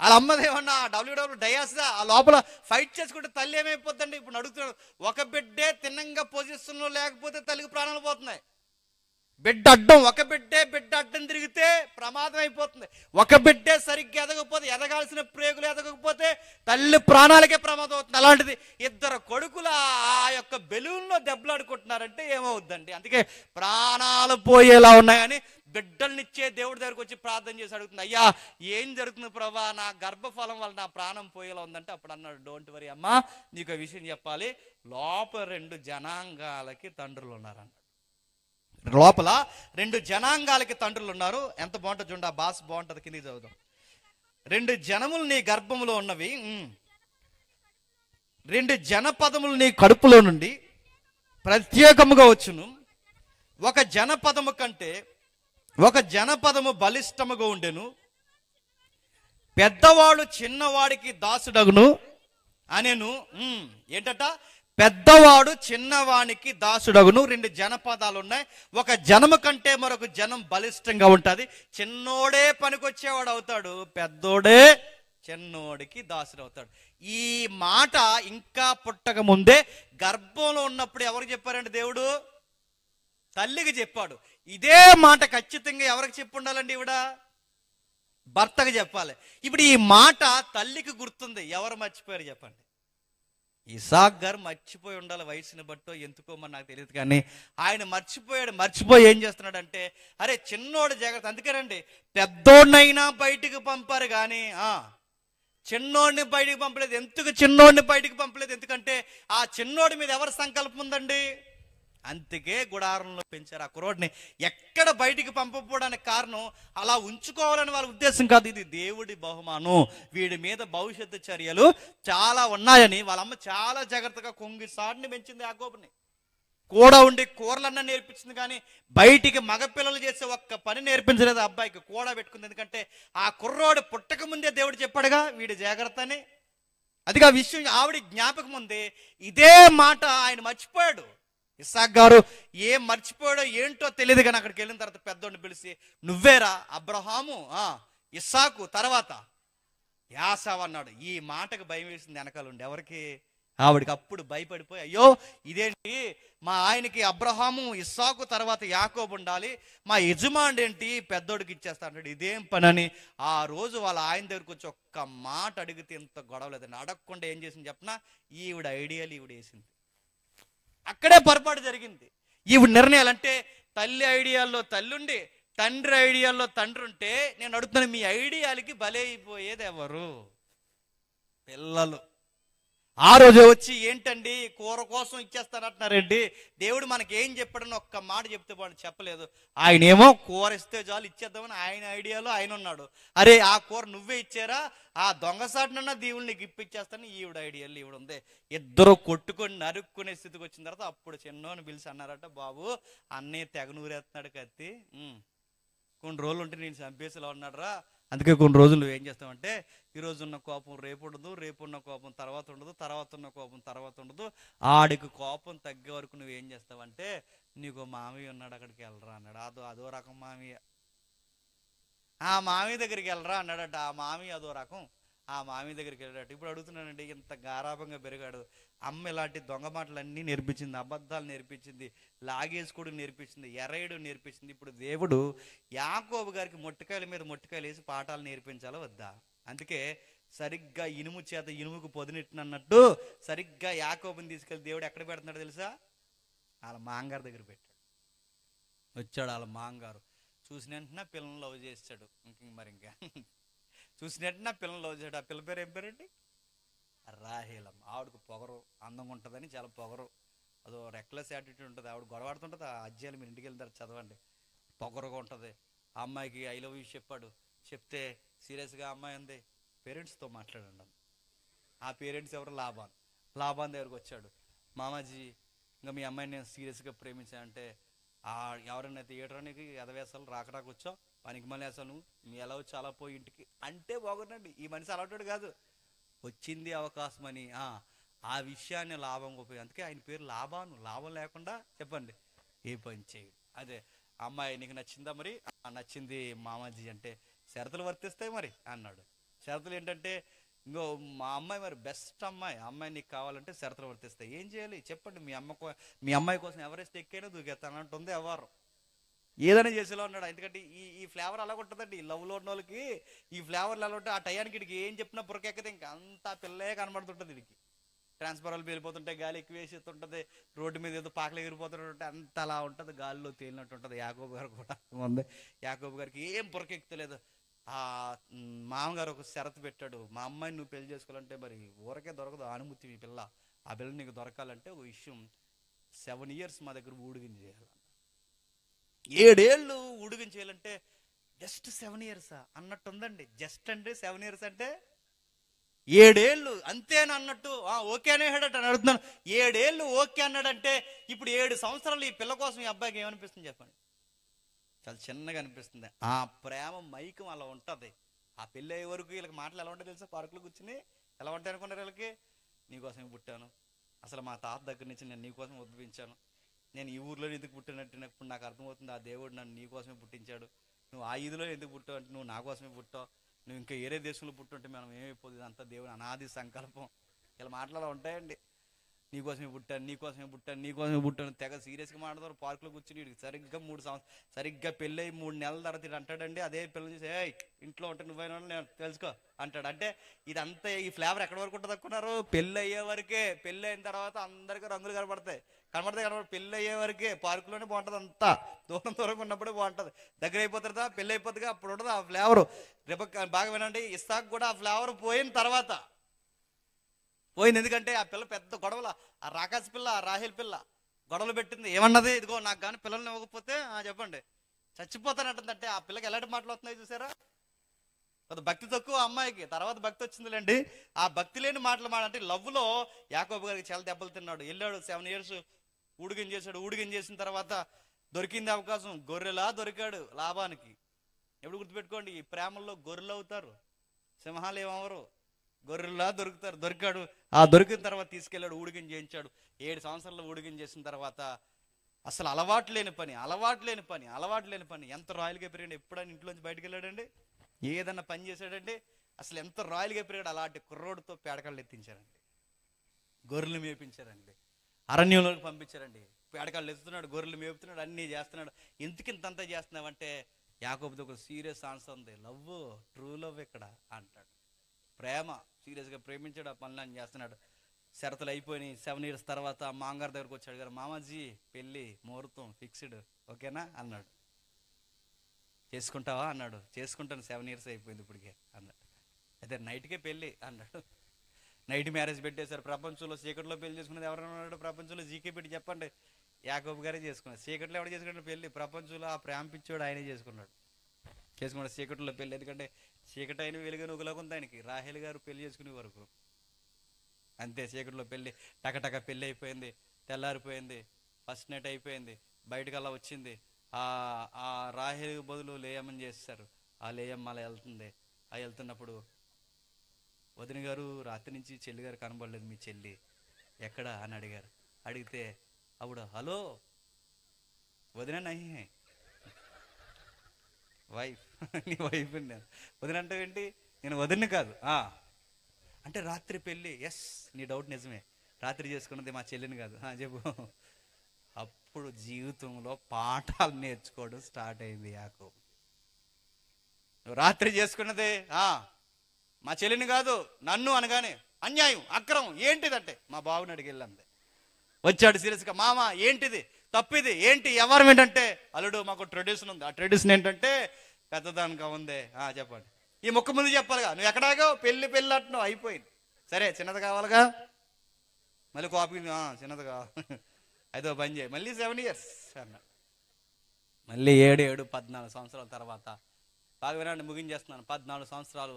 వాళ్ళ అమ్మది ఏమన్నా డబ్ల్యూడబ్ల్యూ డయాస్దా? ఆ లోపల ఫైట్ చేసుకుంటే తల్లి ఏమైపోద్దండి? ఇప్పుడు అడుగుతున్నాడు, ఒక బిడ్డే తిన్నంగా పొజిషన్లో లేకపోతే తల్లికి ప్రాణాలు పోతున్నాయి. బిడ్డ అడ్డం తిరిగితే ప్రమాదం అయిపోతుంది. ఒక బిడ్డే సరిగ్గా ఎదగకపోతే, ఎదగాల్సిన ప్రేగులు ఎదగకపోతే తల్లి ప్రాణాలకే ప్రమాదం అవుతుంది. అలాంటిది ఇద్దరు కొడుకులు ఆ యొక్క బెలూన్లో దెబ్బలాడుకుంటున్నారంటే ఏమవుద్దండి? అందుకే ప్రాణాలు పోయేలా ఉన్నాయని బిడ్డల్నిచ్చే దేవుడి దగ్గరకు వచ్చి ప్రార్థన చేసి అడుగుతుంది, అయ్యా ఏం జరుగుతుంది ప్రభా, నా గర్భఫలం వల్ల నా ప్రాణం పోయేలా ఉందంటే అప్పుడు అన్నాడు, డోంట్ వరీ అమ్మా, నీకు విషయం చెప్పాలి, లోపల 2 జనాంగాలకి తండ్రులు ఉన్నారన్న. లోపల 2 జనాంగాలకి తండ్రులు ఉన్నారు. ఎంత బాగుంటుంది చూడండి, ఆ భాష బాగుంటుంది. కిందికి చదువుదాం. 2 జనములు నీ గర్భములో ఉన్నవి, 2 జనపదములు నీ కడుపులో నుండి ప్రత్యేకముగా వచ్చును. ఒక జనపదము కంటే ఒక జనపదము బలిష్టముగా ఉండెను. పెద్దవాడు చిన్నవాడికి దాసుడగును అనేను. ఏంటట? పెద్దవాడు చిన్నవానికి దాసుడగును. 2 జనపదాలు ఉన్నాయి. ఒక జనము కంటే మరొక జనం బలిష్టంగా ఉంటుంది. చిన్నోడే పనికొచ్చేవాడు అవుతాడు, పెద్దోడే చిన్నోడికి దాసుడు అవుతాడు. ఈ మాట ఇంకా పుట్టక ముందే గర్భంలో ఉన్నప్పుడు ఎవరికి చెప్పారండి? దేవుడు తల్లికి చెప్పాడు. ఇదే మాట ఖచ్చితంగా ఎవరికి చెప్పి ఉండాలండి? ఈవిడ భర్తకు చెప్పాలి. ఇప్పుడు ఈ మాట తల్లికి గుర్తుంది. ఎవరు మర్చిపోయారు చెప్పండి? ఇసాక్ గారు మర్చిపోయి ఉండాలి, వయసుని బట్టో ఎందుకోమని నాకు తెలియదు, కానీ ఆయన మర్చిపోయాడు. మర్చిపోయి ఏం చేస్తున్నాడంటే, అరే చిన్నోడు జాగ్రత్త. అందుకేనండి పెద్దోడినైనా బయటికి పంపారు కానీ చిన్నోడిని బయటికి పంపలేదు. ఎందుకు చిన్నోడిని బయటికి పంపలేదు? ఎందుకంటే ఆ చిన్నోడి మీద ఎవరి సంకల్పం ఉందండి? అందుకే గుడారంలో పెంచారు. ఆ కుర్రోడిని ఎక్కడ బయటికి పంపకపోవడానికి కారణం అలా ఉంచుకోవాలని వాళ్ళ ఉద్దేశం కాదు. ఇది దేవుడి బహుమానం, వీడి మీద భవిష్యత్తు చర్యలు చాలా ఉన్నాయని వాళ్ళమ్మ చాలా జాగ్రత్తగా కొంగిసాడిని పెంచింది. యాకోబుని కూడా ఉండి కూరలన్నా నేర్పించింది, కానీ బయటికి మగపిల్లలు చేసే ఒక్క పని నేర్పించలేదు. అబ్బాయికి కూడా పెట్టుకుంది. ఎందుకంటే ఆ కుర్రోడు పుట్టక ముందే దేవుడు చెప్పాడుగా వీడి జాగ్రత్త అని. అదిగా విషయం ఆవిడ జ్ఞాపకం ఉంది. ఇదే మాట ఆయన మర్చిపోయాడు. ఇస్సాక్ గారు ఏం మర్చిపోయాడో ఏంటో తెలియదు, కానీ అక్కడికి వెళ్ళిన తర్వాత పెద్దోడిని పిలిచి, నువ్వేరా అబ్రహాము, ఇస్సాకు, తర్వాత యాసావు అన్నాడు. ఈ మాటకు భయం వేసింది వెనకాలండి ఎవరికి? ఆవిడికి. అప్పుడు భయపడిపోయి, అయ్యో ఇదేంటి, మా ఆయనకి అబ్రహాము ఇస్సాకు తర్వాత యాకోబు ఉండాలి, మా యజమానుడు ఏంటి పెద్దోడికి ఇచ్చేస్తా అంటాడు, ఇదేం పని అని ఆ రోజు వాళ్ళ ఆయన దగ్గరికి వచ్చి ఒక్క మాట అడిగితే ఇంత గొడవలేదండి. అడగకుండా ఏం చేసింది చెప్పనా? ఈవిడ ఐడియాలు ఈవిడ వేసింది. అక్కడే పొరపాటు జరిగింది. ఈవిడ నిర్ణయాలు అంటే తల్లి ఐడియాల్లో తల్లుండి తండ్రి ఐడియాల్లో తండ్రి ఉంటే, నేను అడుగుతున్నాను, మీ ఐడియాలకి బలైపోయేది ఎవరు? పిల్లలు ఆ రోజు వచ్చి ఏంటండి కూర కోసం ఇచ్చేస్తానంటున్నారండి, దేవుడు మనకి ఏం చెప్పాడని ఒక్క మాట చెప్తే వాడు చెప్పలేదు. ఆయన ఏమో కూర ఇస్తే చాలు ఇచ్చేద్దామని ఆయన ఐడియాలో ఆయన ఉన్నాడు. అరే ఆ కూర నువ్వే ఇచ్చారా, ఆ దొంగసాటునన్నా దేవుడు నీకు ఇప్పించేస్తాను ఈవిడ ఐడియాలో ఈవిడ ఉంది. ఇద్దరు కొట్టుకొని నరుక్కునే స్థితికి వచ్చిన తర్వాత అప్పుడు చిన్నోని పిలిచి అన్నారట, బాబు అన్నయ్య తెగ నూరేస్తున్నాడు కత్తి, కొన్ని రోజులు ఉంటే నేను చంపేసేలా ఉన్నాడు రా, అందుకే కొన్ని రోజులు నువ్వు ఏం చేస్తావంటే ఈరోజు ఉన్న కోపం రేపు ఉండదు, రేపు ఉన్న కోపం తర్వాత ఉండదు, తర్వాత ఉన్న కోపం తర్వాత ఉండదు, ఆడికి కోపం తగ్గే వరకు నువ్వేం చేస్తావంటే నీకు మామయ్య ఉన్నాడు అక్కడికి వెళ్ళరా అన్నాడు. అదో రకం మామయ్య. ఆ మామయ్య దగ్గరికి వెళ్ళరా అన్నాడట. ఆ మామయ్య అదో రకం. ఆ మామయ్య దగ్గరికి వెళ్ళాడు. ఇప్పుడు అడుగుతున్నానండి, ఇంత గారాభంగా పెరిగాడు, అమ్మ ఇలాంటి దొంగ మాటలన్నీ నేర్పించింది, అబద్ధాలు నేర్పించింది, లాగేసుకోవడం నేర్పించింది, ఎర్రయడం నేర్పించింది. ఇప్పుడు దేవుడు యాకోబు గారికి మొట్టికాయల మీద మొట్టికాయలు వేసి పాఠాలు నేర్పించాలా వద్దా? అందుకే సరిగ్గా ఇనుము చేత ఇనుముకు పొదినెట్టినన్నట్టు సరిగ్గా యాకోబుని తీసుకెళ్ళి దేవుడు ఎక్కడ పెడుతున్నాడు తెలుసా? వాళ్ళ మాంగారు దగ్గర పెట్టాడు. వచ్చాడు వాళ్ళ మాంగారు, చూసిన వెంటనే పిల్లల్ని లవ్ చేస్తాడు. ఇంకా చూసిన వెంటనే పిల్లల్ని లవ్ చేశాడు. ఆ పిల్ల పేరు ఏం పేరండి? రాహేలమ్మ. ఆవిడకు పొగరు, అందంగా ఉంటుందని చాలా పొగరు, అదో రెక్లెస్ యాటిట్యూడ్ ఉంటుంది. ఆవిడ గొడవాడుతుంటుంది. ఆ అధ్యాయులు మీరు ఇంటికి వెళ్తారు చదవండి. పొగరుగా ఉంటుంది. ఆ అమ్మాయికి ఐ లవ్ యూ చెప్పాడు. చెప్తే సీరియస్గా అమ్మాయి ఉంది, పేరెంట్స్తో మాట్లాడండి. ఆ పేరెంట్స్ ఎవరు? లాభాన్ దగ్గరకు వచ్చాడు. మామాజీ ఇంకా మీ అమ్మాయిని నేను సీరియస్గా ప్రేమించానంటే, ఎవరైనా థియేటర్నికి ఎదవేసాలు రాక వచ్చావు, పనికి మళ్ళీ వేసాను, మీ ఎలా వచ్చి అలా పోయి ఇంటికి అంటే బాగుండండి. ఈ మనిషి అలాంటి కాదు, వచ్చింది అవకాశం అని ఆ విషయాన్ని లాభంగా ఉపయోగం. అందుకే ఆయన పేరు లాభాను. లాభం లేకుండా చెప్పండి ఏ పని చేయడు. అదే అమ్మాయి నీకు నచ్చిందా? మరి నచ్చింది మామాజీ అంటే షరతులు వర్తిస్తాయి మరి అన్నాడు. షరతులు ఏంటంటే, ఇంకో మా అమ్మాయి మరి బెస్ట్ అమ్మాయి నీకు కావాలంటే షరతులు వర్తిస్తాయి. ఏం చేయాలి చెప్పండి? మీ అమ్మాయి కోసం ఎవరెస్ట్ ఎక్కైనా దూకేస్తానంటుంది ఎవరు, ఏదైనా చేసేలా ఉన్నాడు. ఎందుకంటే ఈ ఫ్లేవర్ అలాగ ఉంటుందండి. ఈ లవ్లో ఉన్న వాళ్ళకి ఈ ఫ్లేవర్లు ఎలా ఉంటాయి, ఆ టయానికి ఇడికి ఏం చెప్పినా బురకెక్కదే, ఇంకా అంతా పిల్లే కనబడుతుంటుంది. వీడికి ట్రాన్స్ఫారాలు పేలిపోతుంటాయి, గాలి ఎక్కువ వేసేస్తుంటుంది, రోడ్డు మీద ఏదో పాకలు ఎగిరిపోతుంటే అంత అలా ఉంటుంది, గాలిలో తేలినట్టు ఉంటుంది. యాకోబు గారు కూడా ఉంది. యాకోబు గారికి ఏం బురకెక్కుతలేదు. ఆ మామగారు ఒక షరతు పెట్టాడు, మా అమ్మాయిని నువ్వు పెళ్లి చేసుకోవాలంటే మరి ఊరకే దొరకదు అనుమతి, ఈ పిల్ల ఆ పిల్ల నీకు దొరకాలంటే ఒక విషయం, 7 years మా దగ్గర ఊడిగిని చేయాలి. 7 ఏళ్ళు ఊడిగం చేయాలంటే జస్ట్ 7 years అన్నట్టు ఉందండి. జస్ట్ అంటే 7 years అంటే 7 ఏళ్ళు అంతేనా అన్నట్టు. ఓకే అనేసాడట అని అడుగుతున్నాను. 7 ఏళ్ళు ఓకే అన్నాడంటే ఇప్పుడు 7 సంవత్సరాలు ఈ పిల్ల కోసం ఈ అబ్బాయికి ఏమనిపిస్తుంది చెప్పండి? చాలా చిన్నగా అనిపిస్తుంది. ఆ ప్రేమ మైకం అలా ఉంటుంది. ఆ పెళ్ళి అయ్యే వరకు వీళ్ళకి మాటలు ఎలా ఉంటాయి తెలుసా? పార్కులో కూర్చుని ఎలా ఉంటాయి అనుకున్నారు వీళ్ళకి? నీకోసమే పుట్టాను, అసలు మా తాత దగ్గర నుంచి నేను నీకోసం ఉద్భవించాను, నేను ఈ ఊర్లో ఎందుకు పుట్టినట్టు ఇప్పుడు నాకు అర్థమవుతుంది, ఆ దేవుడు నన్ను నీకోసమే పుట్టించాడు, నువ్వు ఆ ఈదులో ఎందుకు పుట్టావు అంటే నువ్వు నా కోసమే పుట్టావు, నువ్వు ఇంకా వేరే దేశంలో పుట్టుంటే మనం ఏమైపోతుంది, అంతా దేవుడు అనాది సంకల్పం. ఇలా మాటలు అలా ఉంటాయండి. నీకోసమే పుట్టాను తెగ సీరియస్గా మాట్లాడతారు. పార్కులో కూర్చుని వీడికి సరిగ్గా పెళ్ళి 3 నెలల తర్వాత ఇది అంటాడండి. అదే పిల్లలు చూసి ఇంట్లో ఉంటే నువ్వైనా నేను తెలుసుకో అంటాడు. అంటే ఇదంతా ఈ ఫ్లేవర్ ఎక్కడి వరకు ఉంటుంది అనుకున్నారు? పెళ్ళి అయ్యే వరకే. పెళ్ళి అయిన తర్వాత అందరికీ రంగులు కనబడతాయి. పెళ్ళి అయ్యే వరకే పార్కులోనే బాగుంటుంది. అంతా దూరంగా ఉన్నప్పుడే బాగుంటుంది. దగ్గర అయిపోతుందా పెళ్ళి అయిపోతుందిగా, అప్పుడు ఉంటుంది ఆ ఫ్లేవరు. రేపు బాగా వినండి, ఇస్సాకు కూడా ఆ ఫ్లేవర్ పోయిన తర్వాత పోయింది. ఎందుకంటే ఆ పిల్ల పెద్ద గొడవలు, ఆ రాకాశ పిల్ల, ఆ రాహేల్ పిల్ల గొడవలు పెట్టింది. ఏమన్నది? ఇదిగో నాకు కానీ పిల్లల్ని ఇవ్వకపోతే చెప్పండి చచ్చిపోతానంటుందంటే ఆ పిల్లకి ఎలాంటి మాటలు వస్తున్నాయి చూసారా? కొద్ది భక్తి తక్కువ అమ్మాయికి, తర్వాత భక్తి వచ్చిందిలేండి. ఆ భక్తి లేని మాటలు అంటే లవ్లో యాకోబు గారికి చాలా దెబ్బలు తిన్నాడు. వెళ్ళాడు 7 years ఊడిగం చేశాడు. ఊడిగం చేసిన తర్వాత దొరికింది అవకాశం, గొర్రెలా దొరికాడు లాభానికి. ఎప్పుడు గుర్తుపెట్టుకోండి, ఈ ప్రేమల్లో గొర్రెలు అవుతారు, సింహాలు ఏమవరు, గొర్రెలా దొరికాడు. ఆ దొరికిన తర్వాత తీసుకెళ్ళాడు, ఊడిగం చేయించాడు. 7 సంవత్సరాలు ఊడిగం చేసిన తర్వాత అసలు అలవాటు లేని పని ఎంత రాయల్గా పెరిగాడు. ఎప్పుడైనా ఇంట్లోంచి బయటకు వెళ్ళాడండి, ఏదన్నా పని చేశాడండి, అసలు ఎంత రాయల్గా పెరిగాడు. అలాంటి కుర్రోడితో పేడకాళ్ళు ఎత్తించారండి, గొర్రెలు మేపించారండి, అరణ్యంలోకి పంపించారండి. పేడకాళ్ళు ఎత్తుతున్నాడు, గొర్రెలు మేపుతున్నాడు, అన్నీ చేస్తున్నాడు. ఇంతంతా చేస్తున్నావంటే యాకోబుతో ఒక సీరియస్ ఆన్సర్ ఉంది. లవ్, ట్రూ లవ్ ఇక్కడ అంటాడు. ప్రేమ, సీరియస్గా ప్రేమించాడు, ఆ పనులు చేస్తున్నాడు. షరతులు అయిపోయినాయి. 7 years తర్వాత మాంగారు దగ్గరకు వచ్చాడు. గారు మామాజీ పెళ్ళి ముహూర్తం ఫిక్స్డ్ ఓకేనా అన్నాడు. చేసుకుంటావా అన్నాడు. చేసుకుంటాను, 7 years అయిపోయింది ఇప్పటికే అన్నాడు. అయితే నైట్కే పెళ్ళి అన్నాడు. నైట్ మ్యారేజ్ పెట్టేశారు. ప్రపంచంలో చీకట్లో పెళ్లి చేసుకున్నది ఎవరైనా ఉన్నాడు? ప్రపంచంలో జీకే పెట్టి చెప్పండి. యాకోబు గారే చేసుకున్నాడు. చీకట్లో ఎవరు చేసుకున్నాడు పెళ్లి? ప్రపంచంలో ఆ ప్రేమ పిచ్చోడు ఆయనే చేసుకున్నాడు. చీకట్లో పెళ్లి. ఎందుకంటే చీకటి అయిన వెలుగుని ఒకలాగుంది ఆయనకి. రాహేల్ గారు పెళ్లి చేసుకునే వరకు అంతే. చీకట్లో పెళ్లి టకటక పెళ్లి అయిపోయింది. తెల్లారిపోయింది. ఫస్ట్ నైట్ అయిపోయింది. బయటకల్లా వచ్చింది. ఆ రాహేల్ బదులు లేయమ్మని చేస్తారు. ఆ లేయమ్మ అలా వెళ్తుంది. ఆ వెళ్తున్నప్పుడు వదిన గారు రాత్రి నుంచి చెల్లి గారు కనబడలేదు, మీ చెల్లి ఎక్కడ అని అడిగారు. అడిగితే అప్పుడు హలో వదిన నహి వైఫ్, నీ వైఫ్ నేను వదిన అంటే ఏంటి? నేను వదిన కాదు అంటే రాత్రి పెళ్ళి. ఎస్, నీ డౌట్ నిజమే, రాత్రి చేసుకున్నది మా చెల్లిని కాదు. చెప్పు. అప్పుడు జీవితంలో పాఠాలు నేర్చుకోవడం స్టార్ట్ అయింది యాకోబు. నువ్వు రాత్రి చేసుకున్నదే మా చెల్లిని కాదు, నన్ను అనగానే అన్యాయం, అక్రమం ఏంటిదంటే మా బావుని అడిగి వెళ్ళంది. వచ్చాడు సీరియస్గా, మామ ఏంటిది, తప్పిది ఏంటి, ఎవరు ఏంటంటే అల్లుడు మాకు ట్రెడిషన్ ఉంది. ఆ ట్రెడిషన్ ఏంటంటే పెద్దదానిగా ఉంది. చెప్పండి. ఈ మొక్క ముందు చెప్పాలిగా, నువ్వు ఎక్కడాగో పెళ్ళి అంటున్నావు, అయిపోయింది. సరే చిన్నది కావాలిగా, మళ్ళీ కాపీ చిన్నది కావాలి, అయితే పని చేయి, మళ్ళీ 7 years అన్నాడు. మళ్ళీ 14 సంవత్సరాల తర్వాత బాగా వినండి, ముగించేస్తున్నాను. 14 సంవత్సరాలు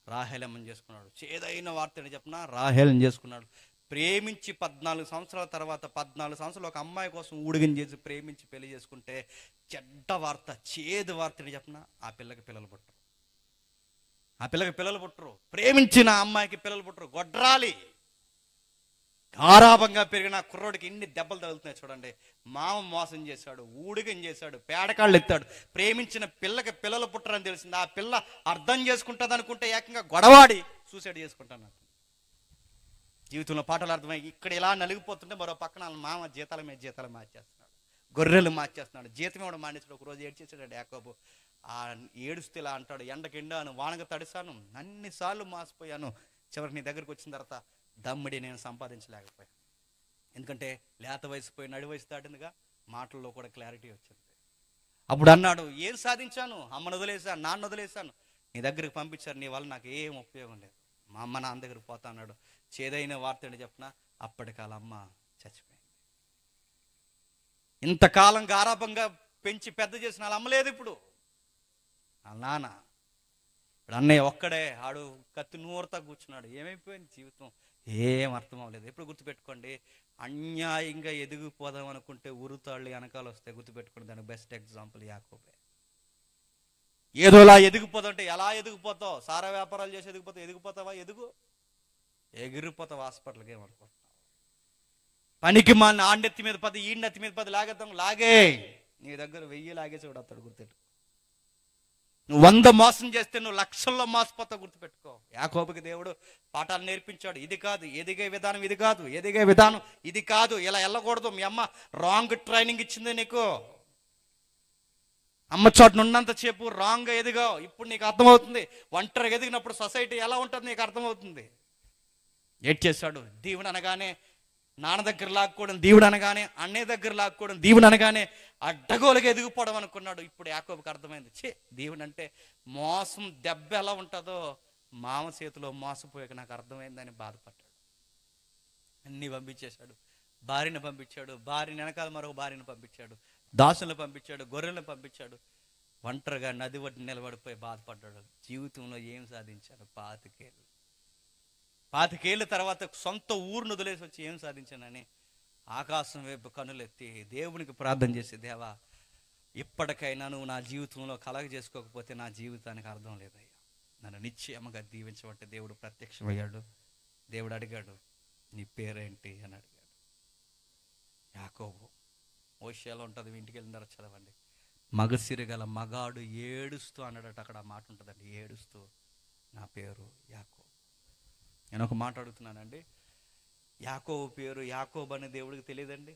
రాహేలమ్మని చేసుకున్నాడు. చేదైన వార్త ఏంటి చెప్పిన, రాహేలని చేసుకున్నాడు. ప్రేమించి 14 సంవత్సరాల తర్వాత 14 సంవత్సరాలు ఒక అమ్మాయి కోసం ఊడిగం చేసి ప్రేమించి పెళ్లి చేసుకుంటే చెడ్డ వార్త, చేదు వార్త ఏంటి చెప్పిన, ఆ పిల్లకి పిల్లలు పుట్టరు. ఆ పిల్లకి పిల్లలు పుట్టరు. ప్రేమించిన అమ్మాయికి పిల్లలు పుట్టరు. గొడ్రాలి గారాభంగా పెరిగిన కుర్రోడికి ఎన్ని దెబ్బలు తగులుతున్నాయి చూడండి. మామ మోసం చేశాడు, ఊడిగం చేశాడు, పేడకాళ్ళు ఎత్తాడు. ప్రేమించిన పిల్లకి పిల్లలు పుట్టరని తెలిసింది. ఆ పిల్ల అర్థం చేసుకుంటుంది అనుకుంటే ఏకంగా గొడవాడి సూసైడ్ చేసుకుంటాను. జీవితంలో పాటలు అర్థమై ఇక్కడ ఇలా నలిగిపోతుంటే మరో పక్కన మామ జీతాల మీద జీతాలు మార్చేస్తున్నాడు, గొర్రెలు మార్చేస్తున్నాడు. జీతం ఇవ్వడం మానేసాడు. ఒకరోజు ఏడ్చేసాడు యాకోబు. ఏడుస్తే ఇలా అంటాడు, ఎండకి ఎండాను, వానకు తడిసాను, అన్నిసార్లు మాసిపోయాను, చివరికి నీ దగ్గరికి వచ్చిన తర్వాత దమ్మిడి నేను సంపాదించలేకపోయాను. ఎందుకంటే లేత వయసు పోయి నడి వయసు దాటిందిగా, మాటల్లో కూడా క్లారిటీ వచ్చింది. అప్పుడు అన్నాడు, ఏం సాధించాను, అమ్మను వదిలేశాను, నాన్న వదిలేశాను, నీ దగ్గరికి పంపించారు, నీ వల్ల నాకు ఏం ఉపయోగం లేదు, మా అమ్మ నాన్న దగ్గరికి పోతా అన్నాడు. చేదైన వార్త ఏంటి చెప్పిన, అప్పటికాల అమ్మ చచ్చిపోయింది. ఇంతకాలం గారాభంగా పెంచి పెద్ద చేసిన వాళ్ళ అమ్మలేదు ఇప్పుడు, వాళ్ళ నాన్న. ఇప్పుడు అన్నయ్య ఒక్కడే, ఆడు కత్తి నూరుతా కూర్చున్నాడు. ఏమైపోయింది జీవితం, ఏం అర్థం అవ్వలేదు. ఎప్పుడు గుర్తుపెట్టుకోండి, అన్యాయంగా ఎదిగిపోదాం అనుకుంటే ఉరుతాళ్ళు వెనకాల వస్తాయి. గుర్తుపెట్టుకోండి, దానికి బెస్ట్ ఎగ్జాంపుల్ యాకోబే. ఏదోలా ఎదిగిపోతావు అంటే ఎలా ఎదిగిపోతావు? సారా వ్యాపారాలు చేసి ఎదిగిపోతావా? ఎగిరిపోతావు హాస్పిటల్కి. ఏమనుకుంటున్నావు? పనికి మన ఆండెత్తి మీద 10, ఈండెత్తి మీద 10 లాగేద్దాం, లాగే నీ దగ్గర 1000 లాగేసేవాడు అతడు. గుర్తెట్టు, నువ్వు 100 మోసం చేస్తే నువ్వు లక్షల్లో మోసపోతావు. గుర్తుపెట్టుకో. యాకోబుకి దేవుడు పాఠాలు నేర్పించాడు. ఇది కాదు, ఎదిగే విధానం ఇది కాదు, ఎదిగే విధానం ఇది కాదు, ఇలా వెళ్ళకూడదు. మీ అమ్మ రాంగ్ ట్రైనింగ్ ఇచ్చింది నీకు. అమ్మ చోటును ఉన్నంత సేపు రాంగ్గా ఎదిగావు. ఇప్పుడు నీకు అర్థమవుతుంది. ఒంటరిగా ఎదిగినప్పుడు సొసైటీ ఎలా ఉంటుంది నీకు అర్థమవుతుంది. ఏడ్ చేశాడు. దేవుడు అనగానే నాన్న దగ్గర లాక్కోవడం, దేవుడు అనగానే అన్నయ్య దగ్గర లాక్కోవడం, దేవుడు అనగానే అడ్డగోలుగా ఎదిగిపోవడం అనుకున్నాడు. ఇప్పుడు యాకోబుకి అర్థమైంది, దేవుడు అంటే మోసం దెబ్బ ఎలా ఉంటుందో మామ చేతిలో మోసపోయాక నాకు అర్థమైందని బాధపడ్డాడు. అన్నీ పంపించేశాడు. భార్యను పంపించాడు, భార్యని వెనకాల మరో భార్యను పంపించాడు, దాసులను పంపించాడు, గొర్రెలను పంపించాడు. ఒంటరిగా నది ఒడ్డున నిలబడిపోయి బాధపడ్డాడు. జీవితంలో ఏం సాధించాడు? 25 ఏళ్ళ తర్వాత సొంత ఊరును వదిలేసి వచ్చి ఏం సాధించానని ఆకాశం వైపు కనులెత్తి దేవునికి ప్రార్థన చేసి, దేవా ఇప్పటికైనా నువ్వు నా జీవితంలో కలగ చేసుకోకపోతే నా జీవితానికి అర్థం లేదయ్యా, నన్ను నిశ్చయముగా దీవించబట్టే. దేవుడు ప్రత్యక్షమయ్యాడు. దేవుడు అడిగాడు, నీ పేరేంటి అని అడిగాడు. యాకోబు. మోషేలో ఉంటుంది, ఇంటికి వెళ్ళిన తర్వాత చదవండి. మగసిరిగల మగాడు ఏడుస్తూ అన్నాడట. అక్కడ ఆ మాట ఉంటుందండి, ఏడుస్తూ నా పేరు యాకోబు. నేను ఒక మాట అడుగుతున్నానండి, యాకోబు పేరు యాకోబు అనే దేవుడికి తెలియదండి?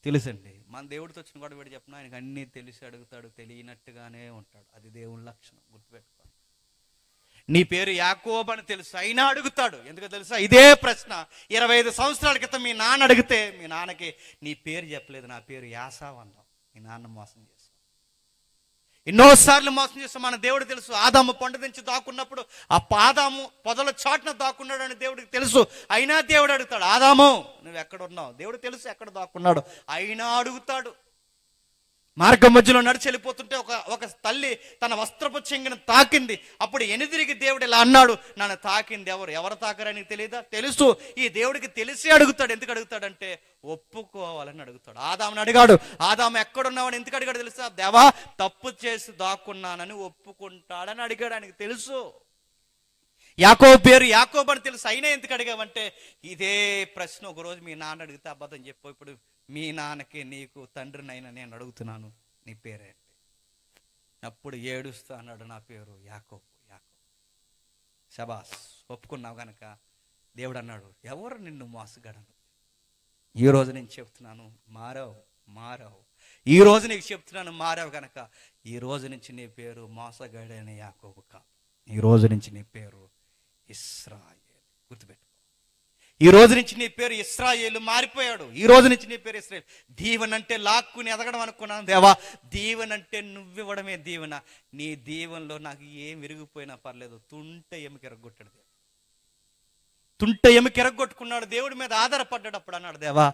తెలుసండి. మన దేవుడితో వచ్చిన కూడా వీడు చెప్పిన, ఆయనకు అన్నీ తెలిసి అడుగుతాడు, తెలియనట్టుగానే ఉంటాడు. అది దేవుని లక్షణం. గుర్తుపెట్టుకోండి. నీ పేరు యాకోబు అని తెలుసు, అయినా అడుగుతాడు. ఎందుకు తెలుసా? ఇదే ప్రశ్న 25 సంవత్సరాల క్రితం మీ నాన్న అడిగితే మీ నాన్నకి నీ పేరు చెప్పలేదు, నా పేరు యాసావు అన్నావు. మీ నాన్న మోసం చేశావు. ఎన్నోసార్లు మోసం చేస్తాం. మన దేవుడు తెలుసు. ఆదాము పండు నుంచి దాక్కున్నప్పుడు ఆ ఆదాము పొదల చాటున దాక్కున్నాడు అని దేవుడికి తెలుసు. అయినా దేవుడు అడుగుతాడు, ఆదాము నువ్వు ఎక్కడున్నావు? దేవుడు తెలుసు ఎక్కడ దాక్కున్నాడు, అయినా అడుగుతాడు. మార్గం మధ్యలో నడిచి వెళ్ళిపోతుంటే ఒక తల్లి తన వస్త్రపు చెంగును తాకింది. అప్పుడు ఎనిదిరిగి దేవుడు ఇలా అన్నాడు, నన్ను తాకింది ఎవరు తాకరని తెలియదా? తెలుసు. ఈ దేవుడికి తెలిసి అడుగుతాడు. ఎందుకు అడుగుతాడంటే ఒప్పుకోవాలని అడుగుతాడు. ఆదాముని అడిగాడు, ఆదాము ఎక్కడున్నావని ఎందుకు అడిగాడు తెలుసా? దేవా తప్పు చేసి దాక్కున్నానని ఒప్పుకుంటాడని అడిగాడు. ఆయనకు తెలుసు. యాకోబు పేరు యాకోబు అని తెలుసు, అయినా ఎందుకు అడిగావంటే ఇదే ప్రశ్న ఒకరోజు మీ నాన్న అడిగితే అబద్ధం చెప్పు. ఇప్పుడు మీ నాన్నకి నీకు తండ్రినైనా నేను అడుగుతున్నాను, నీ పేరేంటి? అప్పుడు ఏడుస్తా అన్నాడు, నా పేరు యాకోబు. శబాస్, ఒప్పుకున్నావు కనుక దేవుడు అన్నాడు, ఎవరు నిన్ను మోసగాడను? ఈ రోజు నేను చెప్తున్నాను మారావు. ఈ రోజు నీకు చెప్తున్నాను మారావు కనుక ఈ రోజు నుంచి నీ పేరు మోసగాడైన యాకోబు కాదు. ఈ రోజు నుంచి నీ పేరు ఇశ్రాయేలు. గుర్తుపెట్టు. ఈ రోజు నుంచి నీ పేరు ఇశ్రాయేలు మారిపోయాడు. ఈ రోజు నుంచి నీ పేరు ఇశ్రాయేలు. దీవెనంటే లాక్కుని ఎదగడం అనుకున్నాను. దేవా దీవెనంటే నువ్వివ్వడమే దీవెన. నీ దీవెనలో నాకు ఏం విరిగిపోయినా పర్లేదు. తుంట ఎముక ఎరగొట్టాడు. తుంట ఎముక ఎరగొట్టుకున్నాడు. దేవుడి మీద ఆధారపడ్డాడు. అప్పుడు అన్నాడు, దేవా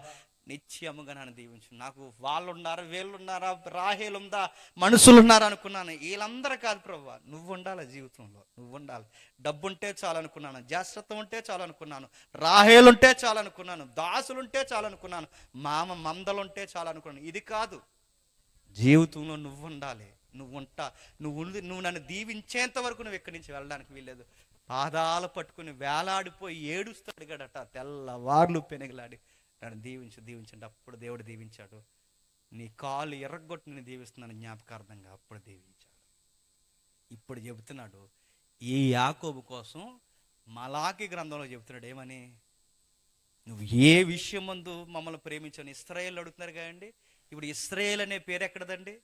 నిత్యముగా నన్ను దీవించు. నాకు వాళ్ళున్నారా, వీళ్ళున్నారా, రాహేలుందా, మనుషులున్నారా అనుకున్నాను. వీళ్ళందరూ కాదు ప్రభువా, నువ్వు ఉండాలి జీవితంలో. నువ్వు ఉండాలి. డబ్బు ఉంటే చాలనుకున్నాను, జాగ్రత్త ఉంటే చాలనుకున్నాను, రాహేలుంటే చాలనుకున్నాను, దాసులుంటే చాలనుకున్నాను, మామ మందలుంటే చాలనుకున్నాను. ఇది కాదు. జీవితంలో నువ్వు ఉండాలి. నువ్వు నన్ను దీవించేంత వరకు నువ్వు ఇక్కడి నుంచి వెళ్ళడానికి వీల్లేదు. పాదాలు పట్టుకుని వేలాడిపోయి ఏడుస్తాడు గడట. తెల్లవార్లు పెనగలాడి నన్ను దీవించండి. అప్పుడు దేవుడు దీవించాడు. నీ కాలు ఎర్రగొట్టి నేను దీవిస్తున్నాను జ్ఞాపకార్థంగా. అప్పుడు దీవించాడు. ఇప్పుడు చెబుతున్నాడు ఈ యాకోబు కోసం. మలాకి గ్రంథంలో చెబుతున్నాడు ఏమని? నువ్వు ఏ విషయం ముందు మమ్మల్ని ప్రేమించని ఇశ్రాయేలు అడుగుతున్నారు కదండి. ఇప్పుడు ఇశ్రాయేల్ అనే పేరు ఎక్కడదండి?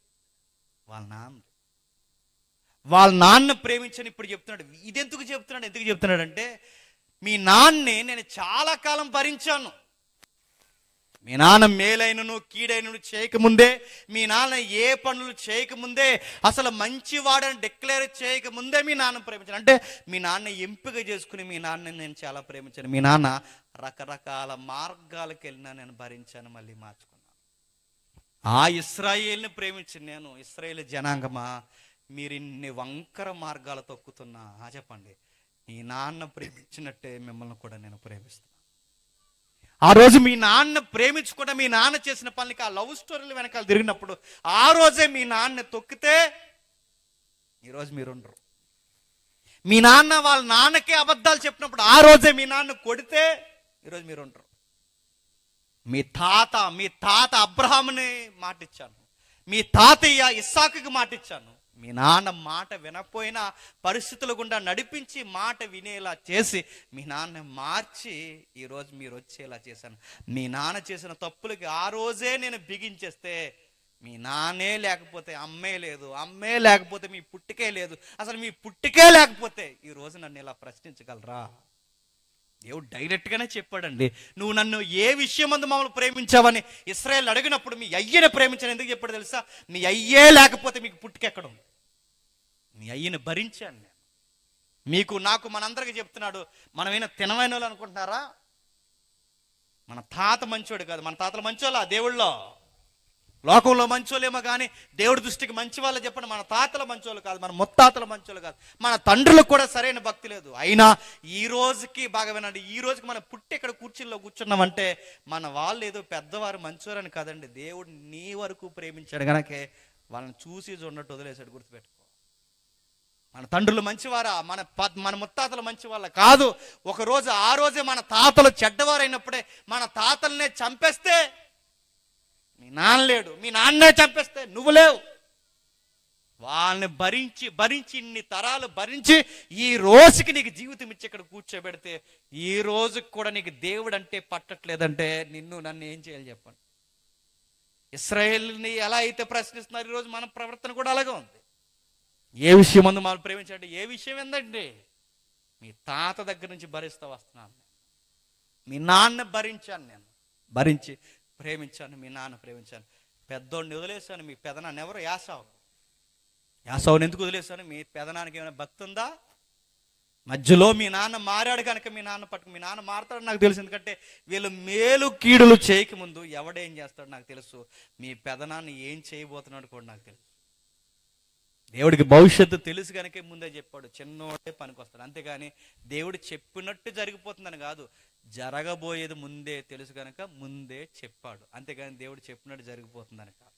వాళ్ళ నాన్న ప్రేమించని ఇప్పుడు చెప్తున్నాడు. ఇదెందుకు చెప్తున్నాడు? ఎందుకు చెప్తున్నాడు అంటే, మీ నాన్నే నేను చాలా కాలం భరించాను. మీ నాన్న మేలైనను కీడైనను చేయకముందే, మీ నాన్న ఏ పనులు చేయకముందే, అసలు మంచివాడని డిక్లేర్ చేయకముందే మీ నాన్న ప్రేమించాను. అంటే మీ నాన్న ఎంపిక చేసుకుని మీ నాన్నని నేను చాలా ప్రేమించాను. మీ నాన్న రకరకాల మార్గాలకు వెళ్ళినా నేను భరించాను, మళ్ళీ మార్చుకున్నాను. ఆ ఇశ్రాయేల్ని ప్రేమించిన నేను, ఇశ్రాయేల్ జనాంగమా మీరు ఇన్ని వంకర మార్గాలు తొక్కుతున్నా చెప్పండి, మీ నాన్న ప్రేమించినట్టే మిమ్మల్ని కూడా నేను ప్రేమిస్తున్నాను. ఆ రోజు మీ నాన్న ప్రేమించకుండా మీ నాన్న చేసిన పనులకి ఆ లవ్ స్టోరీలు వెనకాల తిరిగినప్పుడు ఆ రోజే మీ నాన్న తొక్కితే ఈరోజు మీరుండరు. మీ నాన్న వాళ్ళ నాన్నకే అబద్ధాలు చెప్పినప్పుడు ఆ రోజే మీ నాన్న కొడితే ఈరోజు మీరుండరు. మీ తాత అబ్రహాముని మాటిచ్చాను, మీ తాతయ్య ఇస్సాకుకి మాటిచ్చాను. మీ నాన్న మాట వినపోయినా పరిస్థితుల గుండా నడిపించి మాట వినేలా చేసి మీ నాన్న మార్చి ఈరోజు మీరు వచ్చేలా చేశాను. మీ నాన్న చేసిన తప్పులకి ఆ రోజే నేను బిగించేస్తే మీ నాన్నే లేకపోతే అమ్మే లేదు, అమ్మే లేకపోతే మీ పుట్టికే లేదు, అసలు మీ పుట్టికే లేకపోతే ఈరోజు నన్ను ఇలా ప్రశ్నించగలరా? దేవుడు డైరెక్ట్గానే చెప్పాడండి. నువ్వు నన్ను ఏ విషయం అందు మమ్మల్ని ప్రేమించావని ఇశ్రాయేలు అడిగినప్పుడు మీ అయ్యని ప్రేమించాను. ఎందుకు చెప్పాడు తెలుసా? మీ అయ్యే లేకపోతే మీకు పుట్టుకెక్కడ ఉంది? మీ అయ్యని భరించాను నేను. మీకు నాకు మనందరికీ చెప్తున్నాడు. మనమైనా తినమైన వాళ్ళు అనుకుంటున్నారా? మన తాత మంచోడు కాదు. మన తాతలు మంచోళ్ళ దేవుళ్ళో లోకంలో మంచోళ్ళేమో కానీ దేవుడి దృష్టికి మంచి వాళ్ళు చెప్పండి. మన తాతల మంచోళ్ళు కాదు, మన ముత్తాతల మంచోళ్ళు కాదు, మన తండ్రులకు కూడా సరైన భక్తి లేదు. అయినా ఈ రోజుకి బాగా వినండి, ఈ రోజుకి మనం పుట్టి ఇక్కడ కుర్చీల్లో కూర్చున్నామంటే మన వాళ్ళు ఏదో పెద్దవారు మంచోరని కాదండి. దేవుడు నీ వరకు ప్రేమించాడు కనుకే వాళ్ళని చూసి చూడనట్టు వదిలేశాడు. గుర్తుపెట్టుకో. మన తండ్రులు మంచివారా, మన ముత్తాతలు మంచి వాళ్ళ కాదు. ఒకరోజు ఆ రోజే మన తాతలు చెడ్డవారైనప్పుడే మన తాతలనే చంపేస్తే మీ నాన్న లేడు, మీ నాన్నే చంపేస్తే నువ్వు లేవు. వాళ్ళని భరించి ఇన్ని తరాలు భరించి ఈ రోజుకి నీకు జీవితం ఇచ్చి ఇక్కడ కూర్చోబెడితే ఈ రోజుకి కూడా నీకు దేవుడు అంటే పట్టట్లేదంటే నన్ను ఏం చేయాలి చెప్పండి? ఇశ్రాయేలుని ఎలా అయితే ప్రశ్నిస్తున్నారు ఈరోజు మన ప్రవర్తన కూడా అలాగే ఉంది. ఏ విషయం ముందు మనం ప్రేమించండి? ఏ విషయం ఏందండి? మీ తాత దగ్గర నుంచి భరిస్తూ వస్తున్నాను. మీ నాన్న భరించాను, నేను భరించి ప్రేమించాను. మీ నాన్న ప్రేమించాను. పెద్దోడిని వదిలేశాను. మీ పెదనాన్న ఎవరు? యాసావు. యాసావుని ఎందుకు వదిలేశాను? మీ పెదనానికి ఏమైనా భక్తి ఉందా? మధ్యలో మీ నాన్న మారాడు కనుక మీ నాన్న పట్టుకు మీ నాన్న మారతాడు నాకు తెలుసు. ఎందుకంటే వీళ్ళు మేలు కీడులు చేయకముందు ఎవడేం చేస్తాడు నాకు తెలుసు. మీ పెదనాన్ని ఏం చేయబోతున్నాడు కూడా నాకు తెలుసు. దేవుడికి భవిష్యత్తు తెలుసు కనుకే ముందే చెప్పాడు, చిన్నోడే పనికొస్తాడు. అంతేగాని దేవుడు చెప్పినట్టు జరిగిపోతుందని కాదు, జరగబోయేది ముందే తెలుసు కనుక ముందే చెప్పాడు. అంతేగాని దేవుడు చెప్పినట్టు జరిగిపోతుందని కాదు.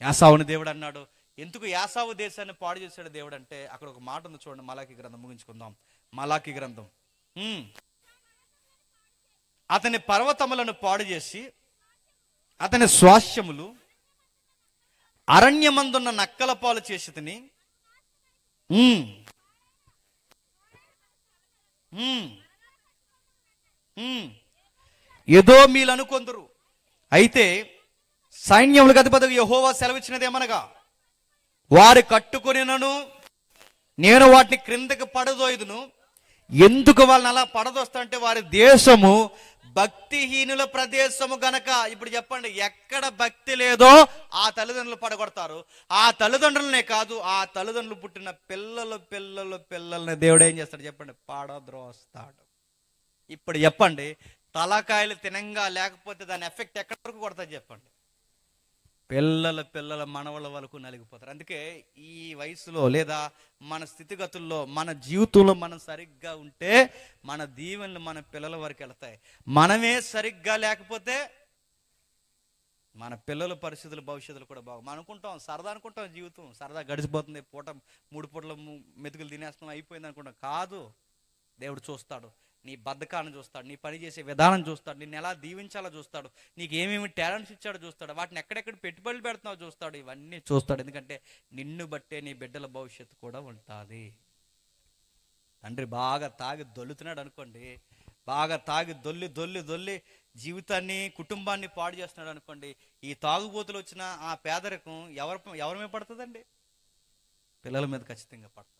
యాసావుని దేవుడు అన్నాడు. ఎందుకు యాసావు దేశాన్ని పాడు చేశాడు దేవుడు అంటే, అక్కడ ఒక మాట ఉంది చూడండి. మలాకి గ్రంథం ముగించుకుందాం. మలాకి గ్రంథం. అతని పర్వతములను పాడు చేసి అతని స్వాస్థ్యములు అరణ్యమందున్న నక్కల పాలు చేసి తిని ఏదో మీలు అనుకొందరు. అయితే సైన్యములకు అధిపతి యెహోవా సెలవిచ్చినదేమనగా, వారు కట్టుకొనినను నేను వాటిని క్రిందకి పడదోయుదును. ఎందుకు వాళ్ళని అలా పడదోస్తా అంటే, వారి దేశము భక్తిహీనుల ప్రదేశము గనక. ఇప్పుడు చెప్పండి, ఎక్కడ భక్తి లేదో ఆ తల్లిదండ్రులు పడగొడతారు. ఆ తల్లిదండ్రులనే కాదు, ఆ తల్లిదండ్రులు పుట్టిన పిల్లల్ని దేవుడు ఏం చేస్తాడు చెప్పండి? పడద్రోస్తాడు. ఇప్పుడు చెప్పండి, తలకాయలు తినంగా లేకపోతే దాని ఎఫెక్ట్ ఎక్కడి వరకు కొడతాది చెప్పండి? పిల్లల మనవల వరకు నలిగిపోతారు. అందుకే ఈ వయసులో లేదా మన స్థితిగతుల్లో మన జీవితంలో మనం సరిగ్గా ఉంటే మన దీవెనలు మన పిల్లల వరకు వెళతాయి. మనమే సరిగ్గా లేకపోతే మన పిల్లల పరిస్థితులు భవిష్యత్తులు కూడా మనం అనుకుంటాం, సరదా అనుకుంటాం, జీవితం సరదా గడిచిపోతుంది, పూట 3 పూటల మెతుకులు తినేస్తున్నాం, అయిపోయింది అనుకుంటాం. కాదు, దేవుడు చూస్తాడు. నీ బద్ధకాన్ని చూస్తాడు, నీ పని చేసే విధానం చూస్తాడు, నిన్ను ఎలా దీవించాలో చూస్తాడు, నీకు ఏమేమి టాలెంట్స్ ఇచ్చాడో చూస్తాడు, వాటిని ఎక్కడెక్కడ పెట్టుబడులు పెడుతున్నావు చూస్తాడు. ఇవన్నీ చూస్తాడు. ఎందుకంటే నిన్ను బట్టే నీ బిడ్డల భవిష్యత్తు కూడా ఉంటుంది. తండ్రి బాగా తాగి దొల్లుతున్నాడు అనుకోండి, బాగా తాగి దొల్లి జీవితాన్ని కుటుంబాన్ని పాడు చేస్తున్నాడు అనుకోండి, ఈ తాగుబోతులు వచ్చిన ఆ పేదరికం ఎవరి మీద పడుతుందండి? పిల్లల మీద ఖచ్చితంగా పడుతుంది.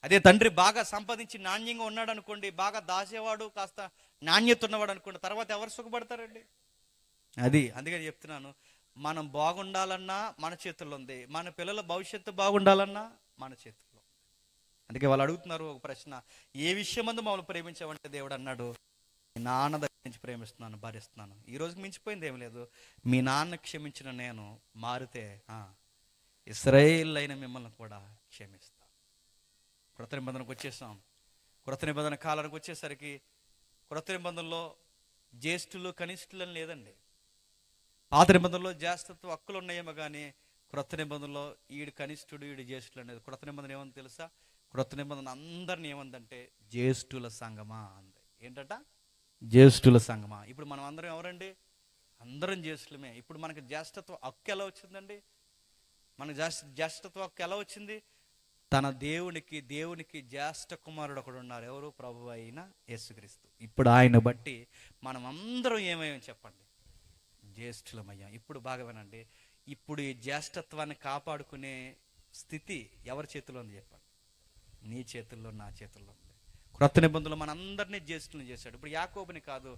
అదే తండ్రి బాగా సంపాదించి నాణ్యంగా ఉన్నాడు అనుకోండి, బాగా దాచేవాడు, కాస్త నాణ్యత ఉన్నవాడు అనుకోండి, తర్వాత ఎవరు సుఖపడతారండి? అది అందుకని చెప్తున్నాను, మనం బాగుండాలన్నా మన చేతుల్లో ఉంది, మన పిల్లల భవిష్యత్తు బాగుండాలన్నా మన చేతుల్లో. అందుకే వాళ్ళు అడుగుతున్నారు ఒక ప్రశ్న, ఏ విషయం మందు మమ్మల్ని ప్రేమించావంటే దేవుడు అన్నాడు, మీ నాన్న దగ్గర నుంచి ప్రేమిస్తున్నాను, భరిస్తున్నాను. ఈ రోజుకి మించిపోయింది ఏమి లేదు. మీ నాన్న క్షమించిన నేను మారితే ఇశ్రాయేలు అయిన మిమ్మల్ని కూడా క్షమిస్తాను. క్రొత్త నిబంధనకు వచ్చేసాం. క్రొత్త నిబంధన కాలానికి వచ్చేసరికి క్రొత్త నిబంధనలో జ్యేష్ఠులు కనిష్ఠులు అని లేదండి. పాత నిబంధనలో జ్యేష్ఠత్వ హక్కులు ఉన్నాయేమో కానీ క్రొత్త నిబంధనలో ఈడు కనిష్ఠుడు ఈడు జ్యేష్ఠులు అనేది. క్రొత్త నిబంధన ఏమని తెలుసా? క్రొత్త నిబంధన అందరిని ఏమందంటే జ్యేష్ఠుల సంగమా అంది. ఏంటట? జ్యేష్ఠుల సంగమా. ఇప్పుడు మనం అందరం ఎవరండి? అందరం జ్యేష్ఠులమే. ఇప్పుడు మనకి జ్యేష్ఠత్వ హక్కు ఎలా వచ్చిందండి? మనకు జ్యేష్ఠత్వ హక్కు ఎలా వచ్చింది? తన దేవునికి జ్యేష్ఠ కుమారుడు ఒకడు ఉన్నారు. ఎవరు? ప్రభువు అయిన యేసుక్రీస్తు. ఇప్పుడు ఆయన బట్టి మనం అందరం ఏమయ్యాం చెప్పండి? జ్యేష్ఠులమయ్యాం. ఇప్పుడు బాగా వినండి, ఇప్పుడు ఈ జ్యేష్ఠత్వాన్ని కాపాడుకునే స్థితి ఎవరి చేతిలో ఉంది చెప్పండి? నీ చేతుల్లో, నా చేతుల్లో ఉంది. క్రొత్త నిబంధనలు మనందరినీ జ్యేష్ఠులను చేశాడు. ఇప్పుడు యాకోబుని కాదు,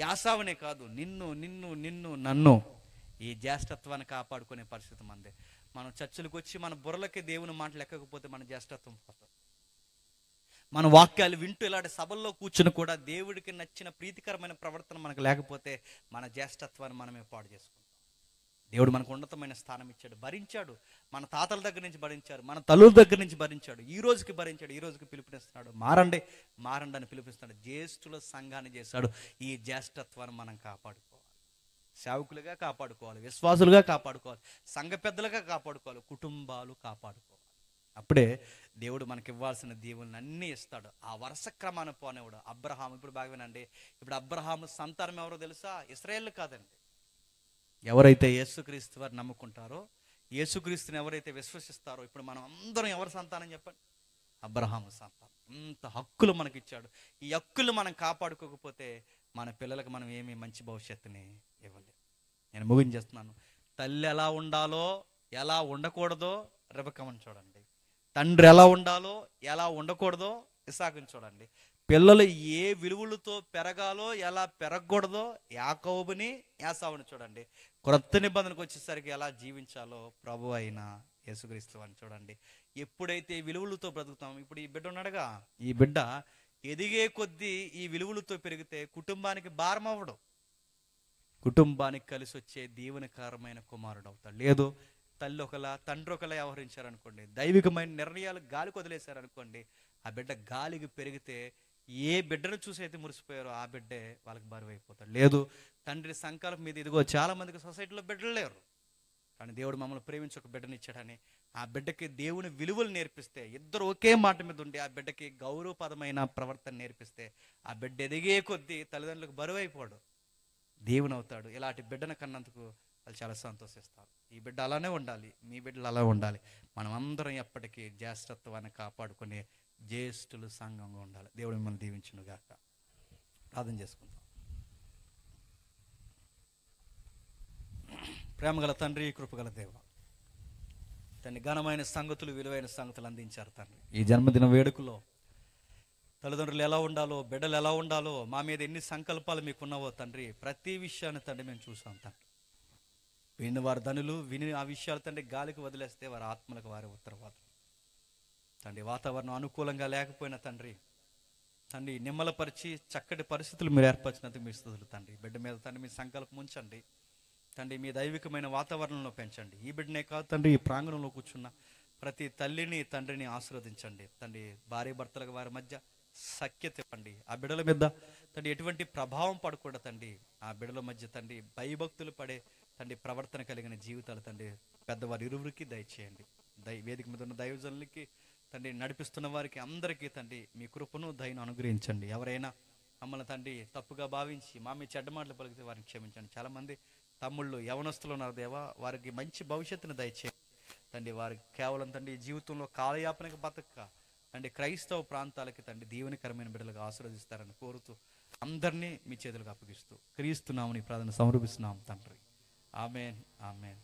యాసావునే కాదు, నిన్ను నన్ను ఈ జ్యేష్ఠత్వాన్ని కాపాడుకునే పరిస్థితి మందే. మనం చర్చలకు వచ్చి మన బుర్రలకి దేవుని మాటలు ఎక్కకపోతే మన జ్యేష్ఠత్వం పోతుంది. మన వాక్యాలు వింటూ ఇలాంటి సభల్లో కూర్చుని కూడా దేవుడికి నచ్చిన ప్రీతికరమైన ప్రవర్తన మనకు లేకపోతే మన జ్యేష్ఠత్వాన్ని మనమే పాడు చేసుకుంటాం. దేవుడు మనకు ఉన్నతమైన స్థానం ఇచ్చాడు, భరించాడు. మన తాతల దగ్గర నుంచి భరించాడు, మన తల్లుల దగ్గర నుంచి భరించాడు, ఈ రోజుకి భరించాడు, ఈ రోజుకి పిలుపునిస్తున్నాడు. మారండి అని పిలుపునిస్తున్నాడు. జ్యేష్ఠుల సంఘాన్ని చేశాడు. ఈ జ్యేష్ఠత్వాన్ని మనం కాపాడుకోవాలి. సేవకులుగా కాపాడుకోవాలి, విశ్వాసులుగా కాపాడుకోవాలి, సంఘ పెద్దలుగా కాపాడుకోవాలి, కుటుంబాలు కాపాడుకోవాలి. అప్పుడే దేవుడు మనకి ఇవ్వాల్సిన దీవులను అన్నీ ఇస్తాడు. ఆ వరుస క్రమాన్ని పోనేవాడు. అబ్రహాము, ఇప్పుడు బాగా వినండి, ఇప్పుడు అబ్రహాము సంతానం ఎవరో తెలుసా? ఇశ్రాయేలు కాదండి. ఎవరైతే యేసుక్రీస్తు వారు నమ్ముకుంటారో, యేసుక్రీస్తుని ఎవరైతే విశ్వసిస్తారో, ఇప్పుడు మనం అందరం ఎవరి సంతానం చెప్పండి? అబ్రహాము సంతానం. ఇంత హక్కులు మనకి ఇచ్చాడు. ఈ హక్కులు మనం కాపాడుకోకపోతే మన పిల్లలకు మనం ఏమీ మంచి భవిష్యత్తుని ఇవ్వలేదు. నేను ముగించేస్తున్నాను. తల్లి ఎలా ఉండాలో, ఎలా ఉండకూడదో రెబెక్కను చూడండి. తండ్రి ఎలా ఉండాలో, ఎలా ఉండకూడదో ఇస్సాకుని చూడండి. పిల్లలు ఏ విలువలతో పెరగాలో, ఎలా పెరగకూడదో యాకోబుని, యాసావుని చూడండి. క్రొత్త నిబంధనకు వచ్చేసరికి ఎలా జీవించాలో ప్రభు అయిన యేసుక్రీస్తు అని చూడండి. ఎప్పుడైతే విలువలతో బ్రతుకుతాం, ఇప్పుడు ఈ బిడ్డ ఉన్నాడుగా, ఈ బిడ్డ ఎదిగే కొద్దీ ఈ విలువలతో పెరిగితే కుటుంబానికి భారం అవ్వడు, కుటుంబానికి కలిసి వచ్చే దీవెనకరమైన కుమారుడు అవుతాడు. లేదు తల్లి ఒకలా తండ్రి ఒకలా వ్యవహరించారనుకోండి, దైవికమైన నిర్ణయాలు గాలికి వదిలేశారనుకోండి, ఆ బిడ్డ గాలికి పెరిగితే ఏ బిడ్డను చూసి అయితే మురిసిపోయారో ఆ బిడ్డే వాళ్ళకి బరువు అయిపోతాడు. లేదు తండ్రి సంకల్పం మీద, ఇదిగో చాలా మందికి సొసైటీలో బిడ్డలు లేరు, కానీ దేవుడు మమ్మల్ని ప్రేమించి ఒక బిడ్డని ఇచ్చాడని ఆ బిడ్డకి దేవుని విలువలు నేర్పిస్తే, ఇద్దరు ఒకే మాట మీద ఉండి ఆ బిడ్డకి గౌరవపదమైన ప్రవర్తన నేర్పిస్తే, ఆ బిడ్డ ఎదిగే కొద్దీ తల్లిదండ్రులకు బరువు అయిపోడు, దేవుని అవుతాడు. ఇలాంటి బిడ్డను కన్నందుకు వాళ్ళు చాలా సంతోషిస్తారు. ఈ బిడ్డ అలానే ఉండాలి, మీ బిడ్డలు అలా ఉండాలి. మనం అందరం ఎప్పటికీ జ్యేష్ఠత్వాన్ని కాపాడుకునే జ్యేష్ఠులు సంఘంగా ఉండాలి. దేవుడు మిమ్మల్ని దీవించును గాక. ప్రార్థన చేసుకుందాం. ప్రేమగల తండ్రి, కృపగల దేవ, తండ్రి ఘనమైన సంగతులు, విలువైన సంగతులు అందించారు తండ్రి. ఈ జన్మదిన వేడుకలో తల్లిదండ్రులు ఎలా ఉండాలో, బిడ్డలు ఎలా ఉండాలో, మా మీద ఎన్ని సంకల్పాలు మీకున్నావో తండ్రి, ప్రతి విషయాన్ని తండ్రి మేము చూసాం తండ్రి. విని వారు ధనులు, విని ఆ విషయాలు తండ్రి గాలికి వదిలేస్తే వారి ఆత్మలకు వారి ఉత్తరవాదులు తండ్రి. వాతావరణం అనుకూలంగా లేకపోయినా తండ్రి, తండ్రి నిమ్మలపరిచి చక్కటి పరిస్థితులు మీరు ఏర్పరిచినందుకు మీ స్తుతులు తండ్రి. బిడ్డ మీద తండ్రి మీ సంకల్పం ఉంచండి తండ్రి, మీ దైవికమైన వాతావరణంలో పెంచండి. ఈ బిడ్డనే కాదు తండ్రి, ఈ ప్రాంగణంలో కూర్చున్న ప్రతి తల్లిని తండ్రిని ఆశీర్వదించండి తండ్రి. భార్య భర్తలకు వారి మధ్య సఖ్యత ఇవ్వండి. ఆ బిడ్డల మీద తండ్రి ఎటువంటి ప్రభావం పడకూడదు తండ్రి. ఆ బిడ్డల మధ్య తండ్రి భయభక్తులు పడే తండ్రి ప్రవర్తన కలిగిన జీవితాలు తండ్రి పెద్దవారి ఇరువురికి దయచేయండి. వేదిక మీద ఉన్న దైవజనులకి తండ్రి, నడిపిస్తున్న వారికి అందరికీ తండ్రి మీ కృపను దయను అనుగ్రహించండి. ఎవరైనా మమ్మల్ని తండ్రి తప్పుగా భావించి మా మీ చెడ్డ మాటలు పలికితే వారిని క్షమించండి. చాలామంది తమ్ముళ్ళు యవనస్తులు ఉన్నారు దేవా, వారికి మంచి భవిష్యత్తును దయచేయండి తండ్రి. వారికి కేవలం తండ్రి జీవితంలో కాలయాపనకు బతక తండ్రి క్రైస్తవ ప్రాంతాలకి తండ్రి దీవెనకరమైన బిడ్డలుగా ఆశీర్వదిస్తారని కోరుతూ అందరినీ మీ చేతులకు అప్పగిస్తూ క్రీస్తునామని ప్రార్థన సమర్పిస్తున్నాం తండ్రి. Amen, amen.